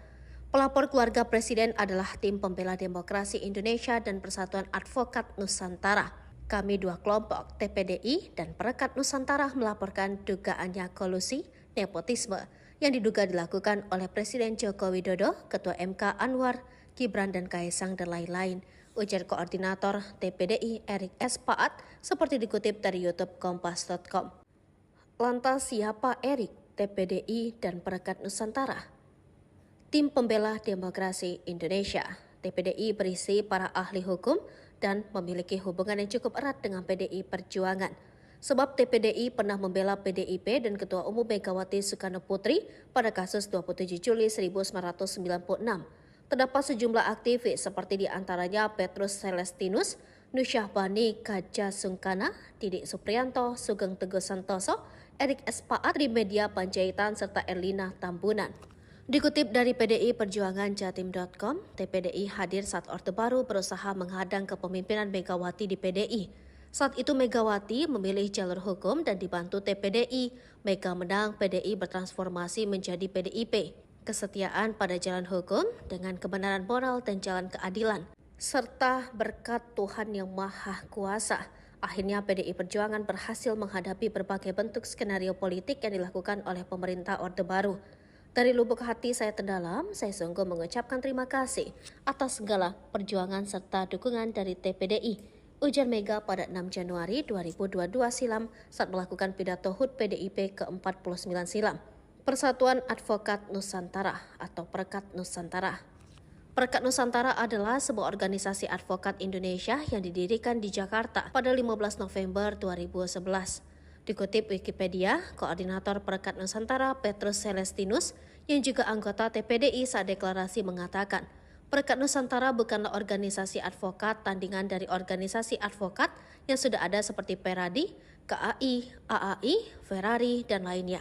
Pelapor keluarga Presiden adalah Tim Pembela Demokrasi Indonesia dan Persatuan Advokat Nusantara. Kami dua kelompok, TPDI dan Perekat Nusantara, melaporkan dugaannya kolusi nepotisme yang diduga dilakukan oleh Presiden Joko Widodo, Ketua MK Anwar, Gibran dan Kaisang dan lain-lain, ujar Koordinator TPDI Erik S. Paat seperti dikutip dari YouTube Kompas.com. Lantas siapa Erik, TPDI dan Perekat Nusantara? Tim Pembela Demokrasi Indonesia, TPDI berisi para ahli hukum dan memiliki hubungan yang cukup erat dengan PDI Perjuangan. Sebab TPDI pernah membela PDIP dan Ketua Umum Megawati Soekarno Putri pada kasus 27 Juli 1996. Terdapat sejumlah aktivis seperti diantaranya Petrus Celestinus, Nusyahbani Kaja Sungkana, Didik Supriyanto, Sugeng Teguh Santoso, Erik S. Paat, Trimedia Panjaitan, serta Erlina Tambunan. Dikutip dari PDI Perjuangan Jatim.com, TPDI hadir saat Orde Baru berusaha menghadang kepemimpinan Megawati di PDI. Saat itu Megawati memilih jalur hukum dan dibantu TPDI. Mega menang, PDI bertransformasi menjadi PDIP. kesetiaan pada jalan hukum dengan kebenaran moral dan jalan keadilan, serta berkat Tuhan Yang Maha Kuasa. Akhirnya PDI Perjuangan berhasil menghadapi berbagai bentuk skenario politik yang dilakukan oleh pemerintah Orde Baru. Dari lubuk hati saya terdalam, saya sungguh mengucapkan terima kasih atas segala perjuangan serta dukungan dari TPDI, ujar Mega pada 6 Januari 2022 silam saat melakukan pidato HUT PDIP ke-49 silam. Persatuan Advokat Nusantara atau Perekat Nusantara. Perekat Nusantara adalah sebuah organisasi advokat Indonesia yang didirikan di Jakarta pada 15 November 2011. Dikutip Wikipedia, Koordinator Perekat Nusantara Petrus Celestinus yang juga anggota TPDI saat deklarasi mengatakan, Perekat Nusantara bukanlah organisasi advokat tandingan dari organisasi advokat yang sudah ada seperti Peradi, KAI, AAI, Ferrari, dan lainnya.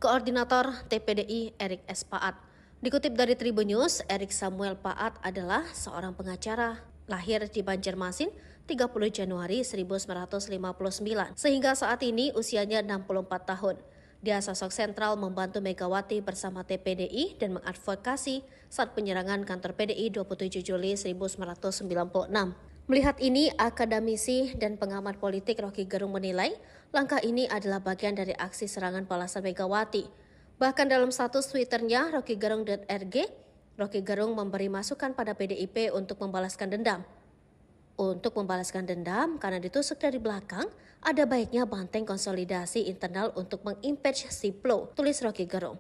Koordinator TPDI Erik S. Paat. Dikutip dari Tribun News, Erik Samuel Paat adalah seorang pengacara, lahir di Banjarmasin 30 Januari 1959, sehingga saat ini usianya 64 tahun. Dia sosok sentral membantu Megawati bersama TPDI dan mengadvokasi saat penyerangan kantor PDI 27 Juli 1996. Melihat ini, akademisi dan pengamat politik Rocky Gerung menilai langkah ini adalah bagian dari aksi serangan balasan Megawati. Bahkan dalam status Twitternya rockygerung.rg, Rocky Gerung memberi masukan pada PDIP untuk membalaskan dendam. Untuk membalaskan dendam karena ditusuk dari belakang, ada baiknya banteng konsolidasi internal untuk mengimpeach Siplo, tulis Rocky Gerung.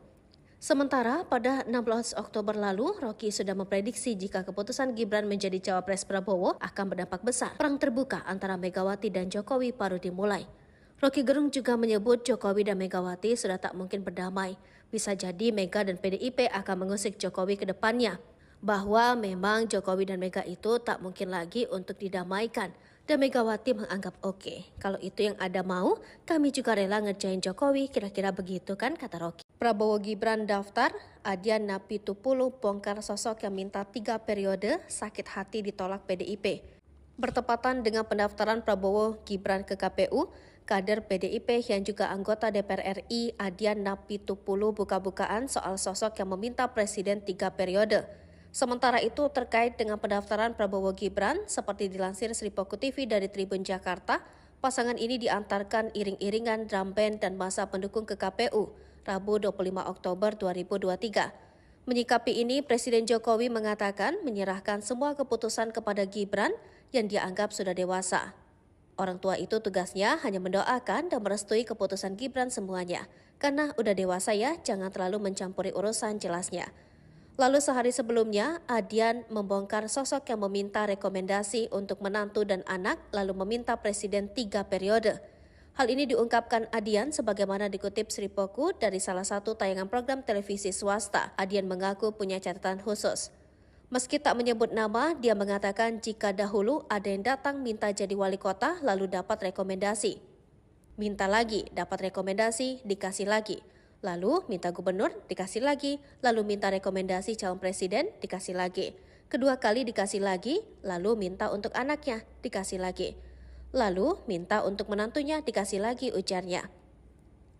Sementara pada 16 Oktober lalu, Rocky sudah memprediksi jika keputusan Gibran menjadi cawapres Prabowo akan berdampak besar. Perang terbuka antara Megawati dan Jokowi baru dimulai. Rocky Gerung juga menyebut Jokowi dan Megawati sudah tak mungkin berdamai. Bisa jadi Mega dan PDIP akan mengusik Jokowi ke depannya. Bahwa memang Jokowi dan Mega itu tak mungkin lagi untuk didamaikan. Dan Megawati menganggap oke. Kalau itu yang ada mau, kami juga rela ngerjain Jokowi, kira-kira begitu kan, kata Rocky. Prabowo Gibran daftar, Adian Napitupulu bongkar sosok yang minta 3 periode, sakit hati ditolak PDIP. Bertepatan dengan pendaftaran Prabowo Gibran ke KPU, kader PDIP yang juga anggota DPR RI Adian Napitupulu buka-bukaan soal sosok yang meminta presiden 3 periode. Sementara itu terkait dengan pendaftaran Prabowo Gibran, seperti dilansir Sripoku TV dari Tribun Jakarta, pasangan ini diantarkan iring-iringan drum band dan masa pendukung ke KPU, Rabu 25 Oktober 2023. Menyikapi ini, Presiden Jokowi mengatakan menyerahkan semua keputusan kepada Gibran yang dia anggap sudah dewasa. Orang tua itu tugasnya hanya mendoakan dan merestui keputusan Gibran semuanya. Karena udah dewasa ya, jangan terlalu mencampuri urusan, jelasnya. Lalu sehari sebelumnya, Adian membongkar sosok yang meminta rekomendasi untuk menantu dan anak lalu meminta presiden 3 periode. Hal ini diungkapkan Adian sebagaimana dikutip Sripoku dari salah satu tayangan program televisi swasta. Adian mengaku punya catatan khusus. Meski tak menyebut nama, dia mengatakan jika dahulu ada yang datang minta jadi wali kota lalu dapat rekomendasi. Minta lagi, dapat rekomendasi, dikasih lagi. Lalu minta gubernur, dikasih lagi. Lalu minta rekomendasi calon presiden, dikasih lagi. Kedua kali dikasih lagi, lalu minta untuk anaknya, dikasih lagi. Lalu minta untuk menantunya, dikasih lagi, ujarnya.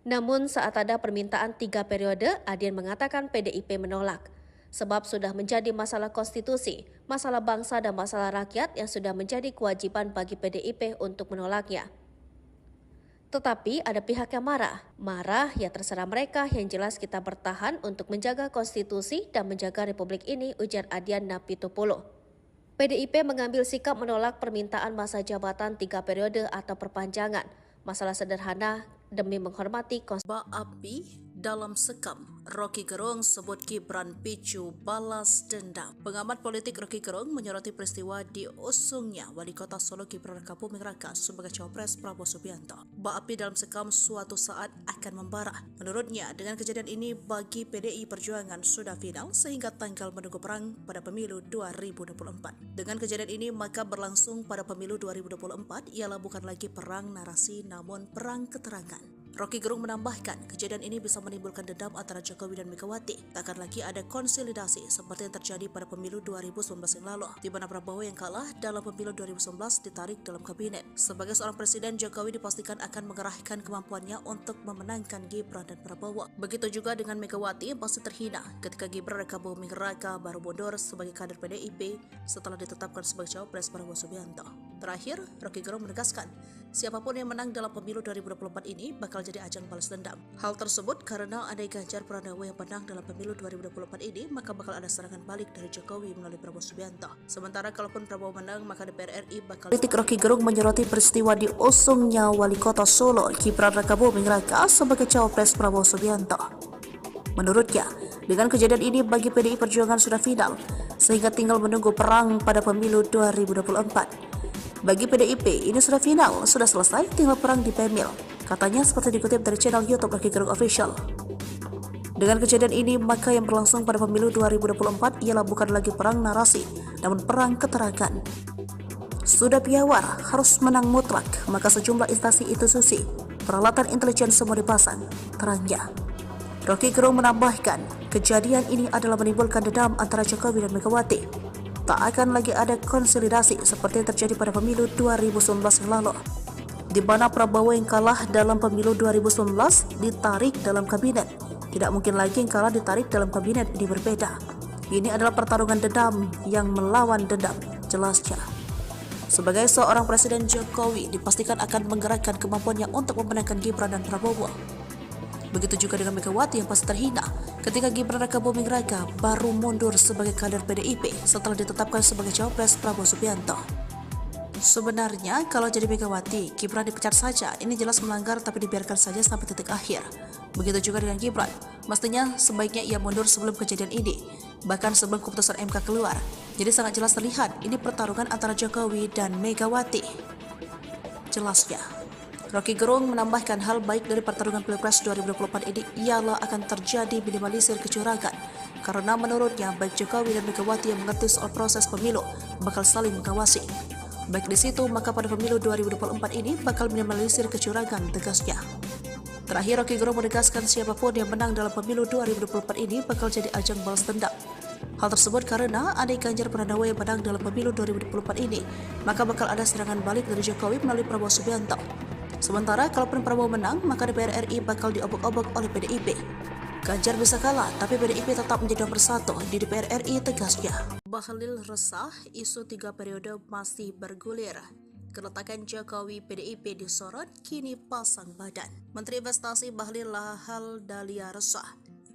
Namun saat ada permintaan 3 periode, Adian mengatakan PDIP menolak. Sebab sudah menjadi masalah konstitusi, masalah bangsa dan masalah rakyat yang sudah menjadi kewajiban bagi PDIP untuk menolaknya. Tetapi ada pihak yang marah. Marah ya terserah mereka, yang jelas kita bertahan untuk menjaga konstitusi dan menjaga republik ini, ujar Adian Napitupulu. PDIP mengambil sikap menolak permintaan masa jabatan 3 periode atau perpanjangan. Masalah sederhana demi menghormati konstitusi. Baapi dalam sekam, Rocky Gerung sebut Gibran picu balas dendam. Pengamat politik Rocky Gerung menyoroti peristiwa diusungnya Wali Kota Solo Gibran Rakabuming Raka sebagai cawapres Prabowo Subianto. Baapi dalam sekam suatu saat akan membara. Menurutnya, dengan kejadian ini bagi PDI Perjuangan sudah final sehingga tanggal menunggu perang pada pemilu 2024. Dengan kejadian ini maka berlangsung pada pemilu 2024 ialah bukan lagi perang narasi namun perang keterangan. Rocky Gerung menambahkan, kejadian ini bisa menimbulkan dendam antara Jokowi dan Megawati. Tak akan lagi ada konsolidasi seperti yang terjadi pada pemilu 2019 yang lalu, di mana Prabowo yang kalah dalam pemilu 2019 ditarik dalam kabinet. Sebagai seorang presiden, Jokowi dipastikan akan mengerahkan kemampuannya untuk memenangkan Gibran dan Prabowo. Begitu juga dengan Megawati yang pasti terhina ketika Gibran Raka Buming Raka baru mundur sebagai kader PDIP setelah ditetapkan sebagai cawapres Prabowo Subianto. Terakhir, Rocky Gerung menegaskan, siapapun yang menang dalam pemilu 2024 ini bakal jadi ajang balas dendam. Hal tersebut karena andai Ganjar Pranowo yang menang dalam pemilu 2024 ini, maka bakal ada serangan balik dari Jokowi melalui Prabowo Subianto. Sementara kalaupun Prabowo menang, maka DPR RI bakal... Politik Rocky Gerung menyoroti peristiwa diusungnya Wali Kota Solo Gibran Raka Buming Raka sebagai cawapres Prabowo Subianto. Menurutnya, dengan kejadian ini bagi PDI Perjuangan sudah final, sehingga tinggal menunggu perang pada pemilu 2024. Bagi PDIP, ini sudah final, sudah selesai, tinggal perang di Pemil. Katanya seperti dikutip dari channel YouTube Rocky Gerung Official. Dengan kejadian ini, maka yang berlangsung pada pemilu 2024 ialah bukan lagi perang narasi, namun perang keterangan. Sudah piawar, harus menang mutlak, maka sejumlah instansi institusi, peralatan intelijen semua dipasang, terangnya. Rocky Gerung menambahkan, kejadian ini adalah menimbulkan dendam antara Jokowi dan Megawati. Tak akan lagi ada konsolidasi seperti yang terjadi pada pemilu 2019 yang lalu, di mana Prabowo yang kalah dalam pemilu 2019 ditarik dalam kabinet. Tidak mungkin lagi yang kalah ditarik dalam kabinet, ini berbeda. Ini adalah pertarungan dendam yang melawan dendam, jelasnya. Sebagai seorang presiden, Jokowi dipastikan akan menggerakkan kemampuannya untuk memenangkan Gibran dan Prabowo. Begitu juga dengan Megawati yang pasti terhina ketika Gibran Raka Buming Raka baru mundur sebagai kader PDIP setelah ditetapkan sebagai cawapres Prabowo Subianto. Sebenarnya kalau jadi Megawati, Gibran dipecat saja, ini jelas melanggar tapi dibiarkan saja sampai titik akhir. Begitu juga dengan Gibran, mestinya sebaiknya ia mundur sebelum kejadian ini, bahkan sebelum keputusan MK keluar. Jadi sangat jelas terlihat ini pertarungan antara Jokowi dan Megawati. Jelasnya. Rocky Gerung menambahkan hal baik dari pertarungan Pilpres 2024 ini ialah akan terjadi minimalisir kecurangan, karena menurutnya baik Jokowi dan Megawati yang mengerti soal proses pemilu bakal saling mengawasi. Baik di situ, maka pada pemilu 2024 ini bakal minimalisir kecurangan, tegasnya. Terakhir, Rocky Gerung menegaskan siapapun yang menang dalam pemilu 2024 ini bakal jadi ajang balas dendam. Hal tersebut karena andai Ganjar Pranowo yang menang dalam pemilu 2024 ini, maka bakal ada serangan balik dari Jokowi melalui Prabowo Subianto. Sementara kalaupun Prabowo menang, maka DPR RI bakal diobok-obok oleh PDIP. Ganjar bisa kalah, tapi PDIP tetap menjadi nomor satu di DPR RI, tegasnya. Bahlil resah, isu 3 periode masih bergulir. Keretakan Jokowi PDIP disorot, kini pasang badan. Menteri Investasi Bahlil Lahadalia resah.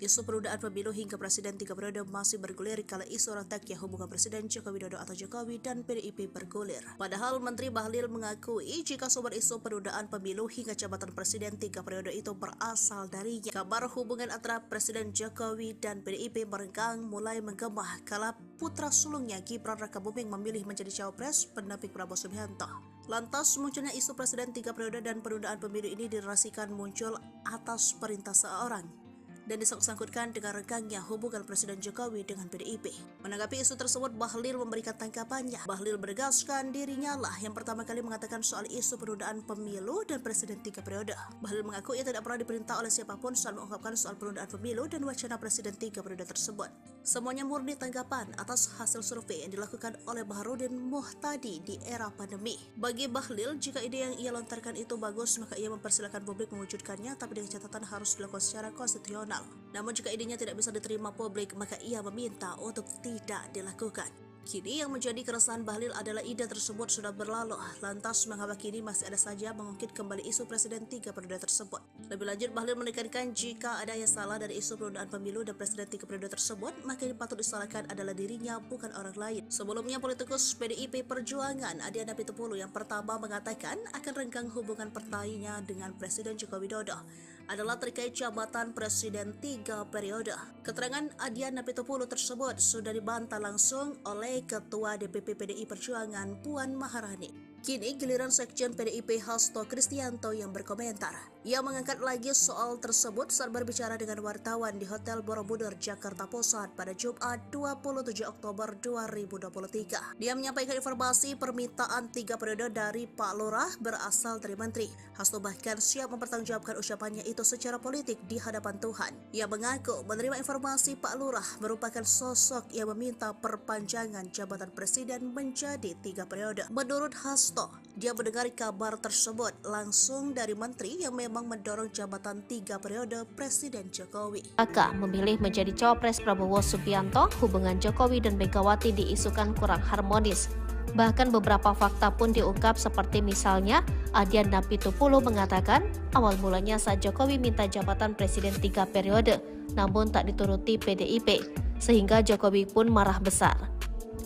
Isu penundaan pemilu hingga presiden 3 periode masih bergulir kala isu retaknya hubungan Presiden Joko Widodo atau Jokowi dan PDIP bergulir. Padahal Menteri Bahlil mengakui jika sumber isu penundaan pemilu hingga jabatan presiden 3 periode itu berasal darinya. Kabar hubungan antara Presiden Jokowi dan PDIP merenggang mulai menggema kala putra sulungnya Gibran Raka Buming memilih menjadi cawapres pendamping Prabowo Subianto. Lantas munculnya isu presiden 3 periode dan penundaan pemilu ini dirasikan muncul atas perintah seorang dan disangkut-sangkutkan dengan renggangnya hubungan Presiden Jokowi dengan PDIP. Menanggapi isu tersebut, Bahlil memberikan tanggapannya. Bahlil menegaskan dirinya lah yang pertama kali mengatakan soal isu penundaan pemilu dan presiden 3 periode. Bahlil mengaku ia tidak pernah diperintah oleh siapapun soal mengungkapkan soal penundaan pemilu dan wacana presiden 3 periode tersebut. Semuanya murni tanggapan atas hasil survei yang dilakukan oleh Baharudin Muhtadi di era pandemi. Bagi Bahlil, jika ide yang ia lontarkan itu bagus, maka ia mempersilakan publik mewujudkannya, tapi dengan catatan harus dilakukan secara konstitusional. Namun jika idenya tidak bisa diterima publik, maka ia meminta untuk tidak dilakukan. Kini yang menjadi keresahan Bahlil adalah ide tersebut sudah berlalu, lantas mengapa kini masih ada saja mengungkit kembali isu presiden 3 periode tersebut. Lebih lanjut, Bahlil menekankan jika ada yang salah dari isu penundaan pemilu dan presiden 3 periode tersebut, maka yang patut disalahkan adalah dirinya, bukan orang lain. Sebelumnya, politikus PDIP Perjuangan Adiana Pitupulu yang pertama mengatakan akan renggang hubungan partainya dengan Presiden Joko Widodo adalah terkait jabatan presiden 3 periode. Keterangan Adiana Pitupulu tersebut sudah dibantah langsung oleh Ketua DPP PDI Perjuangan Puan Maharani. Kini giliran Sekjen PDIP Hasto Kristianto yang berkomentar. Ia mengangkat lagi soal tersebut saat berbicara dengan wartawan di Hotel Borobudur, Jakarta Pusat pada Jumat 27 Oktober 2023. Dia menyampaikan informasi permintaan 3 periode dari Pak Lurah berasal dari Menteri. Hasto bahkan siap mempertanggungjawabkan ucapannya itu secara politik di hadapan Tuhan. Ia mengaku menerima informasi Pak Lurah merupakan sosok yang meminta perpanjangan jabatan presiden menjadi 3 periode. Menurut Hasto, dia mendengar kabar tersebut langsung dari menteri yang memang mendorong jabatan 3 periode Presiden Jokowi. Aka memilih menjadi cawapres Prabowo Subianto, hubungan Jokowi dan Megawati diisukan kurang harmonis. Bahkan beberapa fakta pun diungkap seperti misalnya Adian Napitupulu mengatakan awal mulanya saat Jokowi minta jabatan Presiden 3 periode, namun tak dituruti PDIP, sehingga Jokowi pun marah besar.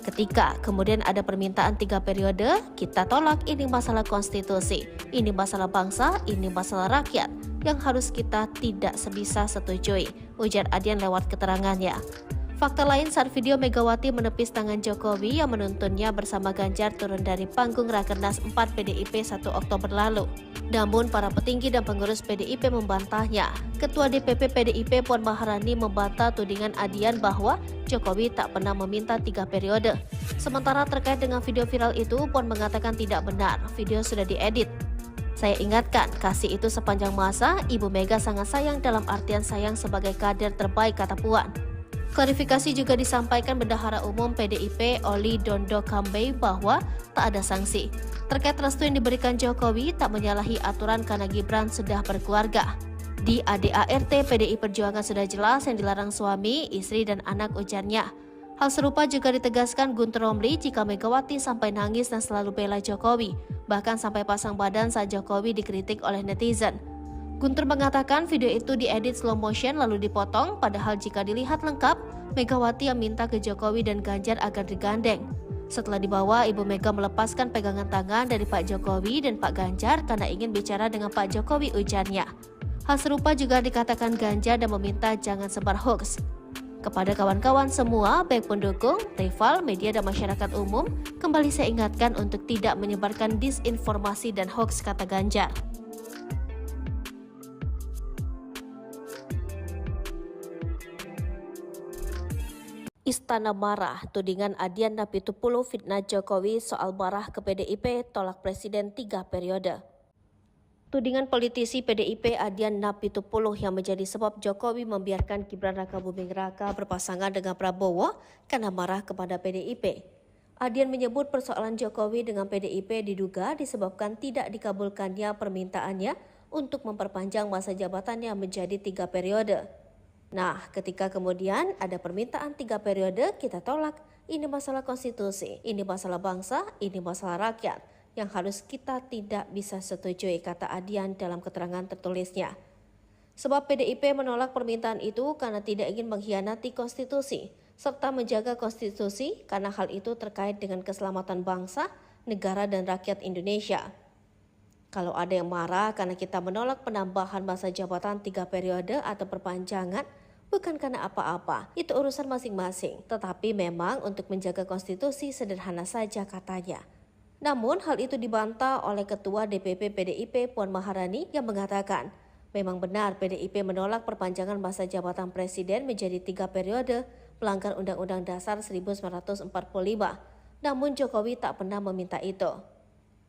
Ketika kemudian ada permintaan 3 periode, kita tolak, ini masalah konstitusi, ini masalah bangsa, ini masalah rakyat, yang harus kita tidak sebisa setujui, ujar Adian lewat keterangannya. Fakta lain saat video Megawati menepis tangan Jokowi yang menuntunnya bersama Ganjar turun dari panggung Rakernas 4 PDIP 1 Oktober lalu. Namun para petinggi dan pengurus PDIP membantahnya. Ketua DPP PDIP Puan Maharani membantah tudingan Adian bahwa Jokowi tak pernah meminta 3 periode. Sementara terkait dengan video viral itu, Puan mengatakan tidak benar, video sudah diedit. Saya ingatkan, kasih itu sepanjang masa, Ibu Mega sangat sayang dalam artian sayang sebagai kader terbaik, kata Puan. Klarifikasi juga disampaikan Bendahara Umum PDIP Oli Dondo Kambe bahwa tak ada sanksi. Terkait restu yang diberikan Jokowi tak menyalahi aturan karena Gibran sudah berkeluarga. Di ADART PDI Perjuangan sudah jelas yang dilarang suami, istri, dan anak, ujarnya. Hal serupa juga ditegaskan Guntur Romli jika Megawati sampai nangis dan selalu bela Jokowi, bahkan sampai pasang badan saat Jokowi dikritik oleh netizen. Guntur mengatakan video itu diedit slow motion lalu dipotong, padahal jika dilihat lengkap, Megawati yang minta ke Jokowi dan Ganjar agar digandeng. Setelah dibawa, Ibu Mega melepaskan pegangan tangan dari Pak Jokowi dan Pak Ganjar karena ingin bicara dengan Pak Jokowi, ujarnya. Hal serupa juga dikatakan Ganjar dan meminta jangan sebar hoax. Kepada kawan-kawan semua, baik pendukung, rival, media, dan masyarakat umum, kembali saya ingatkan untuk tidak menyebarkan disinformasi dan hoax, kata Ganjar. Istana marah, tudingan Adian Napitupulu fitnah Jokowi soal marah ke PDIP, tolak Presiden 3 periode. Tudingan politisi PDIP Adian Napitupulu yang menjadi sebab Jokowi membiarkan Gibran Rakabuming Raka berpasangan dengan Prabowo karena marah kepada PDIP. Adian menyebut persoalan Jokowi dengan PDIP diduga disebabkan tidak dikabulkannya permintaannya untuk memperpanjang masa jabatannya menjadi 3 periode. Nah, ketika kemudian ada permintaan 3 periode, kita tolak. Ini masalah konstitusi, ini masalah bangsa, ini masalah rakyat, yang harus kita tidak bisa setujui, kata Adian dalam keterangan tertulisnya. Sebab PDIP menolak permintaan itu karena tidak ingin mengkhianati konstitusi, serta menjaga konstitusi karena hal itu terkait dengan keselamatan bangsa, negara, dan rakyat Indonesia. Kalau ada yang marah karena kita menolak penambahan masa jabatan 3 periode atau perpanjangan, bukan karena apa-apa, itu urusan masing-masing. Tetapi memang untuk menjaga konstitusi sederhana saja, katanya. Namun hal itu dibantah oleh Ketua DPP PDIP Puan Maharani yang mengatakan, memang benar PDIP menolak perpanjangan masa jabatan presiden menjadi 3 periode, melanggar Undang-Undang Dasar 1945. Namun Jokowi tak pernah meminta itu.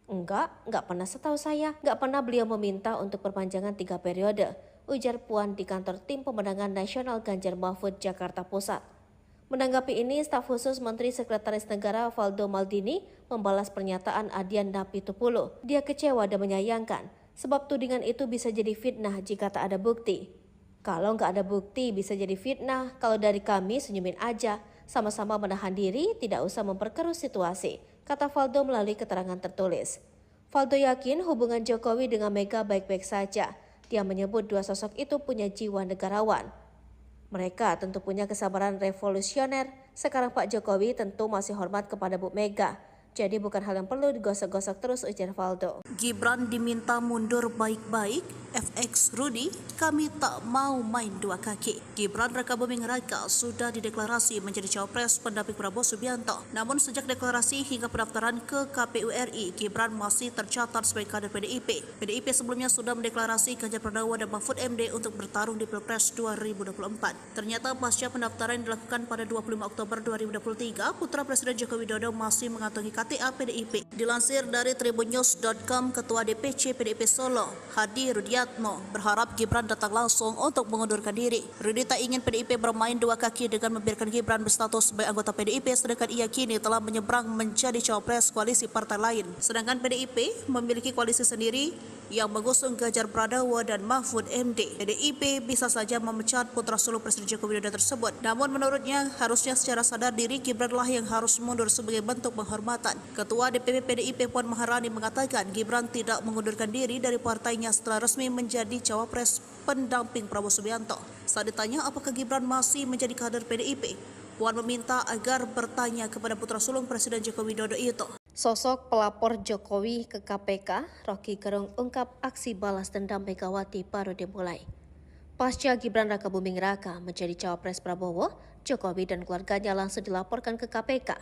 Enggak pernah setahu saya, enggak pernah beliau meminta untuk perpanjangan 3 periode, ujar Puan di kantor Tim Pemenangan Nasional Ganjar Mahfud, Jakarta Pusat. Menanggapi ini, staf khusus Menteri Sekretaris Negara Valdo Maldini membalas pernyataan Adian Napitupulu. Dia kecewa dan menyayangkan, sebab tudingan itu bisa jadi fitnah jika tak ada bukti. Kalau nggak ada bukti bisa jadi fitnah, kalau dari kami senyumin aja, sama-sama menahan diri, tidak usah memperkeruh situasi, kata Valdo melalui keterangan tertulis. Valdo yakin hubungan Jokowi dengan Mega baik-baik saja. Dia menyebut dua sosok itu punya jiwa negarawan. Mereka tentu punya kesabaran revolusioner. Sekarang Pak Jokowi tentu masih hormat kepada Bu Mega. Jadi bukan hal yang perlu digosok-gosok terus, ujar Valdo. Gibran diminta mundur baik-baik, FX Rudi, kami tak mau main dua kaki. Gibran Rakabuming Raka sudah dideklarasi menjadi cawapres pendamping Prabowo Subianto. Namun sejak deklarasi hingga pendaftaran ke KPU RI, Gibran masih tercatat sebagai kader PDIP. PDIP sebelumnya sudah mendeklarasi Ganjar Pranowo dan Mahfud MD untuk bertarung di Pilpres 2024. Ternyata pasca pendaftaran yang dilakukan pada 25 Oktober 2023, putra Presiden Joko Widodo masih mengantongi KTA PDIP. Dilansir dari tribunnews.com, Ketua DPC PDIP Solo, Hadi Rudiatmo, berharap Gibran datang langsung untuk mengundurkan diri. Rudi tak ingin PDIP bermain dua kaki dengan membiarkan Gibran berstatus sebagai anggota PDIP, sedangkan ia kini telah menyeberang menjadi cawapres koalisi partai lain. Sedangkan PDIP memiliki koalisi sendiri yang mengusung Ganjar Pranowo dan Mahfud MD. PDIP bisa saja memecat putra sulung Presiden Joko Widodo tersebut. Namun menurutnya harusnya secara sadar diri Gibranlah yang harus mundur sebagai bentuk penghormatan. Ketua DPP PDIP Puan Maharani mengatakan Gibran tidak mengundurkan diri dari partainya setelah resmi menjadi cawapres pendamping Prabowo Subianto. Saat ditanya apakah Gibran masih menjadi kader PDIP, Puan meminta agar bertanya kepada putra sulung Presiden Joko Widodo itu. Sosok pelapor Jokowi ke KPK, Rocky Gerung ungkap aksi balas dendam Megawati baru dimulai. Pasca Gibran Rakabuming Raka menjadi cawapres Prabowo, Jokowi dan keluarganya langsung dilaporkan ke KPK.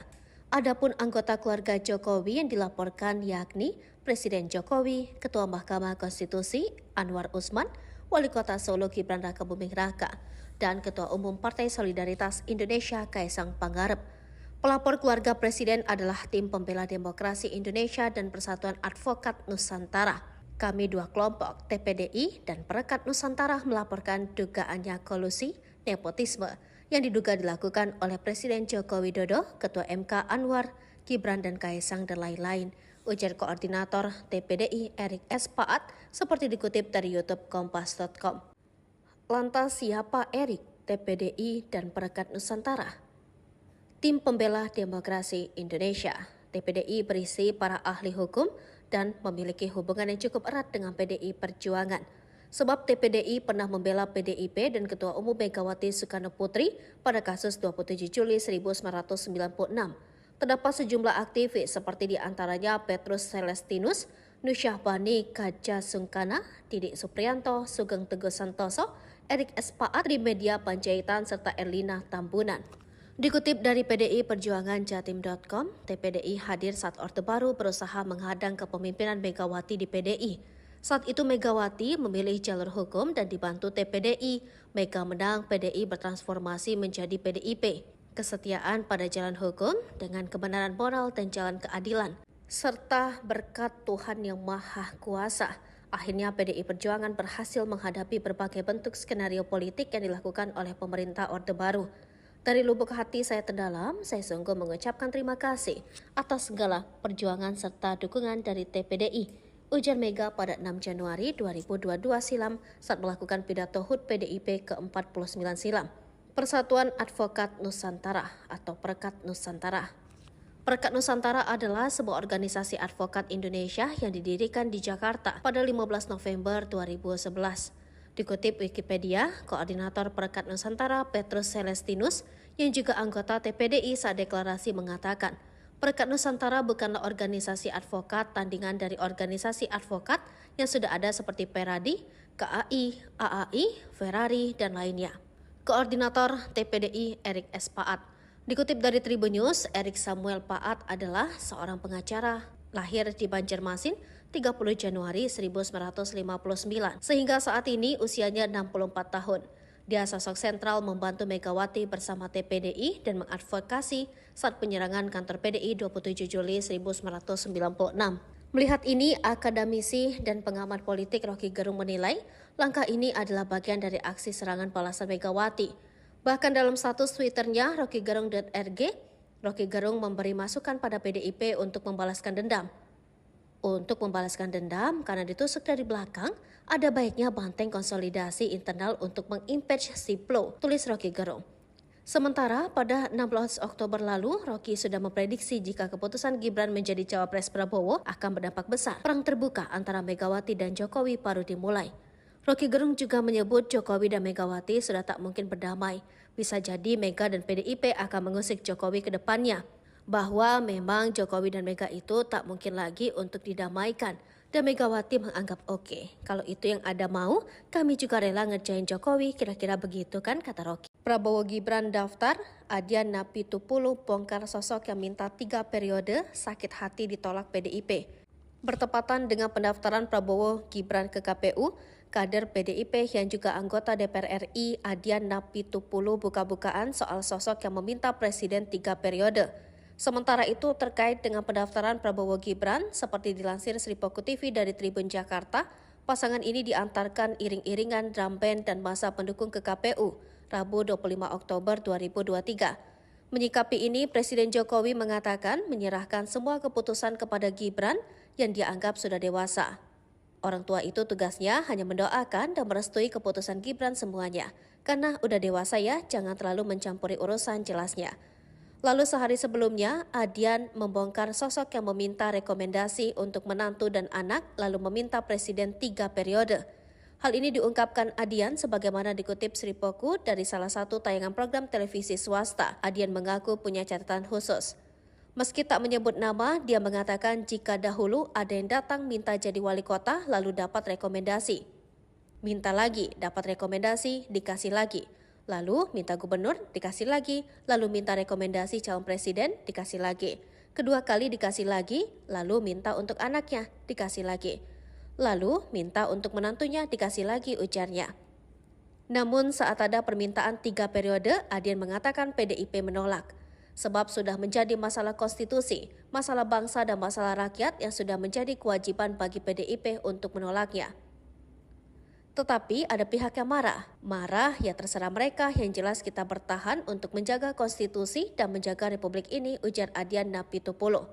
Adapun anggota keluarga Jokowi yang dilaporkan yakni Presiden Jokowi, Ketua Mahkamah Konstitusi Anwar Usman, Wali Kota Solo Gibran Rakabuming Raka, dan Ketua Umum Partai Solidaritas Indonesia Kaisang Pangarep. Pelapor keluarga Presiden adalah Tim Pembela Demokrasi Indonesia dan Persatuan Advokat Nusantara. Kami dua kelompok, TPDI dan Perekat Nusantara, melaporkan dugaannya kolusi, nepotisme yang diduga dilakukan oleh Presiden Joko Widodo, Ketua MK Anwar, Gibran dan Kaisang dan lain-lain, ujar Koordinator TPDI Erik S. Paat seperti dikutip dari YouTube Kompas.com. Lantas siapa Erik, TPDI dan Perekat Nusantara? Tim Pembela Demokrasi Indonesia, TPDI, berisi para ahli hukum dan memiliki hubungan yang cukup erat dengan PDI Perjuangan. Sebab TPDI pernah membela PDIP dan Ketua Umum Megawati Soekarno Putri pada kasus 27 Juli 1996. Terdapat sejumlah aktivis seperti diantaranya Petrus Celestinus, Nusyah Bani Kaja Sungkana, Didik Supriyanto, Sugeng Teguh Santoso, Erik S. Paat, Trimedia Panjaitan, serta Erlina Tambunan. Dikutip dari PDI Perjuangan Jatim.com, TPDI hadir saat Orde Baru berusaha menghadang kepemimpinan Megawati di PDI. Saat itu Megawati memilih jalur hukum dan dibantu TPDI. Mega menang, PDI bertransformasi menjadi PDIP. Kesetiaan pada jalan hukum dengan kebenaran moral dan jalan keadilan, serta berkat Tuhan Yang Maha Kuasa. Akhirnya PDI Perjuangan berhasil menghadapi berbagai bentuk skenario politik yang dilakukan oleh pemerintah Orde Baru. Dari lubuk hati saya terdalam, saya sungguh mengucapkan terima kasih atas segala perjuangan serta dukungan dari TPDI, ujar Mega pada 6 Januari 2022 silam saat melakukan pidato HUT PDIP ke-49 silam. Persatuan Advokat Nusantara atau Perekat Nusantara. Perekat Nusantara adalah sebuah organisasi advokat Indonesia yang didirikan di Jakarta pada 15 November 2011. Dikutip Wikipedia, Koordinator Perekat Nusantara Petrus Celestinus yang juga anggota TPDI saat deklarasi mengatakan, Perekat Nusantara bukanlah organisasi advokat tandingan dari organisasi advokat yang sudah ada seperti Peradi, KAI, AAI, Ferrari, dan lainnya. Koordinator TPDI Erik S. Paat. Dikutip dari Tribun News, Erik Samuel Paat adalah seorang pengacara, lahir di Banjarmasin 30 Januari 1959, sehingga saat ini usianya 64 tahun. Dia sosok sentral membantu Megawati bersama TPDI dan mengadvokasi saat penyerangan kantor PDI 27 Juli 1996. Melihat ini, akademisi dan pengamat politik Rocky Gerung menilai langkah ini adalah bagian dari aksi serangan balasan Megawati. Bahkan dalam status Twitternya rockygerung.rg, Rocky Gerung memberi masukan pada PDIP untuk membalaskan dendam. Untuk membalaskan dendam karena ditusuk dari belakang, ada baiknya banteng konsolidasi internal untuk mengimpeach Siplo, tulis Rocky Gerung. Sementara pada 16 Oktober lalu, Rocky sudah memprediksi jika keputusan Gibran menjadi cawapres Prabowo akan berdampak besar. Perang terbuka antara Megawati dan Jokowi baru dimulai. Rocky Gerung juga menyebut Jokowi dan Megawati sudah tak mungkin berdamai. Bisa jadi Mega dan PDIP akan mengusik Jokowi ke depannya. Bahwa memang Jokowi dan Mega itu tak mungkin lagi untuk didamaikan. Dan Megawati menganggap oke, kalau itu yang ada mau, kami juga rela ngerjain Jokowi, kira-kira begitu kan kata Rocky. Prabowo Gibran daftar, Adian Napitupulu bongkar sosok yang minta 3 periode, sakit hati ditolak PDIP. Bertepatan dengan pendaftaran Prabowo Gibran ke KPU, kader PDIP yang juga anggota DPR RI Adian Napitupulu buka-bukaan soal sosok yang meminta Presiden 3 periode. Sementara itu terkait dengan pendaftaran Prabowo Gibran, seperti dilansir Sri Poko TV dari Tribun Jakarta, pasangan ini diantarkan iring-iringan drum band dan masa pendukung ke KPU, Rabu 25 Oktober 2023. Menyikapi ini, Presiden Jokowi mengatakan menyerahkan semua keputusan kepada Gibran yang dia anggap sudah dewasa. Orang tua itu tugasnya hanya mendoakan dan merestui keputusan Gibran semuanya. Karena udah dewasa ya, jangan terlalu mencampuri urusan, jelasnya. Lalu sehari sebelumnya, Adian membongkar sosok yang meminta rekomendasi untuk menantu dan anak lalu meminta Presiden 3 periode. Hal ini diungkapkan Adian sebagaimana dikutip Sri Poko dari salah satu tayangan program televisi swasta. Adian mengaku punya catatan khusus. Meski tak menyebut nama, dia mengatakan jika dahulu ada yang datang minta jadi wali kota lalu dapat rekomendasi. Minta lagi, dapat rekomendasi, dikasih lagi. Lalu minta gubernur, dikasih lagi. Lalu minta rekomendasi calon presiden, dikasih lagi. Kedua kali dikasih lagi, lalu minta untuk anaknya, dikasih lagi. Lalu minta untuk menantunya, dikasih lagi, ujarnya. Namun saat ada permintaan 3 periode, Adian mengatakan PDIP menolak. Sebab sudah menjadi masalah konstitusi, masalah bangsa dan masalah rakyat yang sudah menjadi kewajiban bagi PDIP untuk menolaknya. Tetapi ada pihak yang marah. Marah ya terserah mereka, yang jelas kita bertahan untuk menjaga konstitusi dan menjaga republik ini, ujar Adian Napitupulu.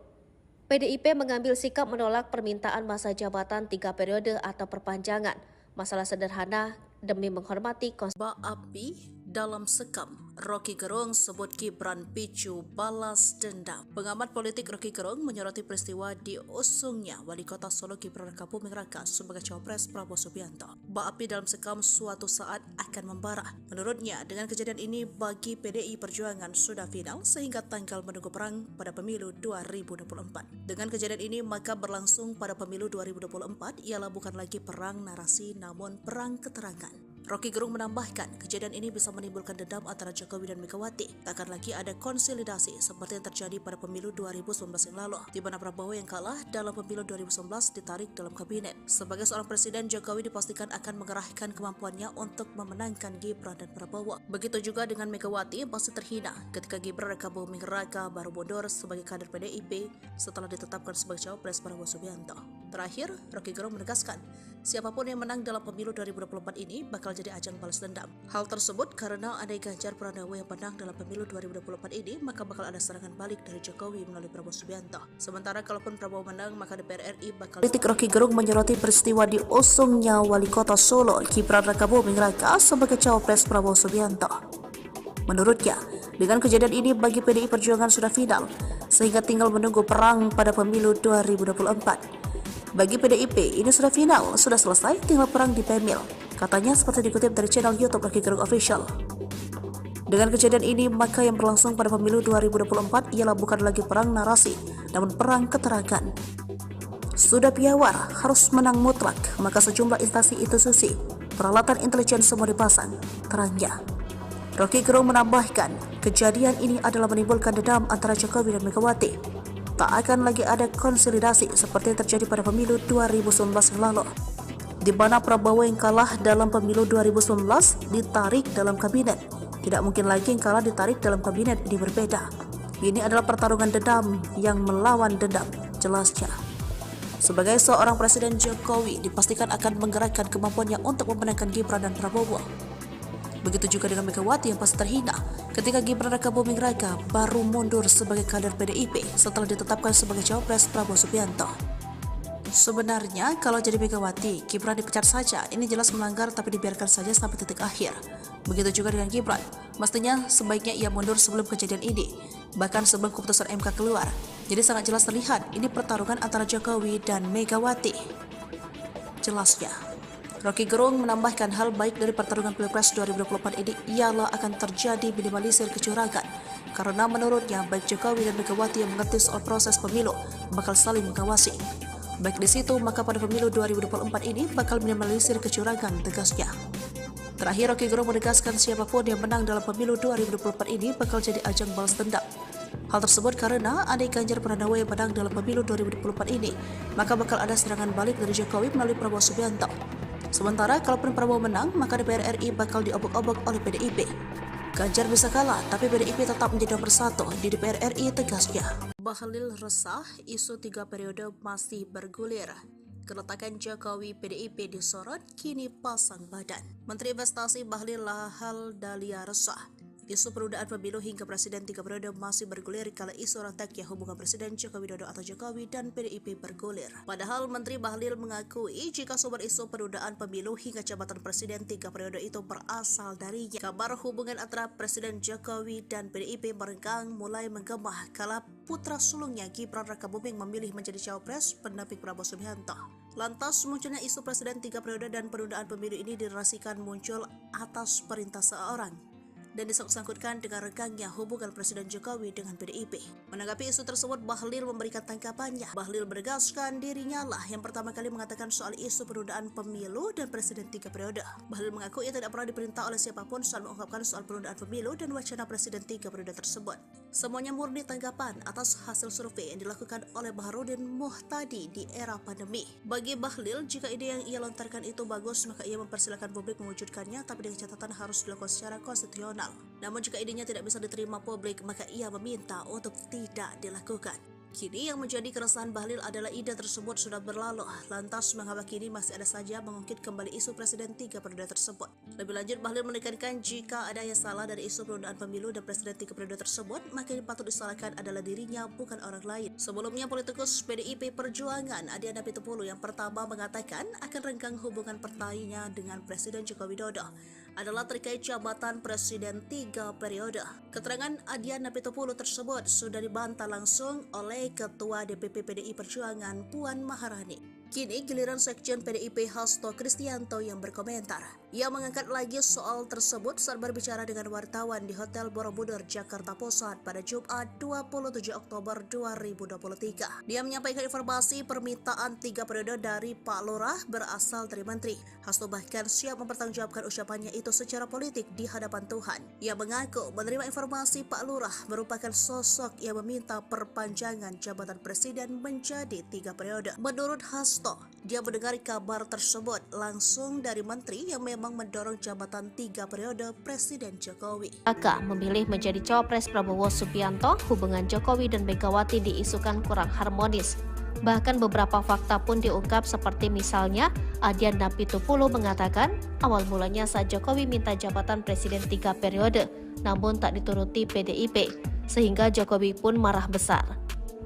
PDIP mengambil sikap menolak permintaan masa jabatan 3 periode atau perpanjangan. Masalah sederhana demi menghormati konstitusi. Baapi dalam sekam, Rocky Gerung sebut Gibran picu balas dendam. Pengamat politik Rocky Gerung menyoroti peristiwa diusungnya Wali Kota Solo Gibran Rakabuming Raka sebagai cawapres Prabowo Subianto. Baapi dalam sekam suatu saat akan membara. Menurutnya, dengan kejadian ini bagi PDI Perjuangan sudah final sehingga tanggal menunggu perang pada pemilu 2024. Dengan kejadian ini maka berlangsung pada pemilu 2024 ialah bukan lagi perang narasi namun perang keterangan. Rocky Gerung menambahkan, kejadian ini bisa menimbulkan dendam antara Jokowi dan Megawati. Takkan lagi ada konsolidasi seperti yang terjadi pada pemilu 2019 yang lalu, di mana Prabowo yang kalah dalam pemilu 2019 ditarik dalam kabinet. Sebagai seorang presiden, Jokowi dipastikan akan mengerahkan kemampuannya untuk memenangkan Gibran dan Prabowo. Begitu juga dengan Megawati pasti terhina ketika Gibran Rakabuming Raka baru mundur sebagai kader PDIP setelah ditetapkan sebagai cawapres Prabowo Subianto. Terakhir, Rocky Gerung menegaskan, siapapun yang menang dalam pemilu 2024 ini bakal jadi ajang balas dendam. Hal tersebut karena andai Ganjar Pranowo yang menang dalam pemilu 2024 ini, maka bakal ada serangan balik dari Jokowi melalui Prabowo Subianto. Sementara kalaupun Prabowo menang, maka DPR RI bakal... Politik Rocky Gerung menyoroti peristiwa diusungnya Wali Kota Solo Gibran Rakabuming Raka sebagai cawapres Prabowo Subianto. Menurutnya, dengan kejadian ini bagi PDI Perjuangan sudah final, sehingga tinggal menunggu perang pada pemilu 2024. Bagi PDIP, ini sudah final, sudah selesai, tinggal perang di Pemil. Katanya seperti dikutip dari channel YouTube Rocky Gerung Official. Dengan kejadian ini, maka yang berlangsung pada pemilu 2024 ialah bukan lagi perang narasi, namun perang keterangan. Sudah piawar, harus menang mutlak, maka sejumlah instansi institusi, peralatan intelijen semua dipasang, terangnya. Rocky Gerung menambahkan, kejadian ini adalah menimbulkan dendam antara Jokowi dan Megawati. Tak akan lagi ada konsolidasi seperti yang terjadi pada pemilu 2019 yang lalu, di mana Prabowo yang kalah dalam pemilu 2019 ditarik dalam kabinet. Tidak mungkin lagi yang kalah ditarik dalam kabinet, ini berbeda. Ini adalah pertarungan dendam yang melawan dendam, jelasnya. Sebagai seorang presiden, Jokowi dipastikan akan menggerakkan kemampuannya untuk memenangkan Gibran dan Prabowo. Begitu juga dengan Megawati yang pasti terhina ketika Gibran Rakabuming Raka baru mundur sebagai kader PDIP setelah ditetapkan sebagai cawapres Prabowo Subianto. Sebenarnya kalau jadi Megawati, Gibran dipecat saja, ini jelas melanggar tapi dibiarkan saja sampai titik akhir. Begitu juga dengan Gibran, mestinya sebaiknya ia mundur sebelum kejadian ini, bahkan sebelum keputusan MK keluar. Jadi sangat jelas terlihat ini pertarungan antara Jokowi dan Megawati. Jelasnya. Rocky Gerung menambahkan hal baik dari pertarungan Pilpres 2024 ini ialah akan terjadi minimalisir kecurangan karena menurutnya baik Jokowi dan Megawati yang mengerti soal proses pemilu bakal saling mengawasi. Baik di situ, maka pada pemilu 2024 ini bakal minimalisir kecurangan, tegasnya. Terakhir, Roky Gerung menegaskan siapapun yang menang dalam pemilu 2024 ini bakal jadi ajang balas dendam. Hal tersebut karena andai Ganjar Pranowo yang menang dalam pemilu 2024 ini, maka bakal ada serangan balik dari Jokowi melalui Prabowo Subianto. Sementara kalaupun Prabowo menang, maka DPR RI bakal diobok-obok oleh PDIP. Ganjar bisa kalah, tapi PDIP tetap menjadi nomor satu di DPR RI, tegasnya. Bahlil resah, isu 3 periode masih bergulir. Keretakan Jokowi PDIP disorot, kini pasang badan. Menteri Investasi Bahlil Lahadalia resah. Isu penundaan pemilu hingga presiden 3 periode masih bergulir kala isu retaknya hubungan Presiden Joko Widodo atau Jokowi dan PDIP bergulir. Padahal Menteri Bahlil mengakui jika sumber isu penundaan pemilu hingga jabatan Presiden 3 periode itu berasal darinya. Kabar hubungan antara Presiden Jokowi dan PDIP merenggang mulai menggema kala putra sulungnya Gibran Rakabuming memilih menjadi cawapres pendamping Prabowo Subianto. Lantas munculnya isu Presiden 3 periode dan penundaan pemilu ini dirasikan muncul atas perintah seorang dan disangkut-sangkutkan dengan renggangnya hubungan Presiden Jokowi dengan PDIP. Menanggapi isu tersebut, Bahlil memberikan tanggapannya. Bahlil menegaskan dirinya lah yang pertama kali mengatakan soal isu penundaan pemilu dan Presiden 3 periode. Bahlil mengaku ia tidak pernah diperintah oleh siapapun soal mengungkapkan soal penundaan pemilu dan wacana Presiden 3 periode tersebut. Semuanya murni tanggapan atas hasil survei yang dilakukan oleh Baharudin Muhtadi di era pandemi. Bagi Bahlil, jika ide yang ia lontarkan itu bagus, maka ia mempersilahkan publik mewujudkannya, tapi dengan catatan harus dilakukan secara konstitusional. Namun jika idenya tidak bisa diterima publik, maka ia meminta untuk tidak dilakukan. Kini yang menjadi keresahan Bahlil adalah ide tersebut sudah berlalu, lantas mengapa kini masih ada saja mengungkit kembali isu Presiden 3 periode tersebut. Lebih lanjut, Bahlil menekankan jika ada yang salah dari isu penundaan pemilu dan Presiden 3 periode tersebut, maka yang patut disalahkan adalah dirinya, bukan orang lain. Sebelumnya, politikus PDIP Perjuangan Adiana Pitupulu yang pertama mengatakan akan renggang hubungan partainya dengan Presiden Joko Widodo adalah terkait jabatan Presiden 3 periode. Keterangan Adiana Pitupulu tersebut sudah dibantah langsung oleh Ketua DPP PDI Perjuangan Puan Maharani. Kini giliran Sekjen PDIP Hasto Kristianto yang berkomentar. Ia mengangkat lagi soal tersebut saat berbicara dengan wartawan di Hotel Borobudur, Jakarta Pusat pada Jumat 27 Oktober 2023. Dia menyampaikan informasi permintaan 3 periode dari Pak Lurah berasal dari Menteri. Hasto bahkan siap mempertanggungjawabkan ucapannya itu secara politik di hadapan Tuhan. Ia mengaku menerima informasi Pak Lurah merupakan sosok yang meminta perpanjangan jabatan Presiden menjadi 3 periode. Menurut Hasto, dia mendengar kabar tersebut langsung dari Menteri yang memang mendorong jabatan 3 periode Presiden Jokowi. Aka memilih menjadi cawapres Prabowo Subianto, hubungan Jokowi dan Megawati diisukan kurang harmonis. Bahkan beberapa fakta pun diungkap seperti misalnya Adiana Pitupulu mengatakan awal mulanya saat Jokowi minta jabatan Presiden 3 periode, namun tak dituruti PDIP, sehingga Jokowi pun marah besar.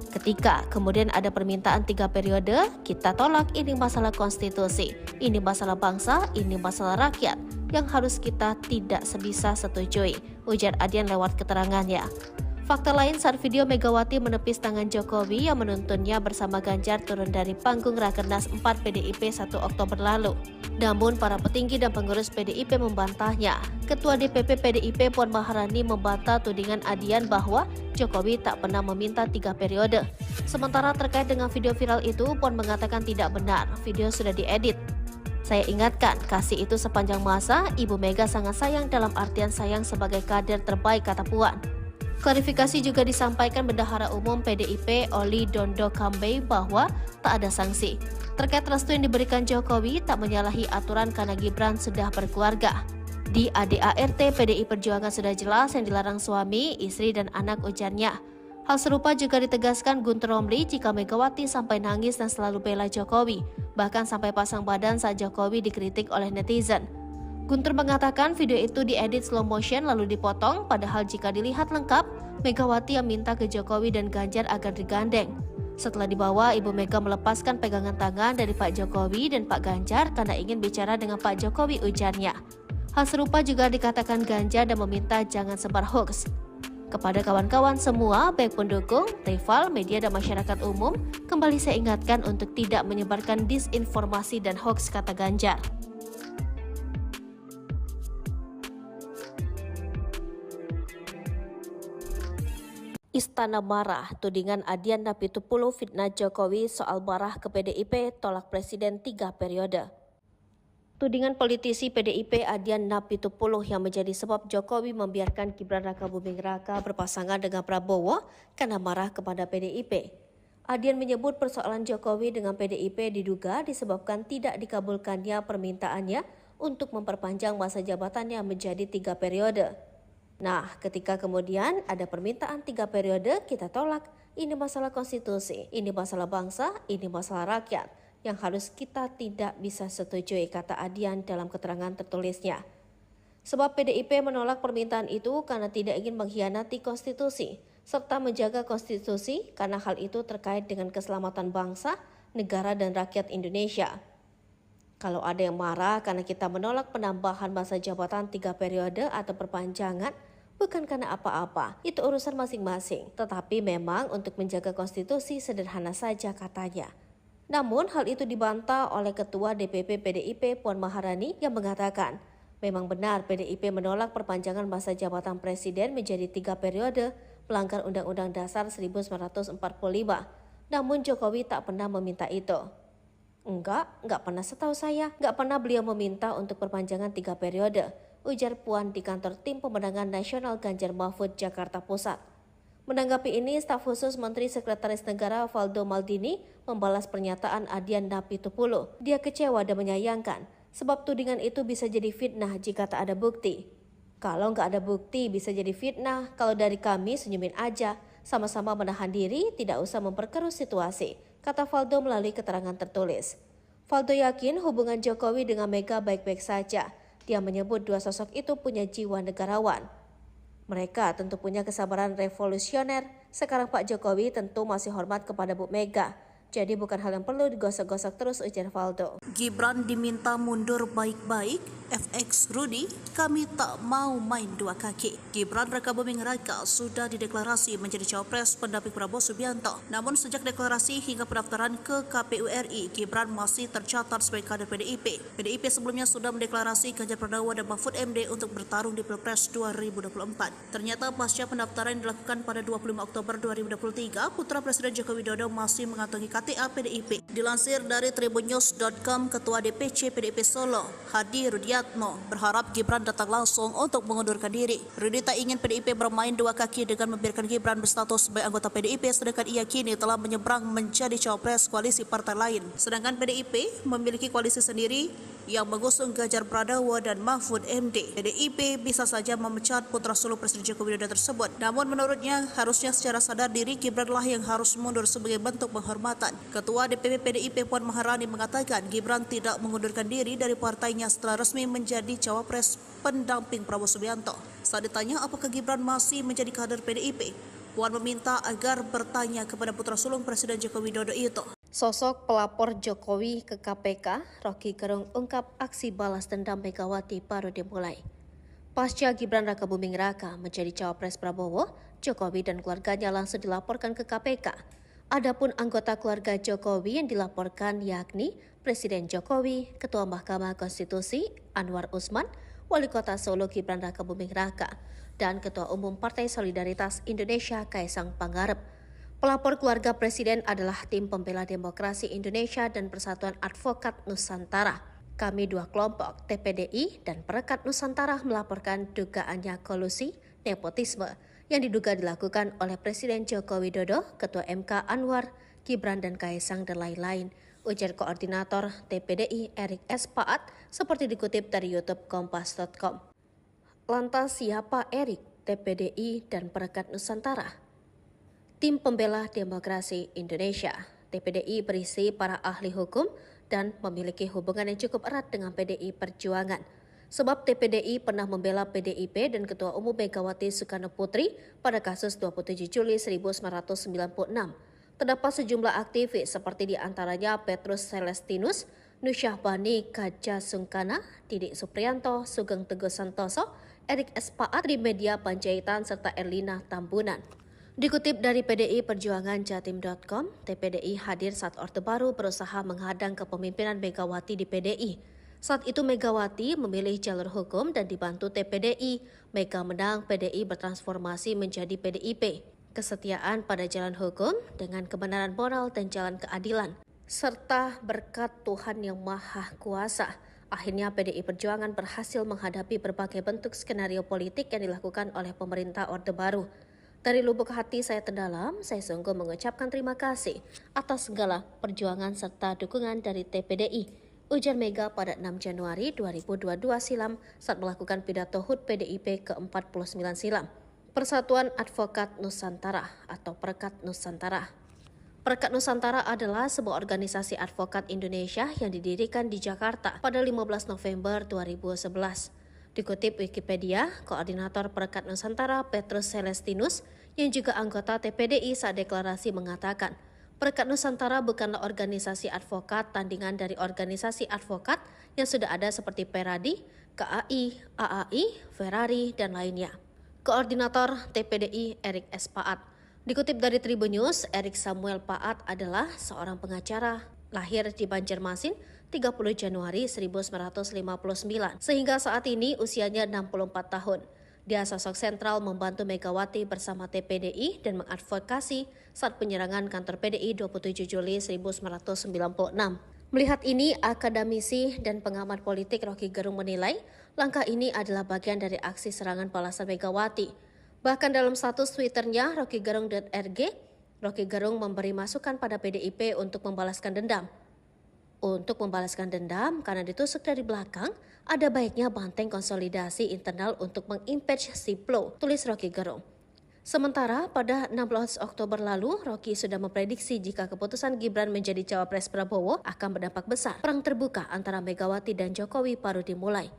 Ketika kemudian ada permintaan 3 periode, kita tolak, ini masalah konstitusi, ini masalah bangsa, ini masalah rakyat, yang harus kita tidak sebisa setujui, ujar Adian lewat keterangannya. Fakta lain saat video Megawati menepis tangan Jokowi yang menuntunnya bersama Ganjar turun dari panggung Rakernas 4 PDIP 1 Oktober lalu. Namun para petinggi dan pengurus PDIP membantahnya. Ketua DPP PDIP Puan Maharani membantah tudingan Adian bahwa Jokowi tak pernah meminta 3 periode. Sementara terkait dengan video viral itu, Puan mengatakan tidak benar, video sudah diedit. Saya ingatkan, kasih itu sepanjang masa, Ibu Mega sangat sayang dalam artian sayang sebagai kader terbaik, kata Puan. Klarifikasi juga disampaikan Bendahara Umum PDIP Oli Dondo Kambe bahwa tak ada sanksi. Terkait restu yang diberikan Jokowi tak menyalahi aturan karena Gibran sudah berkeluarga. Di ADART PDI Perjuangan sudah jelas yang dilarang suami, istri, dan anak, ujarnya. Hal serupa juga ditegaskan Guntur Romli jika Megawati sampai nangis dan selalu bela Jokowi, bahkan sampai pasang badan saat Jokowi dikritik oleh netizen. Guntur mengatakan video itu diedit slow motion lalu dipotong, padahal jika dilihat lengkap, Megawati yang minta ke Jokowi dan Ganjar agar digandeng. Setelah dibawa, Ibu Mega melepaskan pegangan tangan dari Pak Jokowi dan Pak Ganjar karena ingin bicara dengan Pak Jokowi, ujarnya. Hal serupa juga dikatakan Ganjar dan meminta jangan sebar hoax. Kepada kawan-kawan semua, baik pendukung, rival, media, dan masyarakat umum, kembali saya ingatkan untuk tidak menyebarkan disinformasi dan hoax, kata Ganjar. Istana marah, tudingan Adian Napitupulu fitnah Jokowi soal marah ke PDIP tolak Presiden 3 periode. Tudingan politisi PDIP Adian Napitupulu yang menjadi sebab Jokowi membiarkan Gibran Rakabuming Raka berpasangan dengan Prabowo karena marah kepada PDIP. Adian menyebut persoalan Jokowi dengan PDIP diduga disebabkan tidak dikabulkannya permintaannya untuk memperpanjang masa jabatannya menjadi 3 periode. Nah, ketika kemudian ada permintaan 3 periode, kita tolak. Ini masalah konstitusi, ini masalah bangsa, ini masalah rakyat yang harus kita tidak bisa setujui, kata Adian dalam keterangan tertulisnya. Sebab PDIP menolak permintaan itu karena tidak ingin mengkhianati konstitusi, serta menjaga konstitusi karena hal itu terkait dengan keselamatan bangsa, negara dan rakyat Indonesia. Kalau ada yang marah karena kita menolak penambahan masa jabatan 3 periode atau perpanjangan, bukan karena apa-apa, itu urusan masing-masing. Tetapi memang untuk menjaga konstitusi sederhana saja, katanya. Namun hal itu dibantah oleh Ketua DPP PDIP Puan Maharani yang mengatakan, memang benar PDIP menolak perpanjangan masa jabatan Presiden menjadi 3 periode, melanggar Undang-Undang Dasar 1945. Namun Jokowi tak pernah meminta itu. Enggak pernah setahu saya. Enggak pernah beliau meminta untuk perpanjangan 3 periode, ujar Puan di kantor Tim Pemenangan Nasional Ganjar Mahfud, Jakarta Pusat. Menanggapi ini, staf khusus Menteri Sekretaris Negara Valdo Maldini membalas pernyataan Adian Napitupulu. Dia kecewa dan menyayangkan, sebab tudingan itu bisa jadi fitnah jika tak ada bukti. Kalau nggak ada bukti bisa jadi fitnah, kalau dari kami senyumin aja, sama-sama menahan diri, tidak usah memperkeruh situasi, kata Valdo melalui keterangan tertulis. Valdo yakin hubungan Jokowi dengan Mega baik-baik saja. Dia menyebut dua sosok itu punya jiwa negarawan. Mereka tentu punya kesabaran revolusioner. Sekarang Pak Jokowi tentu masih hormat kepada Bu Mega. Jadi bukan hal yang perlu digosok-gosok terus, ujar Valdo. Gibran diminta mundur baik-baik, FX Rudy, kami tak mau main dua kaki. Gibran Rakabuming Raka sudah dideklarasi menjadi cawapres pendamping Prabowo Subianto. Namun sejak deklarasi hingga pendaftaran ke KPU RI, Gibran masih tercatat sebagai kader PDIP. PDIP sebelumnya sudah mendeklarasi Ganjar Pranowo dan Mahfud MD untuk bertarung di Pilpres 2024. Ternyata pasca pendaftaran yang dilakukan pada 25 Oktober 2023, putra Presiden Joko Widodo masih mengantongi KTA PDIP. Dilansir dari tribunnews.com, Ketua DPC PDIP Solo, Hadi Rudiatmo, berharap Gibran datang langsung untuk mengundurkan diri. Rudi tak ingin PDIP bermain dua kaki dengan membiarkan Gibran berstatus sebagai anggota PDIP, sedangkan ia kini telah menyeberang menjadi cawapres koalisi partai lain. Sedangkan PDIP memiliki koalisi sendiri yang mengusung Ganjar Pranowo dan Mahfud MD. PDIP bisa saja memecat putra sulung Presiden Joko Widodo tersebut. Namun menurutnya harusnya secara sadar diri Gibranlah yang harus mundur sebagai bentuk penghormatan. Ketua DPP PDIP Puan Maharani mengatakan Gibran tidak mengundurkan diri dari partainya setelah resmi menjadi cawapres pendamping Prabowo Subianto. Saat ditanya apakah Gibran masih menjadi kader PDIP, Puan meminta agar bertanya kepada putra sulung Presiden Joko Widodo itu. Sosok pelapor Jokowi ke KPK, Rocky Gerung ungkap aksi balas dendam Megawati baru dimulai. Pasca Gibran Rakabuming Raka menjadi cawapres Prabowo, Jokowi dan keluarganya langsung dilaporkan ke KPK. Adapun anggota keluarga Jokowi yang dilaporkan yakni Presiden Jokowi, Ketua Mahkamah Konstitusi Anwar Usman, Wali Kota Solo Gibran Rakabuming Raka, dan Ketua Umum Partai Solidaritas Indonesia Kaisang Pangarep. Pelapor keluarga Presiden adalah Tim Pembela Demokrasi Indonesia dan Persatuan Advokat Nusantara. Kami dua kelompok, TPDI dan Perekat Nusantara, melaporkan dugaannya kolusi, nepotisme, yang diduga dilakukan oleh Presiden Joko Widodo, Ketua MK Anwar, Gibran dan Kaisang dan lain-lain, ujar Koordinator TPDI Erik S. Paat seperti dikutip dari YouTube Kompas.com. Lantas siapa Erik, TPDI dan Perekat Nusantara? Tim Pembela Demokrasi Indonesia, TPDI berisi para ahli hukum dan memiliki hubungan yang cukup erat dengan PDI Perjuangan. Sebab TPDI pernah membela PDIP dan Ketua Umum Megawati Soekarno Putri pada kasus 27 Juli 1996. Terdapat sejumlah aktivis seperti diantaranya Petrus Celestinus, Nusyahbani Kaja Sungkana, Didik Supriyanto, Sugeng Teguh Santoso, Erik S. Paat, Trimedia Panjaitan, serta Erlina Tambunan. Dikutip dari PDI Perjuangan Jatim.com, TPDI hadir saat Orde Baru berusaha menghadang kepemimpinan Megawati di PDI. Saat itu Megawati memilih jalur hukum dan dibantu TPDI. Mega menang, PDI bertransformasi menjadi PDIP. kesetiaan pada jalan hukum dengan kebenaran moral dan jalan keadilan, serta berkat Tuhan Yang Maha Kuasa. Akhirnya PDI Perjuangan berhasil menghadapi berbagai bentuk skenario politik yang dilakukan oleh pemerintah Orde Baru. Dari lubuk hati saya terdalam, saya sungguh mengucapkan terima kasih atas segala perjuangan serta dukungan dari TPDI, ujar Mega pada 6 Januari 2022 silam saat melakukan pidato HUT PDIP ke-49 silam. Persatuan Advokat Nusantara atau Perkat Nusantara. Perkat Nusantara adalah sebuah organisasi advokat Indonesia yang didirikan di Jakarta pada 15 November 2011. Dikutip Wikipedia, Koordinator Perkat Nusantara Petrus Celestinus yang juga anggota TPDI saat deklarasi mengatakan, Perkat Nusantara bukanlah organisasi advokat tandingan dari organisasi advokat yang sudah ada seperti Peradi, KAI, AAI, Ferrari, dan lainnya. Koordinator TPDI Erik S. Paat. Dikutip dari Tribun News, Erik Samuel Paat adalah seorang pengacara, lahir di Banjarmasin 30 Januari 1959, sehingga saat ini usianya 64 tahun. Dia sosok sentral membantu Megawati bersama TPDI dan mengadvokasi saat penyerangan kantor PDI 27 Juli 1996. Melihat ini, akademisi dan pengamat politik Rocky Gerung menilai langkah ini adalah bagian dari aksi serangan balasan Megawati. Bahkan dalam status Twitternya rockygerung.rg, Rocky Gerung memberi masukan pada PDIP untuk membalaskan dendam. Untuk membalaskan dendam karena ditusuk dari belakang, ada baiknya banteng konsolidasi internal untuk mengimpeach Siplo, tulis Rocky Gerung. Sementara pada 16 Oktober lalu, Rocky sudah memprediksi jika keputusan Gibran menjadi cawapres Prabowo akan berdampak besar. Perang terbuka antara Megawati dan Jokowi baru dimulai.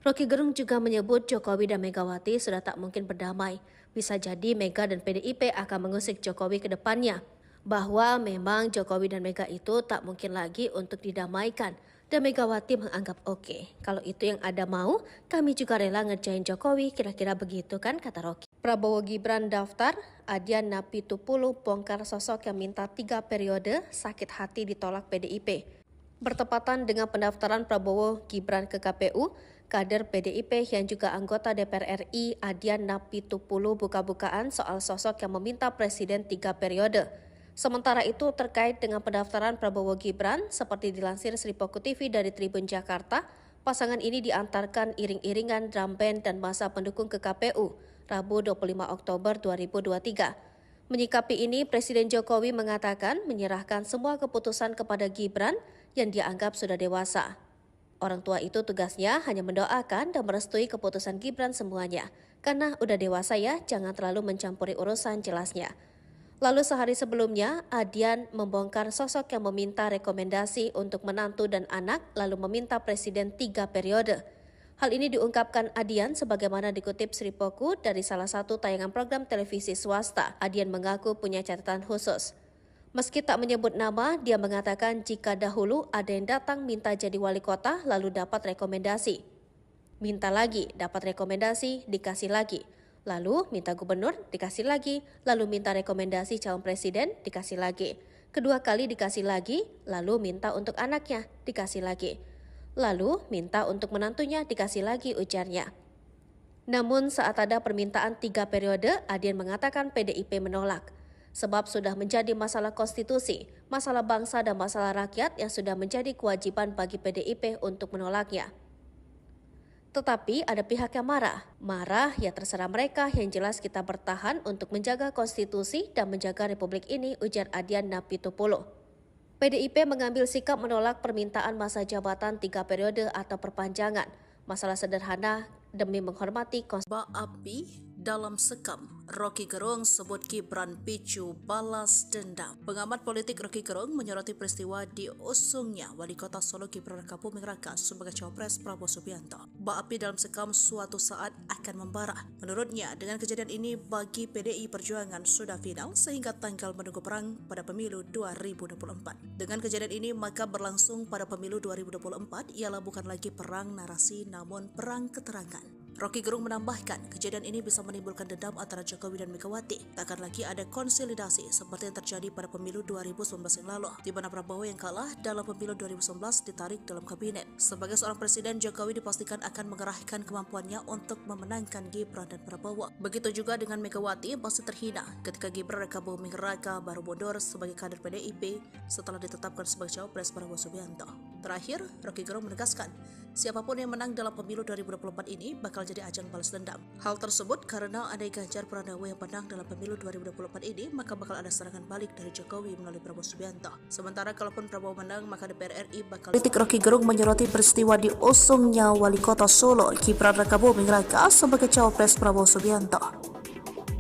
Rocky Gerung juga menyebut Jokowi dan Megawati sudah tak mungkin berdamai. Bisa jadi Mega dan PDIP akan mengusik Jokowi ke depannya. Bahwa memang Jokowi dan Mega itu tak mungkin lagi untuk didamaikan. Dan Megawati menganggap oke. Kalau itu yang ada mau, kami juga rela ngerjain Jokowi, kira-kira begitu kan, kata Rocky. Prabowo Gibran daftar, Adian Napitupulu bongkar sosok yang minta 3 periode, sakit hati ditolak PDIP. Bertepatan dengan pendaftaran Prabowo Gibran ke KPU, kader PDIP yang juga anggota DPR RI Adian Napitupulu buka-bukaan soal sosok yang meminta presiden 3 periode. Sementara itu terkait dengan pendaftaran Prabowo Gibran, seperti dilansir Sripoku TV dari Tribun Jakarta, pasangan ini diantarkan iring-iringan drum band dan masa pendukung ke KPU, Rabu 25 Oktober 2023. Menyikapi ini, Presiden Jokowi mengatakan menyerahkan semua keputusan kepada Gibran yang dianggap sudah dewasa. Orang tua itu tugasnya hanya mendoakan dan merestui keputusan Gibran semuanya. Karena udah dewasa ya, jangan terlalu mencampuri urusan, jelasnya. Lalu sehari sebelumnya, Adian membongkar sosok yang meminta rekomendasi untuk menantu dan anak lalu meminta presiden 3 periode. Hal ini diungkapkan Adian sebagaimana dikutip Sripoku dari salah satu tayangan program televisi swasta. Adian mengaku punya catatan khusus. Meski tak menyebut nama, dia mengatakan jika dahulu ada yang datang minta jadi wali kota lalu dapat rekomendasi. Minta lagi, dapat rekomendasi, dikasih lagi. Lalu minta gubernur, dikasih lagi. Lalu minta rekomendasi calon presiden, dikasih lagi. Kedua kali dikasih lagi, lalu minta untuk anaknya, dikasih lagi. Lalu minta untuk menantunya, dikasih lagi, ujarnya. Namun saat ada permintaan 3 periode, Adian mengatakan PDIP menolak. Sebab sudah menjadi masalah konstitusi, masalah bangsa dan masalah rakyat yang sudah menjadi kewajiban bagi PDIP untuk menolaknya. Tetapi ada pihak yang marah. Marah ya terserah mereka, yang jelas kita bertahan untuk menjaga konstitusi dan menjaga republik ini, ujar Adian Napitupulu. PDIP mengambil sikap menolak permintaan masa jabatan 3 periode atau perpanjangan. Masalah sederhana demi menghormati konstitusi. Baapi dalam sekam, Rocky Gerung sebut Gibran picu balas dendam. Pengamat politik Rocky Gerung menyoroti peristiwa diusungnya Wali Kota Solo Gibran Rakabuming Raka sebagai cawapres Prabowo Subianto. Baapi dalam sekam suatu saat akan membara. Menurutnya, dengan kejadian ini bagi PDI Perjuangan sudah final sehingga tanggal menunggu perang pada pemilu 2024. Dengan kejadian ini maka berlangsung pada pemilu 2024 ialah bukan lagi perang narasi namun perang keterangan. Rocky Gerung menambahkan, kejadian ini bisa menimbulkan dendam antara Jokowi dan Megawati. Tak akan lagi ada konsolidasi seperti yang terjadi pada pemilu 2019 yang lalu, di mana Prabowo yang kalah dalam pemilu 2019 ditarik dalam kabinet. Sebagai seorang presiden, Jokowi dipastikan akan mengerahkan kemampuannya untuk memenangkan Gibran dan Prabowo. Begitu juga dengan Megawati masih terhina ketika Gibran Raka Buming Raka baru mundur sebagai kader PDIP setelah ditetapkan sebagai cawapres Prabowo Subianto. Terakhir, Rocky Gerung menegaskan, siapapun yang menang dalam pemilu 2024 ini bakal jadi ajang balas dendam. Hal tersebut karena andai Ganjar Pranowo yang menang dalam pemilu 2024 ini, maka bakal ada serangan balik dari Jokowi melalui Prabowo Subianto. Sementara kalaupun Prabowo menang, maka DPR RI bakal... Politik Rocky Gerung menyoroti peristiwa diusungnya Wali Kota Solo Gibran Raka Buming Raka sebagai cawapres Prabowo Subianto.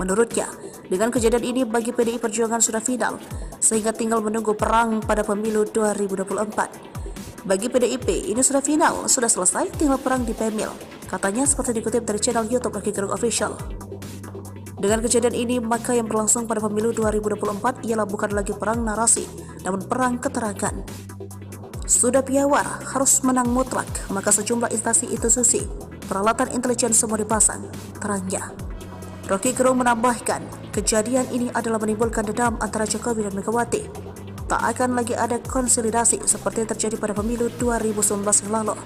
Menurutnya, dengan kejadian ini bagi PDI Perjuangan sudah final, sehingga tinggal menunggu perang pada pemilu 2024. Bagi PDIP, ini sudah final, sudah selesai, tinggal perang di Pemil. Katanya seperti dikutip dari channel YouTube Rocky Gerung Official. Dengan kejadian ini, maka yang berlangsung pada pemilu 2024 ialah bukan lagi perang narasi, namun perang keterangan. Sudah piawar, harus menang mutlak, maka sejumlah instansi institusi, peralatan intelijen semua dipasang, terangnya. Rocky Gerung menambahkan, kejadian ini adalah menimbulkan dendam antara Jokowi dan Megawati. Tak akan lagi ada konsolidasi seperti yang terjadi pada pemilu 2019 yang lalu,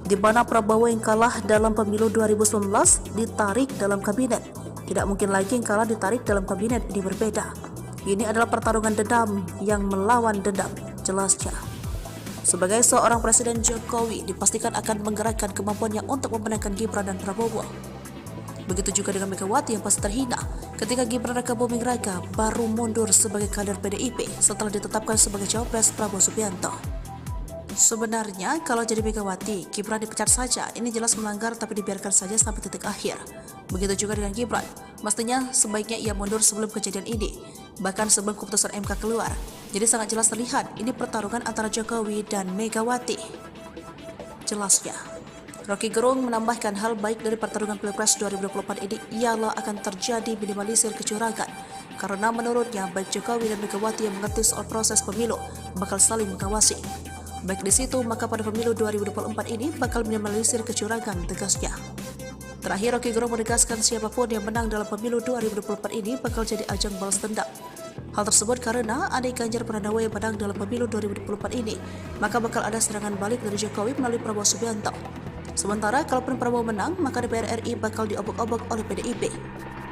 di mana Prabowo yang kalah dalam pemilu 2019 ditarik dalam kabinet. Tidak mungkin lagi yang kalah ditarik dalam kabinet, ini berbeda. Ini adalah pertarungan dendam yang melawan dendam, jelasnya. Sebagai seorang presiden, Jokowi dipastikan akan menggerakkan kemampuannya untuk memenangkan Gibran dan Prabowo. Begitu juga dengan Megawati yang pasti terhina ketika Gibran Raka Buming Raka baru mundur sebagai kader PDIP setelah ditetapkan sebagai cawapres Prabowo Subianto. Sebenarnya kalau jadi Megawati, Gibran dipecat saja, ini jelas melanggar tapi dibiarkan saja sampai titik akhir. Begitu juga dengan Gibran, mestinya sebaiknya ia mundur sebelum kejadian ini, bahkan sebelum keputusan MK keluar. Jadi sangat jelas terlihat ini pertarungan antara Jokowi dan Megawati. Jelasnya. Rocky Gerung menambahkan hal baik dari pertarungan Pilpres 2024 ini ialah akan terjadi minimalisir kecurangan, karena menurutnya baik Jokowi dan Megawati yang mengerti soal proses pemilu bakal saling mengawasi. Baik di situ, maka pada pemilu 2024 ini bakal minimalisir kecurangan, tegasnya. Terakhir, Rocky Gerung menegaskan siapapun yang menang dalam pemilu 2024 ini bakal jadi ajang balas dendam. Hal tersebut karena andai Ganjar Pranowo yang menang dalam pemilu 2024 ini, maka bakal ada serangan balik dari Jokowi melalui Prabowo Subianto. Sementara kalaupun Prabowo menang, maka DPR RI bakal diobok-obok oleh PDIP.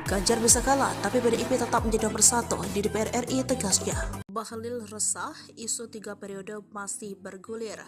Ganjar bisa kalah, tapi PDIP tetap menjadi nomor satu di DPR RI, tegasnya. Bahlil resah, isu 3 periode masih bergulir.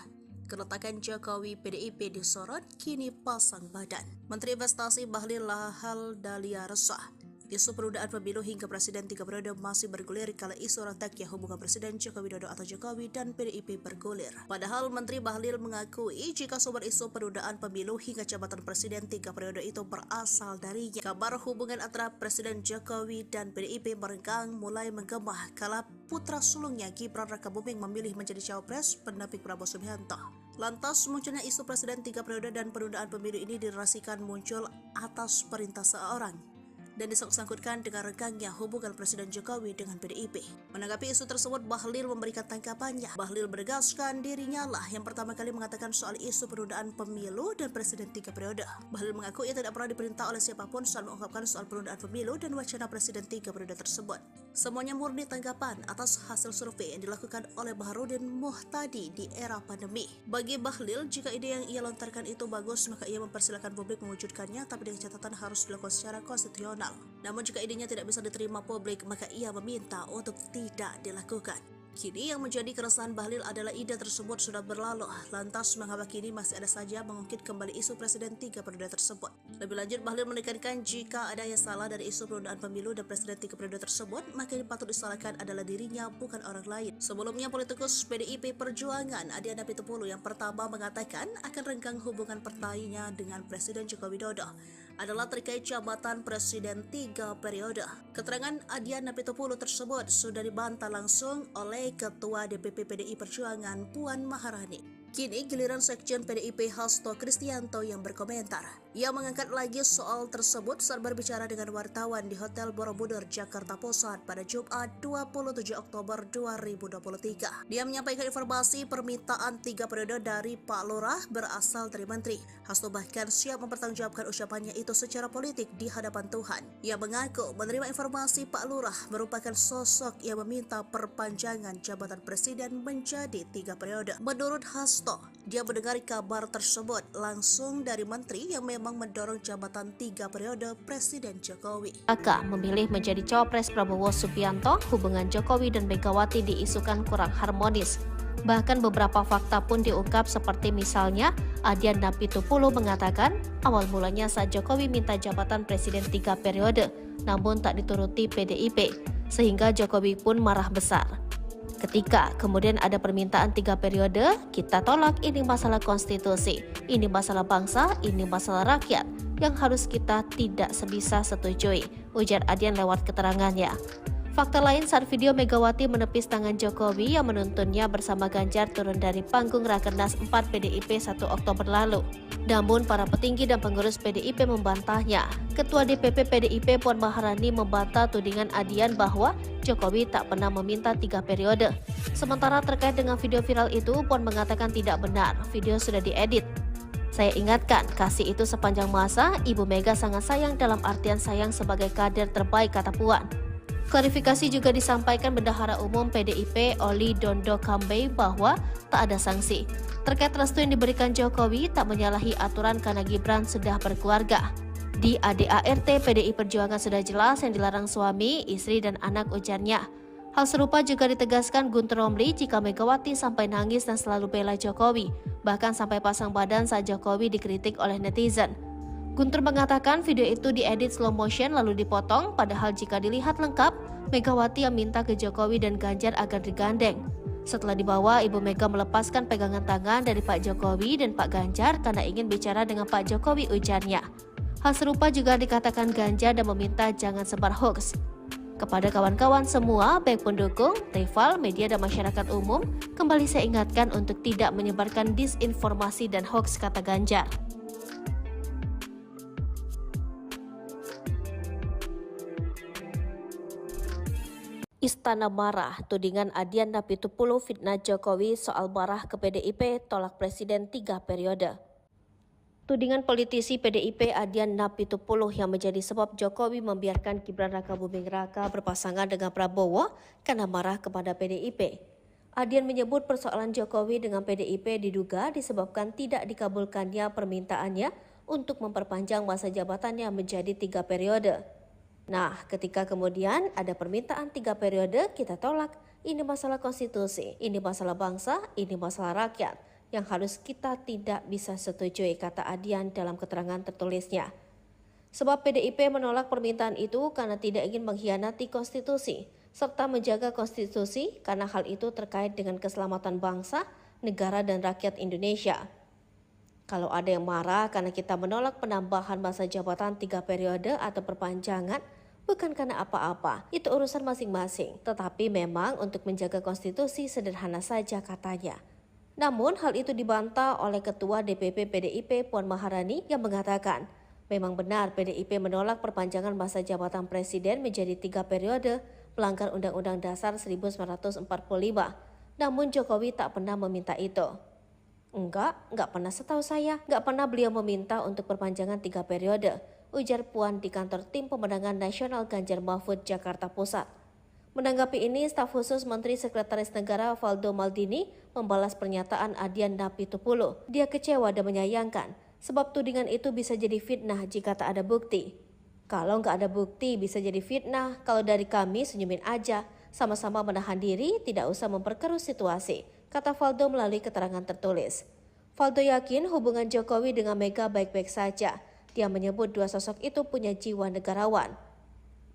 Keretakan Jokowi PDIP disorot, kini pasang badan. Menteri Investasi Bahlil Lahadalia resah. Isu penundaan pemilu hingga presiden 3 periode masih bergulir kala isu retaknya hubungan Presiden Joko Widodo atau Jokowi dan PDIP bergulir. Padahal Menteri Bahlil mengakui jika sumber isu penundaan pemilu hingga jabatan Presiden 3 periode itu berasal darinya. Kabar hubungan antara Presiden Jokowi dan PDIP merenggang mulai menggema kala putra sulungnya Gibran Raka Buming memilih menjadi cawapres pendamping Prabowo Subianto. Lantas munculnya isu Presiden 3 periode dan penundaan pemilu ini dirasikan muncul atas perintah seorang dan disangkut-sangkutkan dengan renggangnya hubungan Presiden Jokowi dengan PDIP. Menanggapi isu tersebut, Bahlil memberikan tanggapannya. Bahlil menegaskan dirinya lah yang pertama kali mengatakan soal isu penundaan pemilu dan Presiden 3 periode. Bahlil mengaku ia tidak pernah diperintah oleh siapapun soal mengungkapkan soal penundaan pemilu dan wacana Presiden 3 periode tersebut. Semuanya murni tanggapan atas hasil survei yang dilakukan oleh Baharudin Muhtadi di era pandemi. Bagi Bahlil, jika ide yang ia lontarkan itu bagus, maka ia mempersilakan publik mewujudkannya, tapi dengan catatan harus dilakukan secara konstitusional. Namun jika idenya tidak bisa diterima publik, maka ia meminta untuk tidak dilakukan. Kini yang menjadi keresahan Bahlil adalah ide tersebut sudah berlalu, lantas mengapa kini masih ada saja mengungkit kembali isu Presiden 3 periode tersebut. Lebih lanjut, Bahlil menekankan jika ada yang salah dari isu penundaan pemilu dan Presiden 3 periode tersebut, maka yang patut disalahkan adalah dirinya, bukan orang lain. Sebelumnya, politikus PDIP Perjuangan Adiana Pitupulu yang pertama mengatakan akan renggang hubungan partainya dengan Presiden Joko Widodo adalah terkait jabatan Presiden 3 periode. Keterangan Adiana Pitupulu tersebut sudah dibantah langsung oleh Ketua DPP PDI Perjuangan Puan Maharani. Kini giliran Sekjen PDIP Hasto Kristianto yang berkomentar. Ia mengangkat lagi soal tersebut saat berbicara dengan wartawan di Hotel Borobudur, Jakarta Pusat pada Jumat 27 Oktober 2023. Dia menyampaikan informasi permintaan 3 periode dari Pak Lurah berasal dari Menteri. Hasto bahkan siap mempertanggungjawabkan ucapannya itu secara politik di hadapan Tuhan. Ia mengaku menerima informasi Pak Lurah merupakan sosok yang meminta perpanjangan jabatan presiden menjadi 3 periode. Menurut Hasto, dia mendengar kabar tersebut langsung dari Menteri yang memang mendorong jabatan 3 periode Presiden Jokowi. Aka memilih menjadi cawapres Prabowo Subianto, hubungan Jokowi dan Megawati diisukan kurang harmonis. Bahkan beberapa fakta pun diungkap seperti misalnya Adian Napitupulu mengatakan awal mulanya saat Jokowi minta jabatan Presiden 3 periode, namun tak dituruti PDIP, sehingga Jokowi pun marah besar. Ketika kemudian ada permintaan 3 periode, kita tolak, ini masalah konstitusi, ini masalah bangsa, ini masalah rakyat, yang harus kita tidak sebisa setujui, ujar Adian lewat keterangannya. Fakta lain saat video Megawati menepis tangan Jokowi yang menuntunnya bersama Ganjar turun dari panggung Rakernas 4 PDIP 1 Oktober lalu. Namun para petinggi dan pengurus PDIP membantahnya. Ketua DPP PDIP Puan Maharani membantah tudingan Adian bahwa Jokowi tak pernah meminta 3 periode. Sementara terkait dengan video viral itu, Puan mengatakan tidak benar, video sudah diedit. Saya ingatkan, kasih itu sepanjang masa, Ibu Mega sangat sayang dalam artian sayang sebagai kader terbaik, kata Puan. Klarifikasi juga disampaikan Bendahara Umum PDIP Oli Dondo Kambe bahwa tak ada sanksi. Terkait restu yang diberikan Jokowi tak menyalahi aturan karena Gibran sudah berkeluarga. Di ADART PDI Perjuangan sudah jelas yang dilarang suami, istri, dan anak, ujarnya. Hal serupa juga ditegaskan Guntur Romli jika Megawati sampai nangis dan selalu bela Jokowi, bahkan sampai pasang badan saat Jokowi dikritik oleh netizen. Guntur mengatakan video itu diedit slow motion lalu dipotong, padahal jika dilihat lengkap, Megawati yang minta ke Jokowi dan Ganjar agar digandeng. Setelah dibawa, Ibu Mega melepaskan pegangan tangan dari Pak Jokowi dan Pak Ganjar karena ingin bicara dengan Pak Jokowi, ujarnya. Hal serupa juga dikatakan Ganjar dan meminta jangan sebar hoax. Kepada kawan-kawan semua, baik pendukung, rival, media, dan masyarakat umum, kembali saya ingatkan untuk tidak menyebarkan disinformasi dan hoax, kata Ganjar. Istana marah, tudingan Adian Napitupulu fitnah Jokowi soal marah ke PDIP, tolak Presiden 3 periode. Tudingan politisi PDIP Adian Napitupulu yang menjadi sebab Jokowi membiarkan Gibran Rakabuming Raka berpasangan dengan Prabowo karena marah kepada PDIP. Adian menyebut persoalan Jokowi dengan PDIP diduga disebabkan tidak dikabulkannya permintaannya untuk memperpanjang masa jabatannya menjadi 3 periode. Nah, ketika kemudian ada permintaan 3 periode, kita tolak. Ini masalah konstitusi, ini masalah bangsa, ini masalah rakyat, yang harus kita tidak bisa setujui, kata Adian dalam keterangan tertulisnya. Sebab PDIP menolak permintaan itu karena tidak ingin mengkhianati konstitusi, serta menjaga konstitusi karena hal itu terkait dengan keselamatan bangsa, negara, dan rakyat Indonesia. Kalau ada yang marah karena kita menolak penambahan masa jabatan 3 periode atau perpanjangan, bukan karena apa-apa, itu urusan masing-masing. Tetapi memang untuk menjaga konstitusi sederhana saja, katanya. Namun hal itu dibantah oleh Ketua DPP PDIP Puan Maharani yang mengatakan, memang benar PDIP menolak perpanjangan masa jabatan Presiden menjadi 3 periode, melanggar Undang-Undang Dasar 1945. Namun Jokowi tak pernah meminta itu. Enggak pernah, setahu saya, enggak pernah beliau meminta untuk perpanjangan 3 periode, ujar Puan di kantor Tim Pemenangan Nasional Ganjar Mahfud, Jakarta Pusat. Menanggapi ini, staf khusus Menteri Sekretaris Negara Valdo Maldini membalas pernyataan Adian Napitupulu. Dia kecewa dan menyayangkan, sebab tudingan itu bisa jadi fitnah jika tak ada bukti. Kalau nggak ada bukti bisa jadi fitnah, kalau dari kami senyumin aja, sama-sama menahan diri, tidak usah memperkeruh situasi, kata Valdo melalui keterangan tertulis. Valdo yakin hubungan Jokowi dengan Mega baik-baik saja. Dia menyebut dua sosok itu punya jiwa negarawan.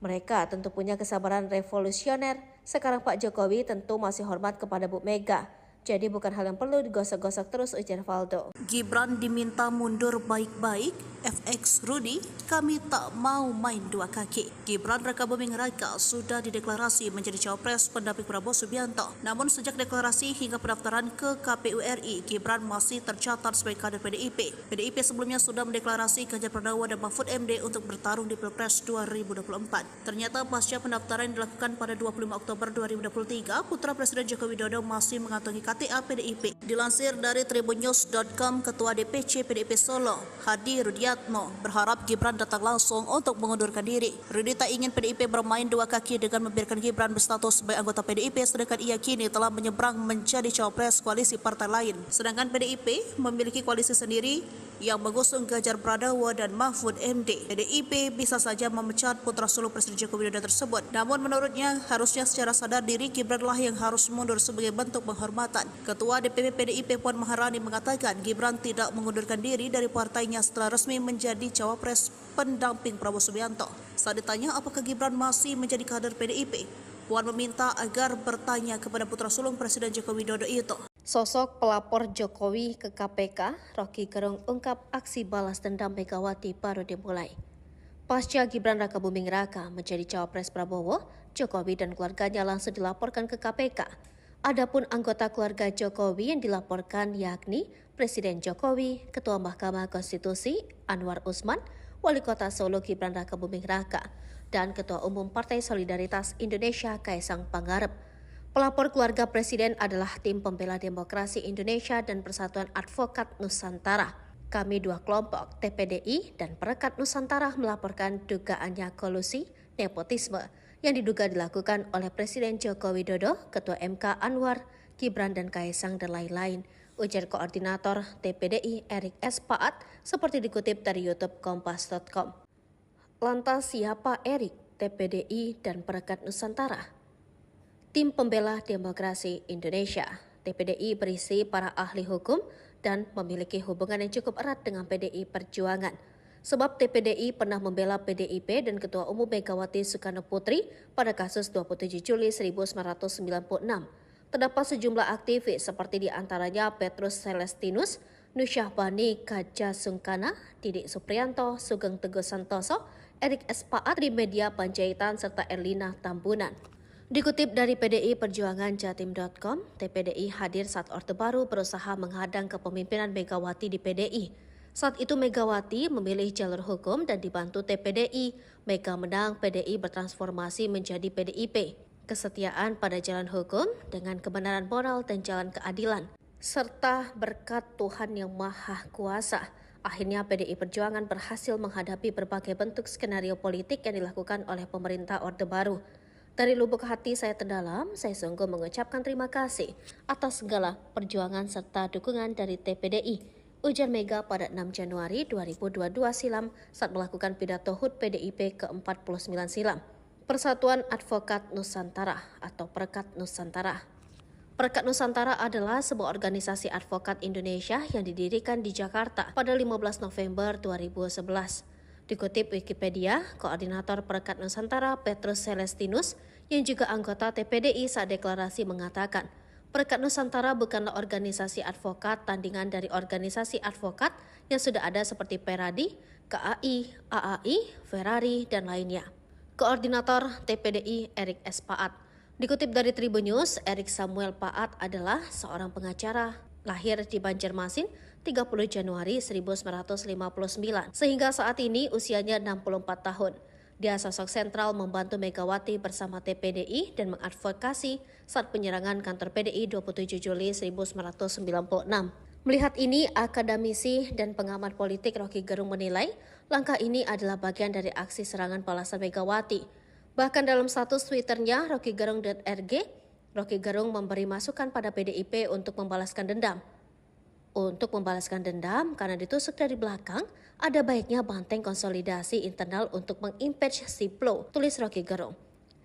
Mereka tentu punya kesabaran revolusioner. Sekarang Pak Jokowi tentu masih hormat kepada Bu Mega. Jadi bukan hal yang perlu digosok-gosok terus, ujar Valdo. Gibran diminta mundur baik-baik, FX Rudi, kami tak mau main dua kaki. Gibran Rakabuming Raka sudah dideklarasi menjadi cawapres pendamping Prabowo Subianto. Namun sejak deklarasi hingga pendaftaran ke KPU RI, Gibran masih tercatat sebagai kader PDIP. PDIP sebelumnya sudah mendeklarasi Ganjar Pranowo dan Mahfud MD untuk bertarung di Pilpres 2024. Ternyata pasca pendaftaran yang dilakukan pada 25 Oktober 2023, putra Presiden Joko Widodo masih mengantongi KTA PDIP. Dilansir dari tribunnews.com, Ketua DPC PDIP Solo, Hadi Rudiatmo, berharap Gibran datang langsung untuk mengundurkan diri. Rudi tak ingin PDIP bermain dua kaki dengan membiarkan Gibran berstatus sebagai anggota PDIP, sedangkan ia kini telah menyeberang menjadi cawapres koalisi partai lain. Sedangkan PDIP memiliki koalisi sendiri yang mengusung Ganjar Pranowo dan Mahfud MD. PDIP bisa saja memecat putra sulung Presiden Joko Widodo tersebut. Namun menurutnya harusnya secara sadar diri Gibranlah yang harus mundur sebagai bentuk penghormatan. Ketua DPP PDIP Puan Maharani mengatakan Gibran tidak mengundurkan diri dari partainya setelah resmi menjadi cawapres pendamping Prabowo Subianto. Saat ditanya apakah Gibran masih menjadi kader PDIP, Puan meminta agar bertanya kepada putra sulung Presiden Joko Widodo itu. Sosok pelapor Jokowi ke KPK, Rocky Gerung ungkap aksi balas dendam Megawati baru dimulai. Pasca Gibran Rakabuming Raka menjadi cawapres Prabowo, Jokowi dan keluarganya langsung dilaporkan ke KPK. Adapun anggota keluarga Jokowi yang dilaporkan yakni Presiden Jokowi, Ketua Mahkamah Konstitusi Anwar Usman, Wali Kota Solo Gibran Rakabuming Raka, dan Ketua Umum Partai Solidaritas Indonesia Kaisang Pangarep. Pelapor keluarga Presiden adalah Tim Pembela Demokrasi Indonesia dan Persatuan Advokat Nusantara. Kami dua kelompok, TPDI dan Perekat Nusantara, melaporkan dugaannya kolusi, nepotisme yang diduga dilakukan oleh Presiden Joko Widodo, Ketua MK Anwar, Gibran dan Kaisang dan lain-lain, ujar Koordinator TPDI Erik S. Paat seperti dikutip dari YouTube Kompas.com. Lantas siapa Erik, TPDI dan Perekat Nusantara? Tim Pembela Demokrasi Indonesia, TPDI, berisi para ahli hukum dan memiliki hubungan yang cukup erat dengan PDI Perjuangan. Sebab TPDI pernah membela PDIP dan Ketua Umum Megawati Soekarno Putri pada kasus 27 Juli 1996. Terdapat sejumlah aktivis seperti diantaranya Petrus Celestinus, Nusyah Bani Kaja Sungkana, Didik Supriyanto, Sugeng Teguh Santoso, Erik S. Paat, Trimedia Panjaitan, serta Erlina Tambunan. Dikutip dari PDI Perjuangan Jatim.com, TPDI hadir saat Orde Baru berusaha menghadang kepemimpinan Megawati di PDI. Saat itu Megawati memilih jalur hukum dan dibantu TPDI. Mega menang, PDI bertransformasi menjadi PDIP. Kesetiaan pada jalan hukum dengan kebenaran moral dan jalan keadilan, serta berkat Tuhan Yang Maha Kuasa. Akhirnya PDI Perjuangan berhasil menghadapi berbagai bentuk skenario politik yang dilakukan oleh pemerintah Orde Baru. Dari lubuk hati saya terdalam, saya sungguh mengucapkan terima kasih atas segala perjuangan serta dukungan dari TPDI, ujar Mega pada 6 Januari 2022 silam saat melakukan pidato HUT PDIP ke-49 silam. Persatuan Advokat Nusantara atau Perekat Nusantara. Perekat Nusantara adalah sebuah organisasi advokat Indonesia yang didirikan di Jakarta pada 15 November 2011. Dikutip Wikipedia, Koordinator Perekat Nusantara Petrus Celestinus yang juga anggota TPDI saat deklarasi mengatakan, Perekat Nusantara bukanlah organisasi advokat tandingan dari organisasi advokat yang sudah ada seperti Peradi, KAI, AAI, Ferrari, dan lainnya. Koordinator TPDI Erik S. Paat. Dikutip dari Tribun News, Erik Samuel Paat adalah seorang pengacara, lahir di Banjarmasin 30 Januari 1959, sehingga saat ini usianya 64 tahun. Dia sosok sentral membantu Megawati bersama TPDI dan mengadvokasi saat penyerangan kantor PDI 27 Juli 1996. Melihat ini, akademisi dan pengamat politik Rocky Gerung menilai langkah ini adalah bagian dari aksi serangan balasan Megawati. Bahkan dalam status Twitternya rockygerung.rg, Rocky Gerung memberi masukan pada PDIP untuk membalaskan dendam. Untuk membalaskan dendam karena ditusuk dari belakang, ada baiknya banteng konsolidasi internal untuk mengimpeach Siplo, tulis Rocky Gerung.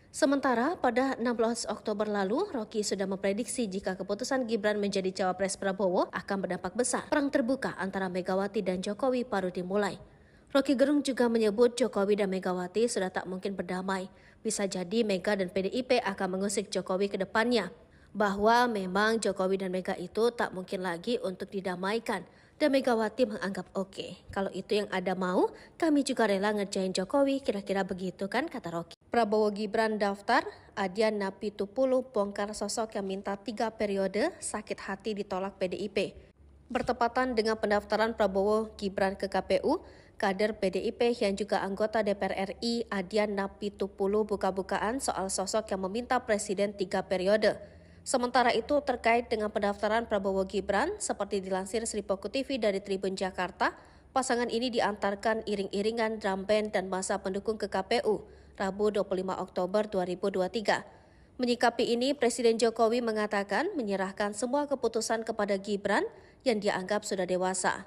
Sementara pada 16 Oktober lalu, Rocky sudah memprediksi jika keputusan Gibran menjadi cawapres Prabowo akan berdampak besar. Perang terbuka antara Megawati dan Jokowi baru dimulai. Rocky Gerung juga menyebut Jokowi dan Megawati sudah tak mungkin berdamai. Bisa jadi Mega dan PDIP akan mengusik Jokowi ke depannya. bahwa memang Jokowi dan Mega itu tak mungkin lagi untuk didamaikan. Dan Megawati menganggap oke, kalau itu yang ada mau, kami juga rela ngerjain Jokowi, kira-kira begitu kan, kata Rocky. Prabowo Gibran daftar, Adian Napitupulu bongkar sosok yang minta 3 periode, sakit hati ditolak PDIP. Bertepatan dengan pendaftaran Prabowo Gibran ke KPU, kader PDIP yang juga anggota DPR RI Adian Napitupulu buka-bukaan soal sosok yang meminta Presiden 3 periode. Sementara itu terkait dengan pendaftaran Prabowo Gibran, seperti dilansir Sripoku TV dari Tribun Jakarta, pasangan ini diantarkan iring-iringan drum band dan masa pendukung ke KPU, Rabu 25 Oktober 2023. Menyikapi ini, Presiden Jokowi mengatakan menyerahkan semua keputusan kepada Gibran yang dia anggap sudah dewasa.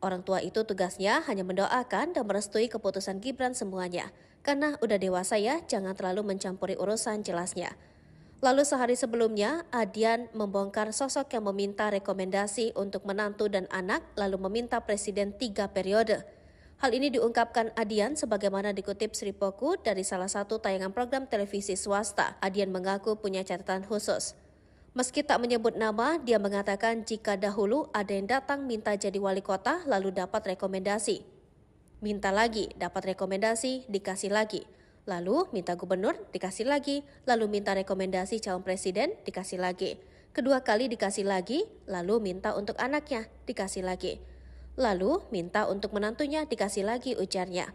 Orang tua itu tugasnya hanya mendoakan dan merestui keputusan Gibran semuanya. Karena udah dewasa ya, jangan terlalu mencampuri urusan, jelasnya. Lalu sehari sebelumnya, Adian membongkar sosok yang meminta rekomendasi untuk menantu dan anak, lalu meminta Presiden 3 periode. Hal ini diungkapkan Adian sebagaimana dikutip Sripoku dari salah satu tayangan program televisi swasta. Adian mengaku punya catatan khusus. Meski tak menyebut nama, dia mengatakan jika dahulu ada yang datang minta jadi wali kota lalu dapat rekomendasi. Minta lagi, dapat rekomendasi, dikasih lagi. Lalu minta gubernur, dikasih lagi. Lalu minta rekomendasi calon presiden, dikasih lagi. Kedua kali dikasih lagi, lalu minta untuk anaknya, dikasih lagi. Lalu minta untuk menantunya, dikasih lagi, ujarnya.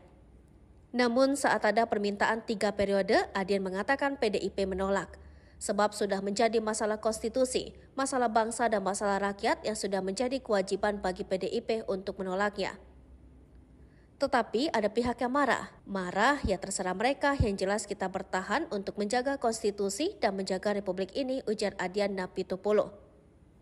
Namun saat ada permintaan 3 periode, Adian mengatakan PDIP menolak. Sebab sudah menjadi masalah konstitusi, masalah bangsa dan masalah rakyat yang sudah menjadi kewajiban bagi PDIP untuk menolaknya. Tetapi ada pihak yang marah. Marah ya terserah mereka, yang jelas kita bertahan untuk menjaga konstitusi dan menjaga republik ini, ujar Adian Napitupulu.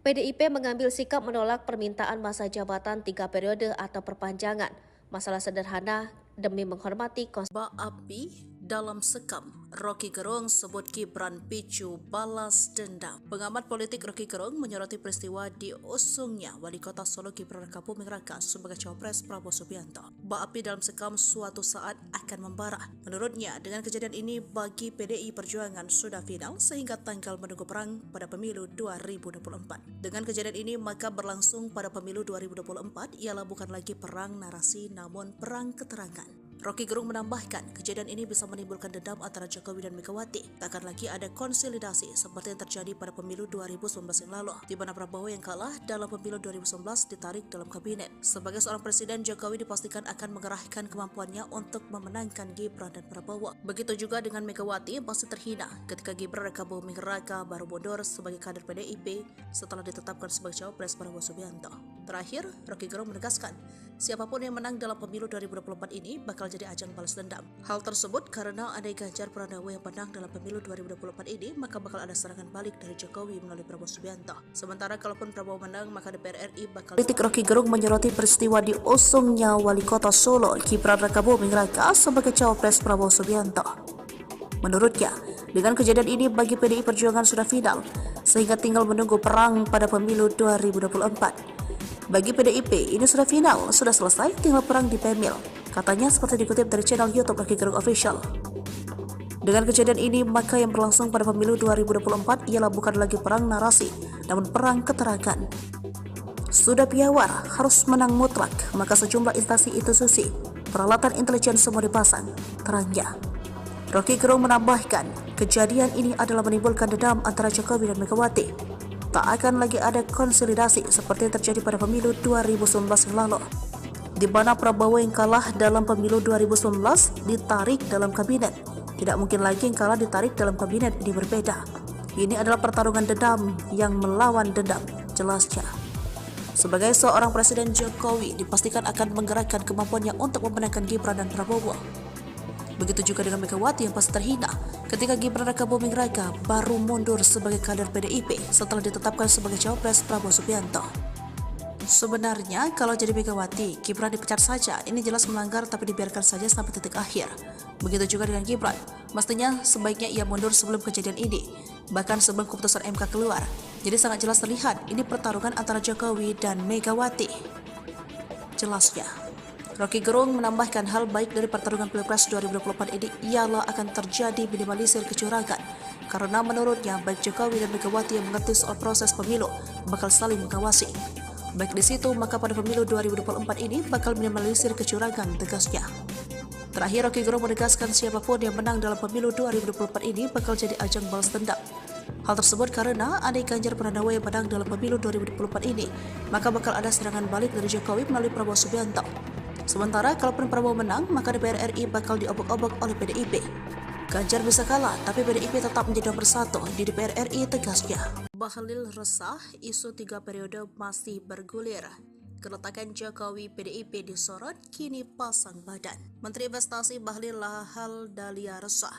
PDIP mengambil sikap menolak permintaan masa jabatan 3 periode atau perpanjangan. Masalah sederhana demi menghormati konstitusi. Api dalam sekam, Rocky Gerung sebut Gibran picu balas dendam. Pengamat politik Rocky Gerung menyoroti peristiwa diusungnya Wali Kota Solo Gibran Rakabuming Raka sebagai cawapres Prabowo Subianto. Api dalam sekam suatu saat akan membara. Menurutnya, dengan kejadian ini bagi PDI Perjuangan sudah final sehingga tanggal menunggu perang pada pemilu 2024. Dengan kejadian ini maka berlangsung pada pemilu 2024 ialah bukan lagi perang narasi namun perang keterangan. Rocky Gerung menambahkan, kejadian ini bisa menimbulkan dendam antara Jokowi dan Megawati. Takkan lagi ada konsolidasi seperti yang terjadi pada pemilu 2019 yang lalu, di mana Prabowo yang kalah dalam pemilu 2019 ditarik dalam kabinet. Sebagai seorang presiden, Jokowi dipastikan akan mengerahkan kemampuannya untuk memenangkan Gibran dan Prabowo. Begitu juga dengan Megawati yang pasti terhina ketika Gibran Rakabuming Raka baru mundur sebagai kader PDIP setelah ditetapkan sebagai cawapres Prabowo Subianto. Terakhir, Rocky Gerung menegaskan, siapapun yang menang dalam pemilu 2024 ini bakal jadi ajang balas dendam. Hal tersebut karena andai Ganjar Pranowo yang menang dalam pemilu 2024 ini, maka bakal ada serangan balik dari Jokowi melalui Prabowo Subianto. Sementara kalaupun Prabowo menang, maka DPR RI bakal... Politik Rocky Gerung menyoroti peristiwa diusungnya Wali Kota Solo Gibran Rakabuming Raka sebagai cawapres Prabowo Subianto. Menurutnya, dengan kejadian ini bagi PDI Perjuangan sudah final, sehingga tinggal menunggu perang pada pemilu 2024. Bagi PDIP, ini sudah final, sudah selesai, tinggal perang di Pemil. Katanya seperti dikutip dari channel YouTube Rocky Gerung Official. Dengan kejadian ini, maka yang berlangsung pada pemilu 2024 ialah bukan lagi perang narasi, namun perang keterangan. Sudah piawar, harus menang mutlak, maka sejumlah instansi institusi, peralatan intelijen semua dipasang, terangnya. Rocky Gerung menambahkan, kejadian ini adalah menimbulkan dendam antara Jokowi dan Megawati. Tak akan lagi ada konsolidasi seperti yang terjadi pada pemilu 2019 yang lalu, di mana Prabowo yang kalah dalam pemilu 2019 ditarik dalam kabinet. Tidak mungkin lagi yang kalah ditarik dalam kabinet, ini berbeda. Ini adalah pertarungan dendam yang melawan dendam, jelasnya. Sebagai seorang presiden, Jokowi dipastikan akan menggerakkan kemampuannya untuk memenangkan Gibran dan Prabowo. Begitu juga dengan Megawati yang pasti terhina ketika Gibran Rakabuming Raka baru mundur sebagai kader PDIP setelah ditetapkan sebagai cawapres Prabowo Subianto. Sebenarnya kalau jadi Megawati, Gibran dipecat saja, ini jelas melanggar tapi dibiarkan saja sampai titik akhir. Begitu juga dengan Gibran, mestinya sebaiknya ia mundur sebelum kejadian ini, bahkan sebelum keputusan MK keluar. Jadi sangat jelas terlihat ini pertarungan antara Jokowi dan Megawati. Jelasnya. Rocky Gerung menambahkan hal baik dari pertarungan Pilpres 2024 ini ialah akan terjadi minimalisir kecurangan karena menurutnya baik Jokowi dan Megawati yang mengerti soal proses pemilu bakal saling mengawasi. Baik di situ, maka pada pemilu 2024 ini bakal minimalisir kecurangan, tegasnya. Terakhir, Rocky Gerung menegaskan siapapun yang menang dalam pemilu 2024 ini bakal jadi ajang balas dendam. Hal tersebut karena andai Ganjar Pranowo yang menang dalam pemilu 2024 ini, maka bakal ada serangan balik dari Jokowi melalui Prabowo Subianto. Sementara kalaupun Prabowo menang, maka DPR RI bakal diobok-obok oleh PDIP. Ganjar bisa kalah, tapi PDIP tetap menjadi nomor satu di DPR RI, tegasnya. Bahlil resah, isu 3 periode masih bergulir. Keretakan Jokowi PDIP disorot, kini pasang badan. Menteri Investasi Bahlil Lahadalia resah.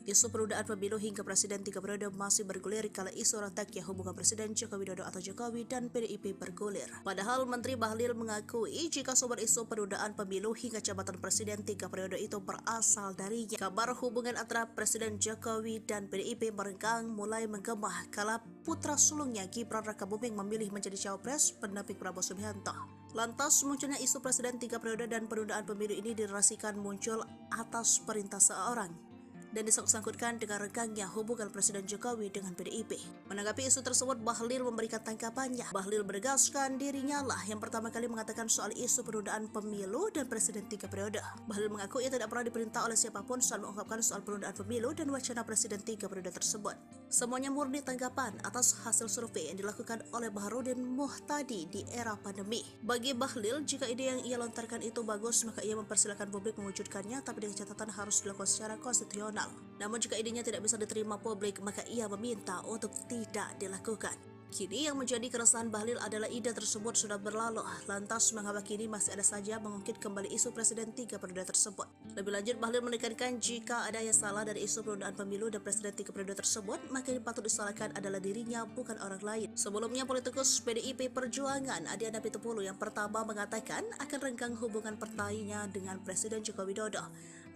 Isu penundaan pemilu hingga presiden 3 periode masih bergulir kala isu retaknya hubungan Presiden Joko Widodo atau Jokowi dan PDIP bergulir. Padahal Menteri Bahlil mengakui jika sumber isu penundaan pemilu hingga jabatan Presiden 3 periode itu berasal darinya. Kabar hubungan antara Presiden Jokowi dan PDIP merenggang mulai menggema kala putra sulungnya Gibran Rakabuming memilih menjadi cawapres pendamping Prabowo Subianto. Lantas munculnya isu Presiden 3 periode dan penundaan pemilu ini dirasikan muncul atas perintah seorang dan disangkut-sangkutkan dengan renggangnya hubungan Presiden Jokowi dengan PDIP. Menanggapi isu tersebut, Bahlil memberikan tanggapannya. Bahlil menegaskan dirinya lah yang pertama kali mengatakan soal isu penundaan pemilu dan Presiden 3 periode. Bahlil mengaku ia tidak pernah diperintah oleh siapapun soal mengungkapkan soal penundaan pemilu dan wacana Presiden 3 periode tersebut. Semuanya murni tanggapan atas hasil survei yang dilakukan oleh Baharudin Muhtadi di era pandemi. Bagi Bahlil, jika ide yang ia lontarkan itu bagus, maka ia mempersilakan publik mewujudkannya, tapi dengan catatan harus dilakukan secara konstitusional. Namun jika idenya tidak bisa diterima publik, maka ia meminta untuk tidak dilakukan. Kini yang menjadi keresahan Bahlil adalah ide tersebut sudah berlalu, lantas mengapa kini masih ada saja mengungkit kembali isu Presiden 3 periode tersebut. Lebih lanjut, Bahlil menekankan jika ada yang salah dari isu penundaan pemilu dan Presiden 3 periode tersebut, maka yang patut disalahkan adalah dirinya, bukan orang lain. Sebelumnya, politikus PDIP Perjuangan Adiana Pitupulu yang pertama mengatakan akan renggang hubungan partainya dengan Presiden Joko Widodo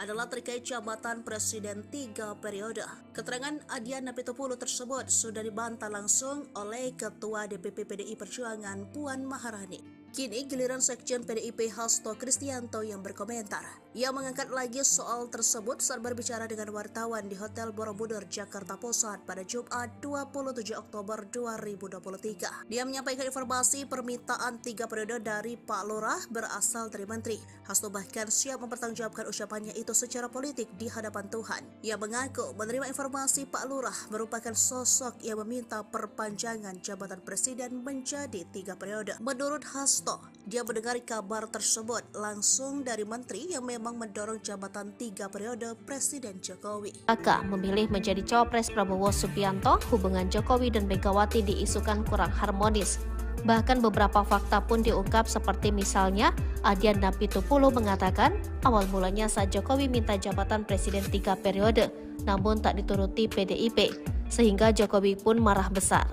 adalah terkait jabatan Presiden 3 periode. Keterangan Adiana Pitupulu tersebut sudah dibantah langsung oleh Ketua DPP PDI Perjuangan Puan Maharani. Kini giliran Sekjen PDIP Hasto Kristianto yang berkomentar. Ia mengangkat lagi soal tersebut saat berbicara dengan wartawan di Hotel Borobudur, Jakarta Pusat pada Jumat 27 Oktober 2023. Dia menyampaikan informasi permintaan 3 periode dari Pak Lurah berasal dari Menteri. Hasto bahkan siap mempertanggungjawabkan ucapannya itu secara politik di hadapan Tuhan. Ia mengaku menerima informasi Pak Lurah merupakan sosok yang meminta perpanjangan jabatan Presiden menjadi 3 periode. Menurut Hasto, dia mendengar kabar tersebut langsung dari Menteri yang memang mendorong jabatan 3 periode Presiden Jokowi. Aka memilih menjadi cawapres Prabowo Subianto, hubungan Jokowi dan Megawati diisukan kurang harmonis. Bahkan beberapa fakta pun diungkap seperti misalnya Adiana Pitupulu mengatakan awal mulanya saat Jokowi minta jabatan Presiden 3 periode, namun tak dituruti PDIP, sehingga Jokowi pun marah besar.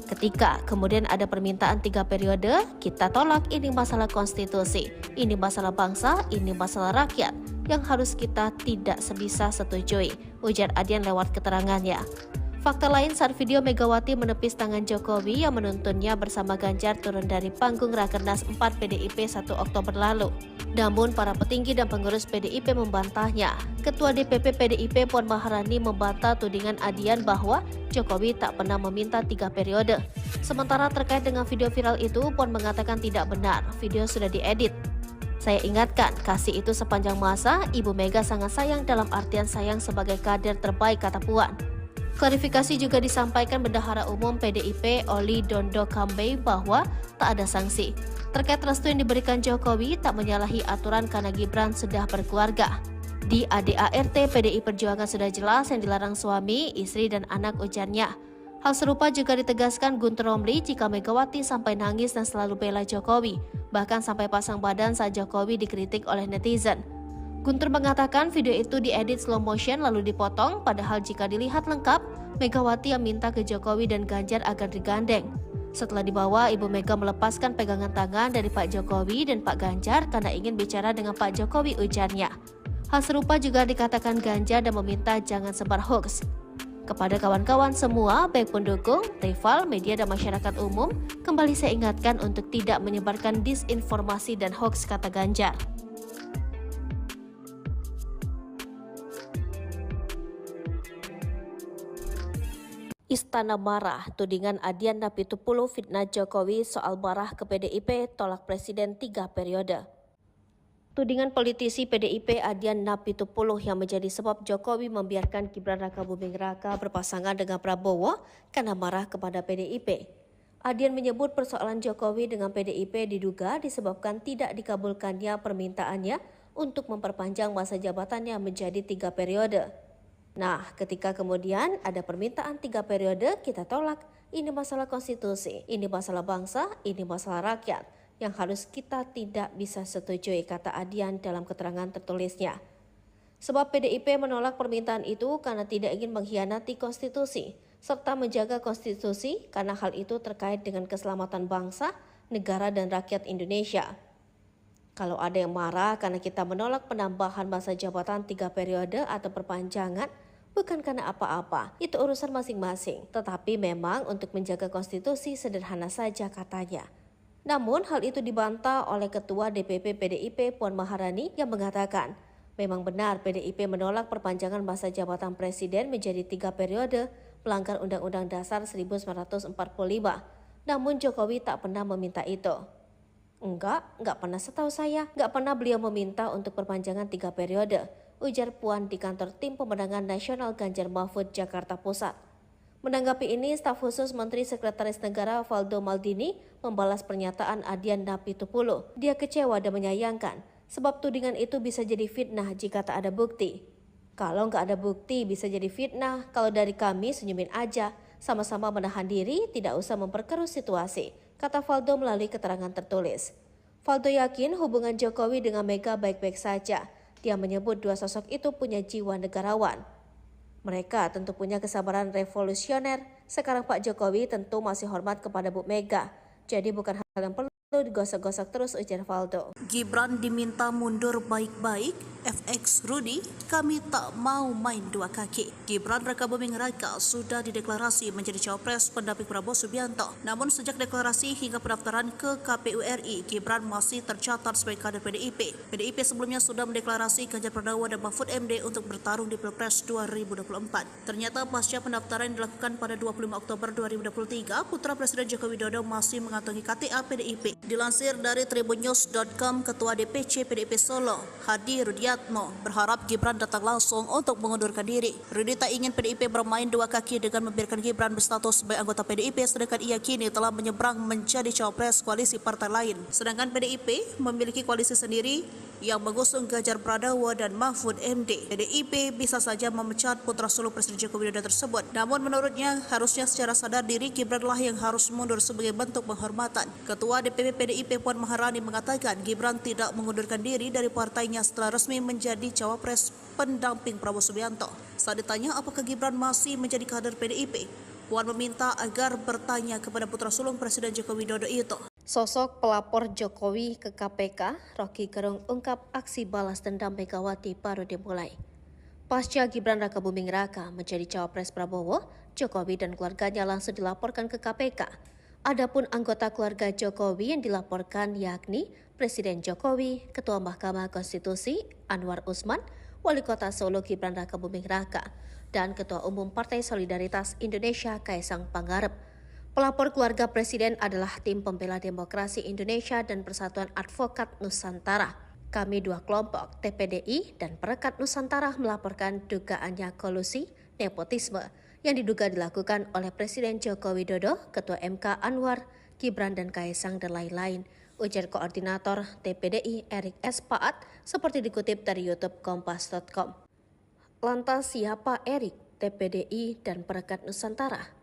Ketika kemudian ada permintaan 3 periode, kita tolak, ini masalah konstitusi, ini masalah bangsa, ini masalah rakyat, yang harus kita tidak sebisa setujui, ujar Adian lewat keterangannya. Fakta lain saat video Megawati menepis tangan Jokowi yang menuntunnya bersama Ganjar turun dari panggung Rakernas 4 PDIP 1 Oktober lalu. Namun para petinggi dan pengurus PDIP membantahnya. Ketua DPP PDIP Puan Maharani membantah tudingan Adian bahwa Jokowi tak pernah meminta 3 periode. Sementara terkait dengan video viral itu, Puan mengatakan tidak benar, video sudah diedit. Saya ingatkan, kasih itu sepanjang masa, Ibu Mega sangat sayang dalam artian sayang sebagai kader terbaik, kata Puan. Klarifikasi juga disampaikan Bendahara Umum PDIP Oli Dondo Kambe bahwa tak ada sanksi. Terkait restu yang diberikan Jokowi tak menyalahi aturan karena Gibran sudah berkeluarga. Di ADART PDI Perjuangan sudah jelas yang dilarang suami, istri, dan anak, ujarnya. Hal serupa juga ditegaskan Guntur Romli jika Megawati sampai nangis dan selalu bela Jokowi, bahkan sampai pasang badan saat Jokowi dikritik oleh netizen. Guntur mengatakan video itu diedit slow motion lalu dipotong, padahal jika dilihat lengkap, Megawati yang minta ke Jokowi dan Ganjar agar digandeng. Setelah dibawa, Ibu Mega melepaskan pegangan tangan dari Pak Jokowi dan Pak Ganjar karena ingin bicara dengan Pak Jokowi, ujarnya. Hal serupa juga dikatakan Ganjar dan meminta jangan sebar hoax. Kepada kawan-kawan semua, baik pendukung, rival, media, dan masyarakat umum, kembali saya ingatkan untuk tidak menyebarkan disinformasi dan hoax, kata Ganjar. Istana marah, tudingan Adian Napitupulu fitnah Jokowi soal marah ke PDIP tolak Presiden 3 periode. Tudingan politisi PDIP Adian Napitupulu yang menjadi sebab Jokowi membiarkan Gibran Rakabuming Raka berpasangan dengan Prabowo karena marah kepada PDIP. Adian menyebut persoalan Jokowi dengan PDIP diduga disebabkan tidak dikabulkannya permintaannya untuk memperpanjang masa jabatannya menjadi 3 periode. Nah, ketika kemudian ada permintaan 3 periode, kita tolak. Ini masalah konstitusi, ini masalah bangsa, ini masalah rakyat yang harus kita tidak bisa setujui, kata Adian dalam keterangan tertulisnya. Sebab PDIP menolak permintaan itu karena tidak ingin mengkhianati konstitusi, serta menjaga konstitusi karena hal itu terkait dengan keselamatan bangsa, negara dan rakyat Indonesia. Kalau ada yang marah karena kita menolak penambahan masa jabatan 3 periode atau perpanjangan, bukan karena apa-apa, itu urusan masing-masing. Tetapi memang untuk menjaga konstitusi sederhana saja, katanya. Namun hal itu dibantah oleh Ketua DPP PDIP Puan Maharani yang mengatakan, memang benar PDIP menolak perpanjangan masa jabatan Presiden menjadi 3 periode, melanggar Undang-Undang Dasar 1945. Namun Jokowi tak pernah meminta itu. Enggak pernah setahu saya. Enggak pernah beliau meminta untuk perpanjangan 3 periode, ujar Puan di kantor Tim Pemenangan Nasional Ganjar Mahfud, Jakarta Pusat. Menanggapi ini, staf khusus Menteri Sekretaris Negara Valdo Maldini membalas pernyataan Adian Napitupulu. Dia kecewa dan menyayangkan, sebab tudingan itu bisa jadi fitnah jika tak ada bukti. Kalau nggak ada bukti bisa jadi fitnah, kalau dari kami senyumin aja, sama-sama menahan diri, tidak usah memperkeruh situasi, kata Valdo melalui keterangan tertulis. Valdo yakin hubungan Jokowi dengan Mega baik-baik saja. Dia menyebut dua sosok itu punya jiwa negarawan. Mereka tentu punya kesabaran revolusioner. Sekarang Pak Jokowi tentu masih hormat kepada Bu Mega. Jadi bukan hal yang perlu digosok-gosok terus, ujar Valdo. Gibran diminta mundur baik-baik, FX Rudy, kami tak mau main dua kaki. Gibran Rakabuming Raka sudah dideklarasi menjadi cawapres pendamping Prabowo Subianto. Namun sejak deklarasi hingga pendaftaran ke KPU RI, Gibran masih tercatat sebagai kader PDIP. PDIP sebelumnya sudah mendeklarasi Ganjar Pranowo dan Mahfud MD untuk bertarung di Pilpres 2024. Ternyata pasca pendaftaran yang dilakukan pada 25 Oktober 2023, putra Presiden Joko Widodo masih mengantongi KTA PDIP. Dilansir dari tribunnews.com, Ketua DPC PDIP Solo, Hadi Rudiatmo, berharap Gibran datang langsung untuk mengundurkan diri. Rudi tak ingin PDIP bermain dua kaki dengan membiarkan Gibran berstatus sebagai anggota PDIP, sedangkan ia kini telah menyeberang menjadi cawapres koalisi partai lain. Sedangkan PDIP memiliki koalisi sendiri yang mengusung Ganjar Pranowo dan Mahfud MD. PDIP bisa saja memecat putra sulung Presiden Joko Widodo tersebut. Namun menurutnya harusnya secara sadar diri Gibranlah yang harus mundur sebagai bentuk penghormatan. Ketua DPP PDIP Puan Maharani mengatakan Gibran tidak mengundurkan diri dari partainya setelah resmi menjadi cawapres pendamping Prabowo Subianto. Saat ditanya apakah Gibran masih menjadi kader PDIP, Puan meminta agar bertanya kepada putra sulung Presiden Joko Widodo itu. Sosok pelapor Jokowi ke KPK, Rocky Gerung ungkap aksi balas dendam Megawati baru dimulai. Pasca Gibran Rakabuming Raka menjadi cawapres Prabowo, Jokowi dan keluarganya langsung dilaporkan ke KPK. Adapun anggota keluarga Jokowi yang dilaporkan yakni Presiden Jokowi, Ketua Mahkamah Konstitusi Anwar Usman, Wali Kota Solo Gibran Rakabuming Raka, dan Ketua Umum Partai Solidaritas Indonesia Kaisang Pangarep. Pelapor keluarga Presiden adalah Tim Pembela Demokrasi Indonesia dan Persatuan Advokat Nusantara. Kami dua kelompok, TPDI dan Perekat Nusantara, melaporkan dugaannya kolusi, nepotisme yang diduga dilakukan oleh Presiden Joko Widodo, Ketua MK Anwar, Gibran dan Kaisang dan lain-lain, ujar Koordinator TPDI Erik S. Paat seperti dikutip dari YouTube Kompas.com. Lantas siapa Erik, TPDI dan Perekat Nusantara?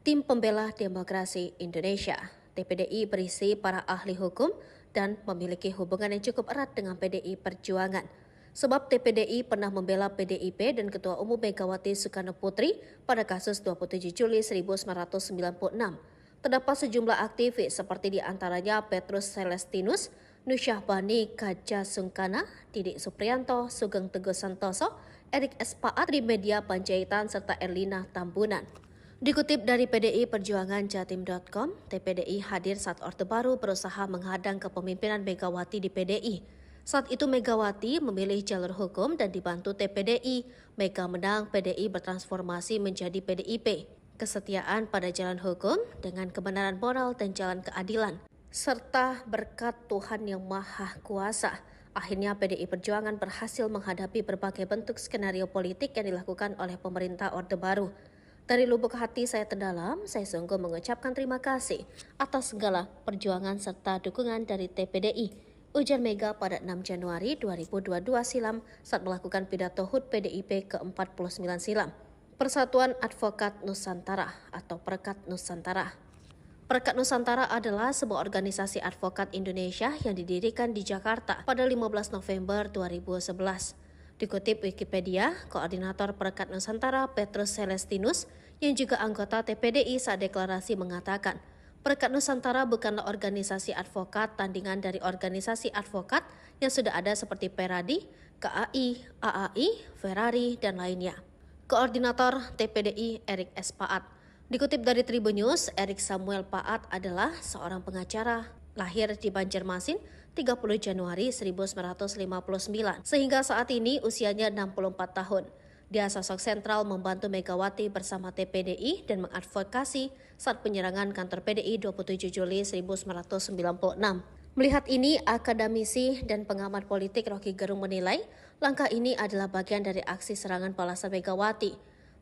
Tim Pembela Demokrasi Indonesia, TPDI berisi para ahli hukum dan memiliki hubungan yang cukup erat dengan PDI Perjuangan. Sebab TPDI pernah membela PDIP dan Ketua Umum Megawati Soekarno Putri pada kasus 27 Juli 1996. Terdapat sejumlah aktivis seperti diantaranya Petrus Celestinus, Nusyah Bani Kaja Sungkana, Didik Supriyanto, Sugeng Teguh Santoso, Erik S. Paat, Trimedia Panjaitan, serta Erlina Tambunan. Dikutip dari PDI Perjuangan Jatim.com, TPDI hadir saat Orde Baru berusaha menghadang kepemimpinan Megawati di PDI. Saat itu Megawati memilih jalur hukum dan dibantu TPDI. Mega menang, PDI bertransformasi menjadi PDIP. kesetiaan pada jalan hukum dengan kebenaran moral dan jalan keadilan, serta berkat Tuhan Yang Maha Kuasa. Akhirnya PDI Perjuangan berhasil menghadapi berbagai bentuk skenario politik yang dilakukan oleh pemerintah Orde Baru. Dari lubuk hati saya terdalam, saya sungguh mengucapkan terima kasih atas segala perjuangan serta dukungan dari TPDI, ujar Mega pada 6 Januari 2022 silam saat melakukan pidato HUT PDIP ke-49 silam. Persatuan Advokat Nusantara atau Perkat Nusantara. Perkat Nusantara adalah sebuah organisasi advokat Indonesia yang didirikan di Jakarta pada 15 November 2011. Dikutip Wikipedia, Koordinator Perkat Nusantara Petrus Celestinus yang juga anggota TPDI saat deklarasi mengatakan, Perkat Nusantara bukanlah organisasi advokat tandingan dari organisasi advokat yang sudah ada seperti Peradi, KAI, AAI, Ferrari, dan lainnya. Koordinator TPDI Erik S. Paat. Dikutip dari Tribun News, Erik Samuel Paat adalah seorang pengacara, lahir di Banjarmasin 30 Januari 1959, sehingga saat ini usianya 64 tahun. Dia sosok sentral membantu Megawati bersama TPDI dan mengadvokasi saat penyerangan kantor PDI 27 Juli 1996. Melihat ini, akademisi dan pengamat politik Rocky Gerung menilai langkah ini adalah bagian dari aksi serangan balasan Megawati.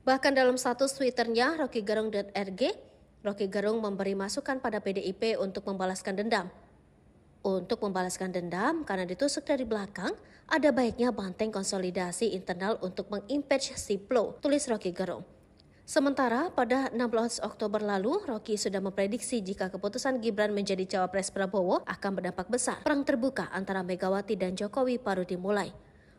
Bahkan dalam status Twitternya rockygerung.rg, Rocky Gerung memberi masukan pada PDIP untuk membalaskan dendam. Untuk membalaskan dendam karena ditusuk dari belakang, ada baiknya banteng konsolidasi internal untuk mengimpeach Siplo, tulis Rocky Gerung. Sementara pada 16 Oktober lalu, Rocky sudah memprediksi jika keputusan Gibran menjadi cawapres Prabowo akan berdampak besar. Perang terbuka antara Megawati dan Jokowi baru dimulai.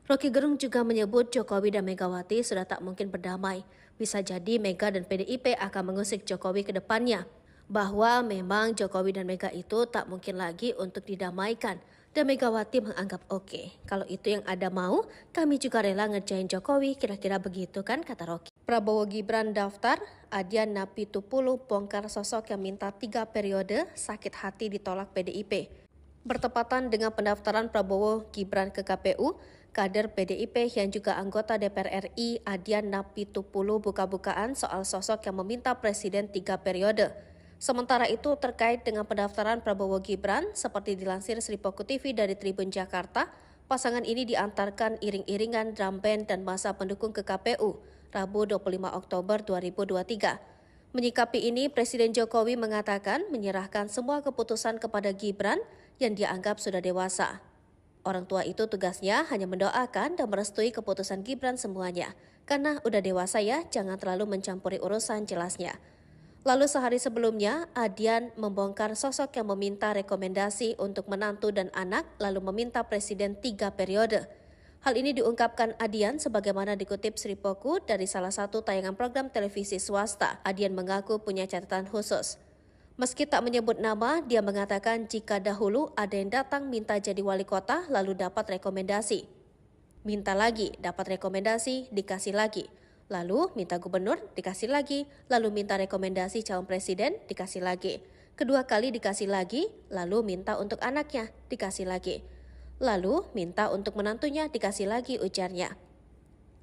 Rocky Gerung juga menyebut Jokowi dan Megawati sudah tak mungkin berdamai. Bisa jadi Mega dan PDIP akan mengusik Jokowi ke depannya. Bahwa memang Jokowi dan Mega itu tak mungkin lagi untuk didamaikan. Dan Megawati menganggap oke. Kalau itu yang ada mau, kami juga rela ngerjain Jokowi, kira-kira begitu kan, kata Rocky. Prabowo Gibran daftar, Adian Napitupulu bongkar sosok yang minta 3 periode, sakit hati ditolak PDIP. Bertepatan dengan pendaftaran Prabowo Gibran ke KPU, kader PDIP yang juga anggota DPR RI Adian Napitupulu buka-bukaan soal sosok yang meminta presiden 3 periode. Sementara itu terkait dengan pendaftaran Prabowo Gibran, seperti dilansir Sripoku TV dari Tribun Jakarta, pasangan ini diantarkan iring-iringan drum band dan masa pendukung ke KPU, Rabu 25 Oktober 2023. Menyikapi ini, Presiden Jokowi mengatakan menyerahkan semua keputusan kepada Gibran yang dia anggap sudah dewasa. Orang tua itu tugasnya hanya mendoakan dan merestui keputusan Gibran semuanya. Karena udah dewasa ya, jangan terlalu mencampuri urusan, jelasnya. Lalu sehari sebelumnya, Adian membongkar sosok yang meminta rekomendasi untuk menantu dan anak lalu meminta presiden 3 periode. Hal ini diungkapkan Adian sebagaimana dikutip Sripoku dari salah satu tayangan program televisi swasta. Adian mengaku punya catatan khusus. Meski tak menyebut nama, dia mengatakan jika dahulu ada yang datang minta jadi wali kota lalu dapat rekomendasi. Minta lagi, dapat rekomendasi, dikasih lagi. Lalu minta gubernur, dikasih lagi. Lalu minta rekomendasi calon presiden, dikasih lagi. Kedua kali dikasih lagi, lalu minta untuk anaknya, dikasih lagi. Lalu minta untuk menantunya, dikasih lagi, ujarnya.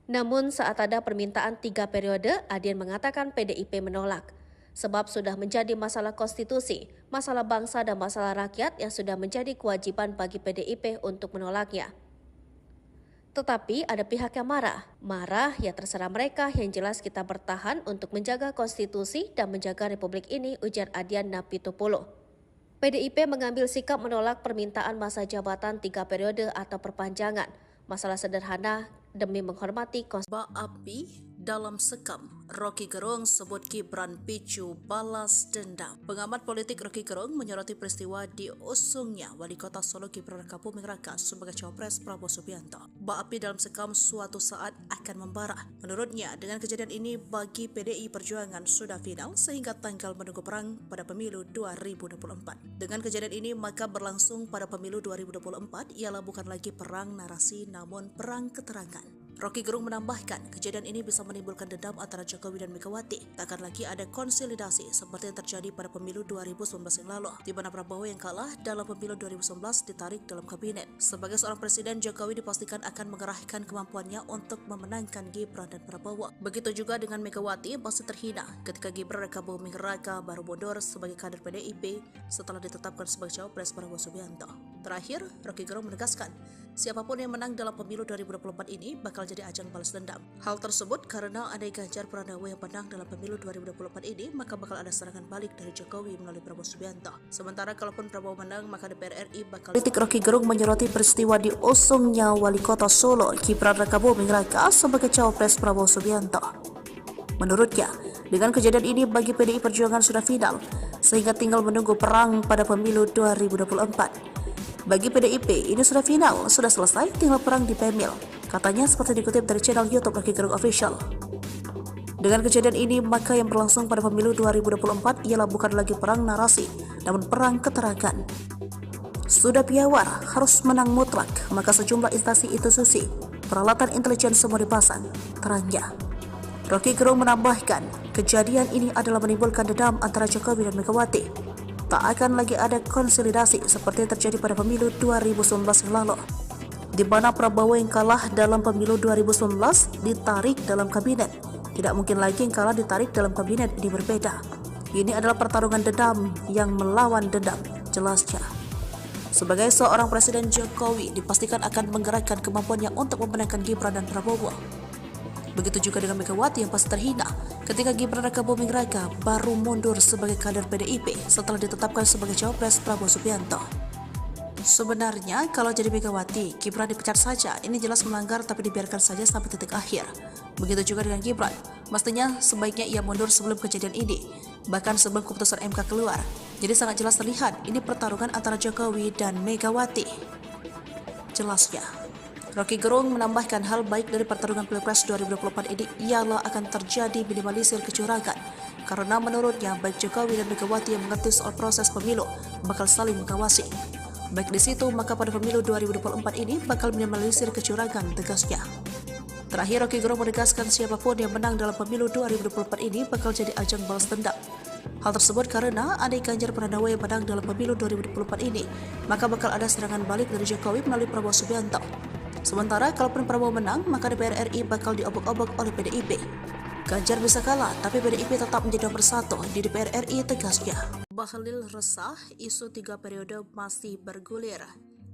Namun saat ada permintaan 3 periode, Adian mengatakan PDIP menolak. Sebab sudah menjadi masalah konstitusi, masalah bangsa dan masalah rakyat yang sudah menjadi kewajiban bagi PDIP untuk menolaknya. Tetapi ada pihak yang marah. Marah ya terserah mereka, yang jelas kita bertahan untuk menjaga konstitusi dan menjaga republik ini, ujar Adian Napitupulu. PDIP mengambil sikap menolak permintaan masa jabatan 3 periode atau perpanjangan. Masalah sederhana demi menghormati konstitusi. Baapi dalam sekam, Rocky Gerung sebut Gibran picu balas dendam. Pengamat politik Rocky Gerung menyoroti peristiwa diusungnya Wali Kota Solo Gibran Rakabuming Raka sebagai cawapres Prabowo Subianto. Baapi dalam sekam suatu saat akan membara. Menurutnya, dengan kejadian ini bagi PDI Perjuangan sudah final sehingga tanggal menunggu perang pada pemilu 2024. Dengan kejadian ini maka berlangsung pada pemilu 2024 ialah bukan lagi perang narasi namun perang keterangan. Rocky Gerung menambahkan, kejadian ini bisa menimbulkan dendam antara Jokowi dan Megawati. Tak akan lagi ada konsolidasi seperti yang terjadi pada pemilu 2019 yang lalu, di mana Prabowo yang kalah dalam pemilu 2019 ditarik dalam kabinet. Sebagai seorang presiden, Jokowi dipastikan akan mengerahkan kemampuannya untuk memenangkan Gibran dan Prabowo. Begitu juga dengan Megawati pasti terhina ketika Gibran Raka Buming Raka baru mundur sebagai kader PDIP setelah ditetapkan sebagai cawapres Prabowo Subianto. Terakhir, Rocky Gerung menegaskan, siapapun yang menang dalam pemilu 2024 ini bakal jadi ajang balas dendam. Hal tersebut karena andai Ganjar Pranowo yang menang dalam pemilu 2024 ini, maka bakal ada serangan balik dari Jokowi melalui Prabowo Subianto. Sementara kalaupun Prabowo menang, maka DPR RI bakal... Politik Rocky Gerung menyoroti peristiwa diusungnya Wali Kota Solo Gibran Raka Buming Raka sebagai cawapres Prabowo Subianto. Menurutnya, dengan kejadian ini bagi PDI Perjuangan sudah final, sehingga tinggal menunggu perang pada pemilu 2024. Bagi PDIP, ini sudah final, sudah selesai, tinggal perang di Pemil. Katanya seperti dikutip dari channel YouTube Rocky Gerung Official. Dengan kejadian ini, maka yang berlangsung pada pemilu 2024 ialah bukan lagi perang narasi, namun perang keterangan. Sudah piawar, harus menang mutlak, maka sejumlah instansi institusi, peralatan intelijen semua dipasang, terangnya. Rocky Gerung menambahkan, kejadian ini adalah menimbulkan dendam antara Jokowi dan Megawati. Tak akan lagi ada konsolidasi seperti yang terjadi pada pemilu 2019 yang lalu, di mana Prabowo yang kalah dalam pemilu 2019 ditarik dalam kabinet. Tidak mungkin lagi yang kalah ditarik dalam kabinet, ini berbeda. Ini adalah pertarungan dendam yang melawan dendam, jelasnya. Sebagai seorang presiden, Jokowi dipastikan akan menggerakkan kemampuannya untuk memenangkan Gibran dan Prabowo. Begitu juga dengan Megawati yang pasti terhina ketika Gibran Raka Buming Raka baru mundur sebagai kader PDIP setelah ditetapkan sebagai cawapres Prabowo Subianto. Sebenarnya kalau jadi Megawati, Gibran dipecat saja, ini jelas melanggar tapi dibiarkan saja sampai titik akhir. Begitu juga dengan Gibran, mestinya sebaiknya ia mundur sebelum kejadian ini, bahkan sebelum keputusan MK keluar. Jadi sangat jelas terlihat ini pertarungan antara Jokowi dan Megawati. Jelasnya. Rocky Gerung menambahkan hal baik dari pertarungan Pilpres 2024 ini ialah akan terjadi minimalisir kecurangan, karena menurutnya baik Jokowi dan Megawati yang mengerti soal proses pemilu bakal saling mengawasi. Baik di situ, maka pada pemilu 2024 ini bakal minimalisir kecurangan, tegasnya. Terakhir, Rocky Gerung menegaskan siapapun yang menang dalam pemilu 2024 ini bakal jadi ajang balas dendam. Hal tersebut karena andai Ganjar Pranowo yang menang dalam pemilu 2024 ini, maka bakal ada serangan balik dari Jokowi melalui Prabowo Subianto. Sementara kalaupun Prabowo menang, maka DPR RI bakal diobok-obok oleh PDIP. Ganjar bisa kalah, tapi PDIP tetap menjadi nomor satu di DPR RI, tegasnya. Bahlil resah, isu 3 periode masih bergulir.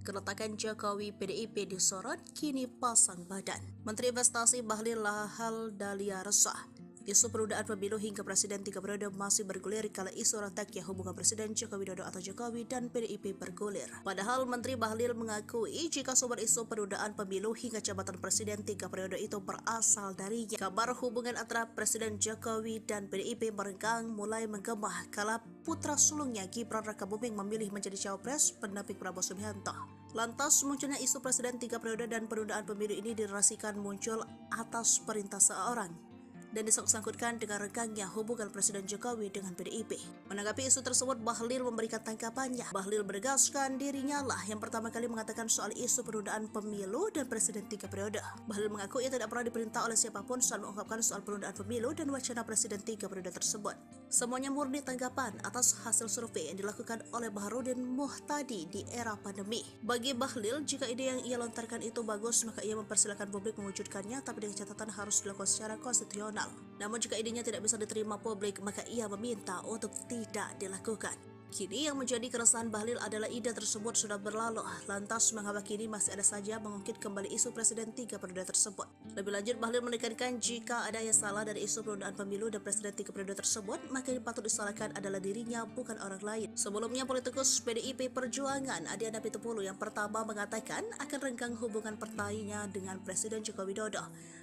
Keretakan Jokowi PDIP disorot, kini pasang badan. Menteri Investasi Bahlil Lahadalia resah. Isu penundaan pemilu hingga presiden 3 periode masih bergulir kala isu retaknya hubungan Presiden Joko Widodo atau Jokowi dan PDIP bergulir. Padahal Menteri Bahlil mengakui jika sumber isu penundaan pemilu hingga jabatan Presiden 3 periode itu berasal darinya. Kabar hubungan antara Presiden Jokowi dan PDIP merenggang mulai menggema kala putra sulungnya Gibran Raka Buming memilih menjadi cawapres pendamping Prabowo Subianto. Lantas munculnya isu Presiden 3 periode dan penundaan pemilu ini dirasikan muncul atas perintah seorang dan disangkut-sangkutkan dengan renggangnya hubungan Presiden Jokowi dengan PDIP. Menanggapi isu tersebut, Bahlil memberikan tanggapannya. Bahlil menegaskan dirinya lah yang pertama kali mengatakan soal isu penundaan pemilu dan Presiden 3 periode. Bahlil mengaku ia tidak pernah diperintah oleh siapapun soal mengungkapkan soal penundaan pemilu dan wacana Presiden 3 periode tersebut. Semuanya murni tanggapan atas hasil survei yang dilakukan oleh Baharudin Muhtadi di era pandemi. Bagi Bahlil, jika ide yang ia lontarkan itu bagus, maka ia mempersilakan publik mewujudkannya, tapi dengan catatan harus dilakukan secara konstitusional. Namun jika idenya tidak bisa diterima publik, maka ia meminta untuk tidak dilakukan. Kini yang menjadi keresahan Bahlil adalah ide tersebut sudah berlalu, lantas mengapa kini masih ada saja mengungkit kembali isu Presiden 3 periode tersebut. Lebih lanjut, Bahlil menekankan jika ada yang salah dari isu penundaan pemilu dan Presiden 3 periode tersebut, maka yang patut disalahkan adalah dirinya, bukan orang lain. Sebelumnya, politikus PDIP Perjuangan Adiana Pitupulu yang pertama mengatakan akan renggang hubungan partainya dengan Presiden Joko Widodo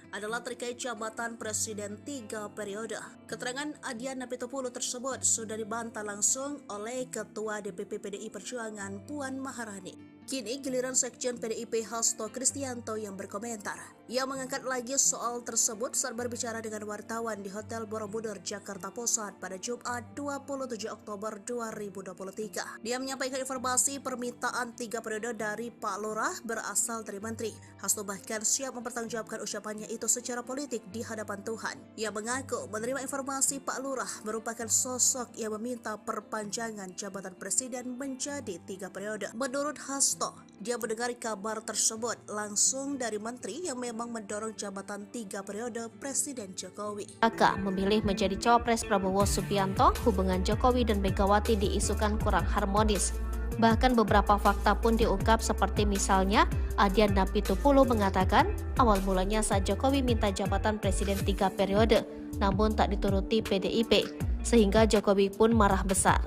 adalah terkait jabatan Presiden 3 periode. Keterangan Adiana Pitupulu tersebut sudah dibantah langsung oleh Ketua DPP PDI Perjuangan Puan Maharani. Kini giliran Sekjen PDIP Hasto Kristianto yang berkomentar. Ia mengangkat lagi soal tersebut saat berbicara dengan wartawan di Hotel Borobudur, Jakarta Pusat pada Jumat 27 Oktober 2023. Dia menyampaikan informasi permintaan 3 periode dari Pak Lurah berasal dari Menteri. Hasto bahkan siap mempertanggungjawabkan ucapannya itu secara politik di hadapan Tuhan. Ia mengaku menerima informasi Pak Lurah merupakan sosok yang meminta perpanjangan jabatan presiden menjadi 3 periode. Menurut Hasto, dia mendengar kabar tersebut langsung dari menteri yang memang mendorong jabatan 3 periode Presiden Jokowi. Memilih menjadi cawapres Prabowo Subianto, hubungan Jokowi dan Megawati diisukan kurang harmonis. Bahkan beberapa fakta pun diungkap seperti misalnya Adian Napitupulu mengatakan awal mulanya saat Jokowi minta jabatan Presiden 3 periode, namun tak dituruti PDIP, sehingga Jokowi pun marah besar.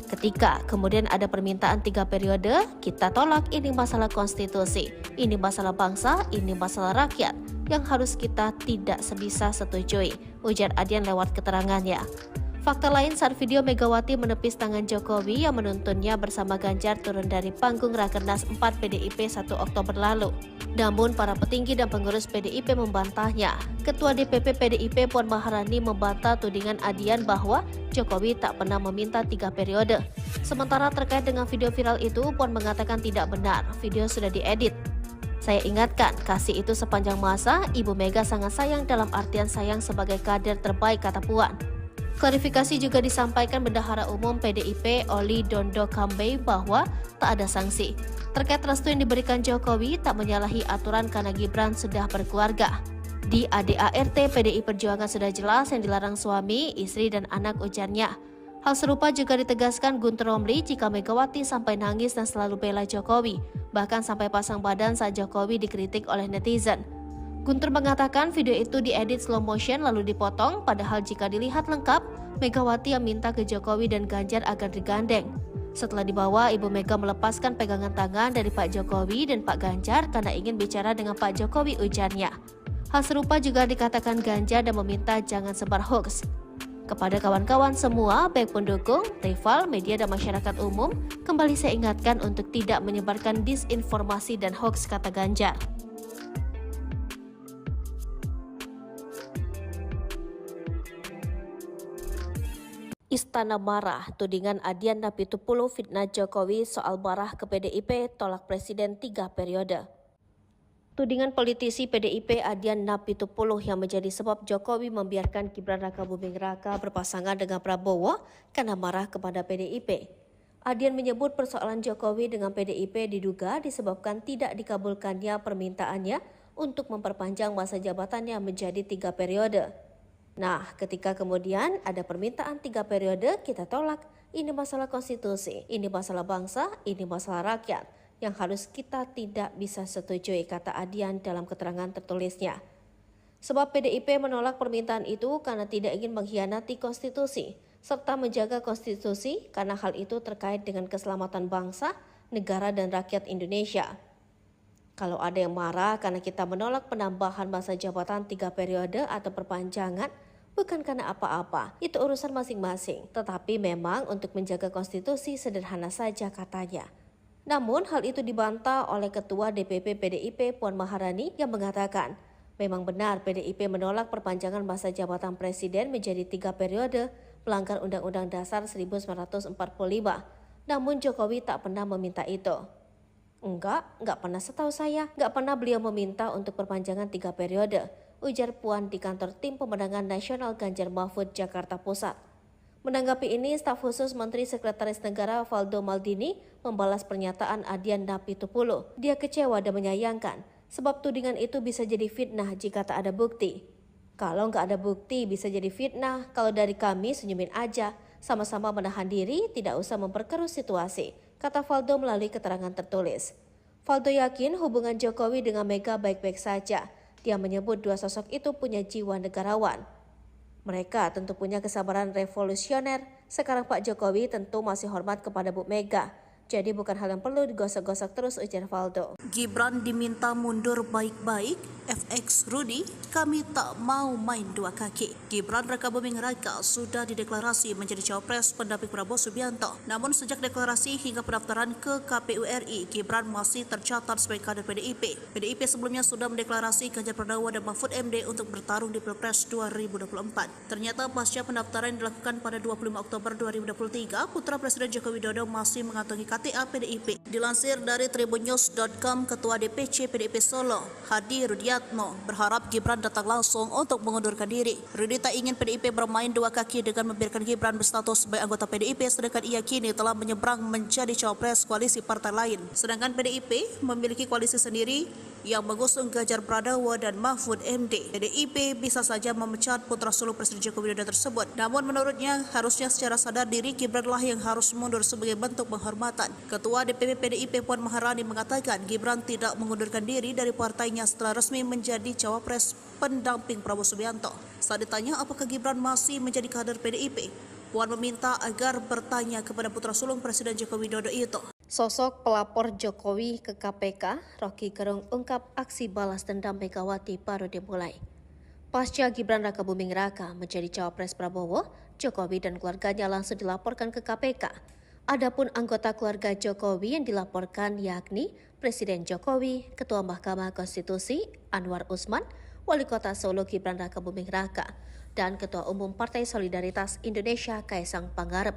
Ketika kemudian ada permintaan 3 periode, kita tolak, ini masalah konstitusi, ini masalah bangsa, ini masalah rakyat, yang harus kita tidak sebisa setujui, ujar Adian lewat keterangannya. Fakta lain saat video Megawati menepis tangan Jokowi yang menuntunnya bersama Ganjar turun dari panggung Rakernas 4 PDIP 1 Oktober lalu. Namun para petinggi dan pengurus PDIP membantahnya. Ketua DPP PDIP Puan Maharani membantah tudingan Adian bahwa Jokowi tak pernah meminta 3 periode. Sementara terkait dengan video viral itu, Puan mengatakan tidak benar, video sudah diedit. Saya ingatkan, kasih itu sepanjang masa, Ibu Mega sangat sayang dalam artian sayang sebagai kader terbaik, kata Puan. Klarifikasi juga disampaikan Bendahara Umum PDIP Oli Dondo Kambe bahwa tak ada sanksi. Terkait restu yang diberikan Jokowi tak menyalahi aturan karena Gibran sudah berkeluarga. Di ADART PDI Perjuangan sudah jelas yang dilarang suami, istri, dan anak, ujarnya. Hal serupa juga ditegaskan Guntur Romli jika Megawati sampai nangis dan selalu bela Jokowi, bahkan sampai pasang badan saat Jokowi dikritik oleh netizen. Guntur mengatakan video itu diedit slow motion lalu dipotong, padahal jika dilihat lengkap, Megawati yang minta ke Jokowi dan Ganjar agar digandeng. Setelah dibawa, Ibu Mega melepaskan pegangan tangan dari Pak Jokowi dan Pak Ganjar karena ingin bicara dengan Pak Jokowi, ujarnya. Hal serupa juga dikatakan Ganjar dan meminta jangan sebar hoax. Kepada kawan-kawan semua, baik pendukung, rival, media, dan masyarakat umum, kembali saya ingatkan untuk tidak menyebarkan disinformasi dan hoax, kata Ganjar. Istana marah, tudingan Adian Napitupulu fitnah Jokowi soal marah ke PDIP, tolak Presiden 3 periode. Tudingan politisi PDIP Adian Napitupulu yang menjadi sebab Jokowi membiarkan Gibran Rakabuming Raka berpasangan dengan Prabowo karena marah kepada PDIP. Adian menyebut persoalan Jokowi dengan PDIP diduga disebabkan tidak dikabulkannya permintaannya untuk memperpanjang masa jabatannya menjadi 3 periode. Nah, ketika kemudian ada permintaan 3 periode, kita tolak. Ini masalah konstitusi, ini masalah bangsa, ini masalah rakyat, yang harus kita tidak bisa setujui, kata Adian dalam keterangan tertulisnya. Sebab PDIP menolak permintaan itu karena tidak ingin mengkhianati konstitusi, serta menjaga konstitusi karena hal itu terkait dengan keselamatan bangsa, negara, dan rakyat Indonesia. Kalau ada yang marah karena kita menolak penambahan masa jabatan 3 periode atau perpanjangan, bukan karena apa-apa, itu urusan masing-masing. Tetapi memang untuk menjaga konstitusi sederhana saja, katanya. Namun hal itu dibantah oleh Ketua DPP PDIP Puan Maharani yang mengatakan, memang benar PDIP menolak perpanjangan masa jabatan presiden menjadi 3 periode, melanggar Undang-Undang Dasar 1945. Namun Jokowi tak pernah meminta itu. Enggak pernah setahu saya, enggak pernah beliau meminta untuk perpanjangan 3 periode, ujar Puan di kantor Tim Pemenangan Nasional Ganjar Mahfud, Jakarta Pusat. Menanggapi ini, staf khusus Menteri Sekretaris Negara Valdo Maldini membalas pernyataan Adian Napitupulu. Dia kecewa dan menyayangkan, sebab tudingan itu bisa jadi fitnah jika tak ada bukti. Kalau nggak ada bukti bisa jadi fitnah, kalau dari kami senyumin aja, sama-sama menahan diri, tidak usah memperkeruh situasi, kata Valdo melalui keterangan tertulis. Valdo yakin hubungan Jokowi dengan Mega baik-baik saja. Dia menyebut dua sosok itu punya jiwa negarawan. Mereka tentu punya kesabaran revolusioner. Sekarang Pak Jokowi tentu masih hormat kepada Bu Mega. Jadi bukan hal yang perlu digosok-gosok terus, ujar Valdo. Gibran diminta mundur baik-baik, FX Rudy, kami tak mau main dua kaki. Gibran Rakabuming Raka sudah dideklarasi menjadi cawapres pendamping Prabowo Subianto. Namun sejak deklarasi hingga pendaftaran ke KPU RI, Gibran masih tercatat sebagai kader PDIP. PDIP sebelumnya sudah mendeklarasi Ganjar Pranowo dan Mahfud MD untuk bertarung di Pilpres 2024. Ternyata pasca pendaftaran yang dilakukan pada 25 Oktober 2023, putra Presiden Joko Widodo masih mengantongi KTA PDIP. Dilansir dari tribunnews.com, Ketua DPC PDIP Solo, Hadi Rudiatmo, berharap Gibran datang langsung untuk mengundurkan diri. Rudi tak ingin PDIP bermain dua kaki dengan membiarkan Gibran berstatus sebagai anggota PDIP, sedangkan ia kini telah menyeberang menjadi cawapres koalisi partai lain. Sedangkan PDIP memiliki koalisi sendiri yang mengusung Ganjar Pranowo dan Mahfud MD. PDIP bisa saja memecat putra sulung Presiden Joko Widodo tersebut. Namun menurutnya harusnya secara sadar diri Gibranlah yang harus mundur sebagai bentuk penghormatan. Ketua DPP PDIP Puan Maharani mengatakan Gibran tidak mengundurkan diri dari partainya setelah resmi menjadi cawapres pendamping Prabowo Subianto. Saat ditanya apakah Gibran masih menjadi kader PDIP, Puan meminta agar bertanya kepada putra sulung Presiden Joko Widodo itu. Sosok pelapor Jokowi ke KPK, Rocky Gerung ungkap aksi balas dendam Megawati baru dimulai. Pasca Gibran Rakabuming Raka menjadi cawapres Prabowo, Jokowi dan keluarganya langsung dilaporkan ke KPK. Adapun anggota keluarga Jokowi yang dilaporkan yakni Presiden Jokowi, Ketua Mahkamah Konstitusi Anwar Usman, Wali Kota Solo Gibran Rakabuming Raka, dan Ketua Umum Partai Solidaritas Indonesia Kaisang Pangarep.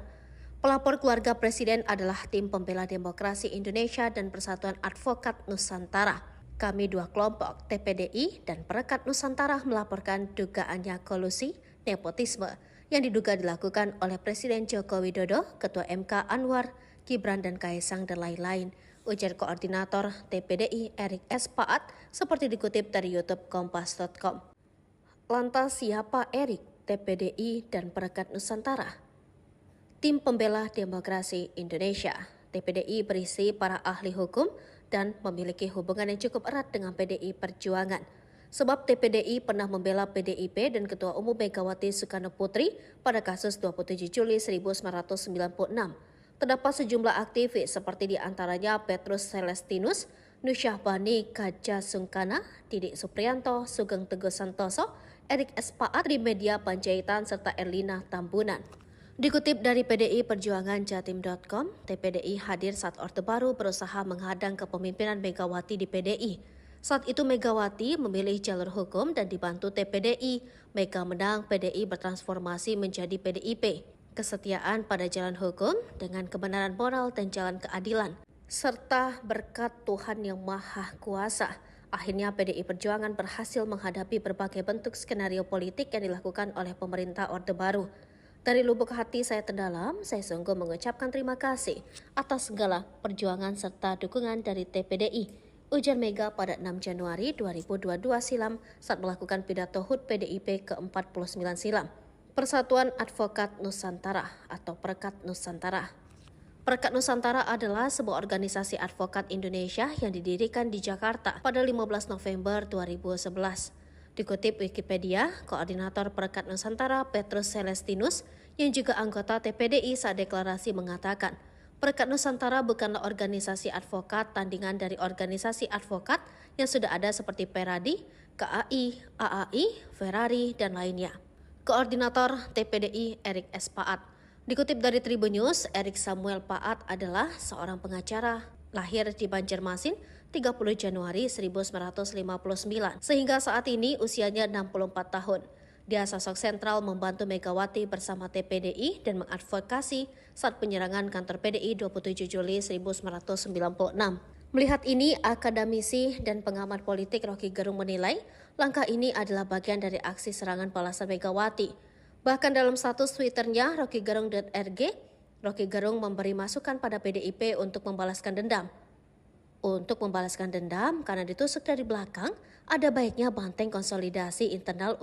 Pelapor keluarga Presiden adalah Tim Pembela Demokrasi Indonesia dan Persatuan Advokat Nusantara. Kami dua kelompok, TPDI dan Perekat Nusantara, melaporkan dugaannya kolusi, nepotisme yang diduga dilakukan oleh Presiden Joko Widodo, Ketua MK Anwar, Gibran dan Kaisang dan lain-lain, ujar Koordinator TPDI Erik S. Paat seperti dikutip dari YouTube Kompas.com. Lantas siapa Erik, TPDI dan Perekat Nusantara? Tim Pembela Demokrasi Indonesia, TPDI berisi para ahli hukum dan memiliki hubungan yang cukup erat dengan PDI Perjuangan. Sebab TPDI pernah membela PDIP dan Ketua Umum Megawati Soekarno Putri pada kasus 27 Juli 1996. Terdapat sejumlah aktivis seperti diantaranya Petrus Celestinus, Nusyahbani Kaja Sungkana, Didik Supriyanto, Sugeng Teguh Santoso, Erik S. Paat, Trimedia Panjaitan, serta Erlina Tambunan. Dikutip dari PDI Perjuangan Jatim.com, TPDI hadir saat Orde Baru berusaha menghadang kepemimpinan Megawati di PDI. Saat itu Megawati memilih jalur hukum dan dibantu TPDI. Mega menang, PDI bertransformasi menjadi PDIP. Kesetiaan pada jalan hukum dengan kebenaran moral dan jalan keadilan, serta berkat Tuhan Yang Maha Kuasa. Akhirnya PDI Perjuangan berhasil menghadapi berbagai bentuk skenario politik yang dilakukan oleh pemerintah Orde Baru. Dari lubuk hati saya terdalam, saya sungguh mengucapkan terima kasih atas segala perjuangan serta dukungan dari TPDI, ujar Mega pada 6 Januari 2022 silam saat melakukan pidato HUT PDIP ke-49 silam. Persatuan Advokat Nusantara atau Perekat Nusantara. Perekat Nusantara adalah sebuah organisasi advokat Indonesia yang didirikan di Jakarta pada 15 November 2011. Dikutip Wikipedia, Koordinator Perekat Nusantara Petrus Celestinus yang juga anggota TPDI saat deklarasi mengatakan, Perekat Nusantara bukanlah organisasi advokat tandingan dari organisasi advokat yang sudah ada seperti Peradi, KAI, AAI, Ferrari, dan lainnya. Koordinator TPDI Erik S. Paat. Dikutip dari Tribun News, Erik Samuel Paat adalah seorang pengacara, lahir di Banjarmasin 30 Januari 1959, sehingga saat ini usianya 64 tahun. Dia sosok sentral membantu Megawati bersama TPDI dan mengadvokasi saat penyerangan kantor PDI 27 Juli 1996. Melihat ini, akademisi dan pengamat politik Rocky Gerung menilai langkah ini adalah bagian dari aksi serangan balasan Megawati. Bahkan dalam status Twitternya rockygerung.rg, Rocky Gerung memberi masukan pada PDIP untuk membalaskan dendam. Untuk membalaskan dendam karena ditusuk dari belakang, ada baiknya banteng konsolidasi internal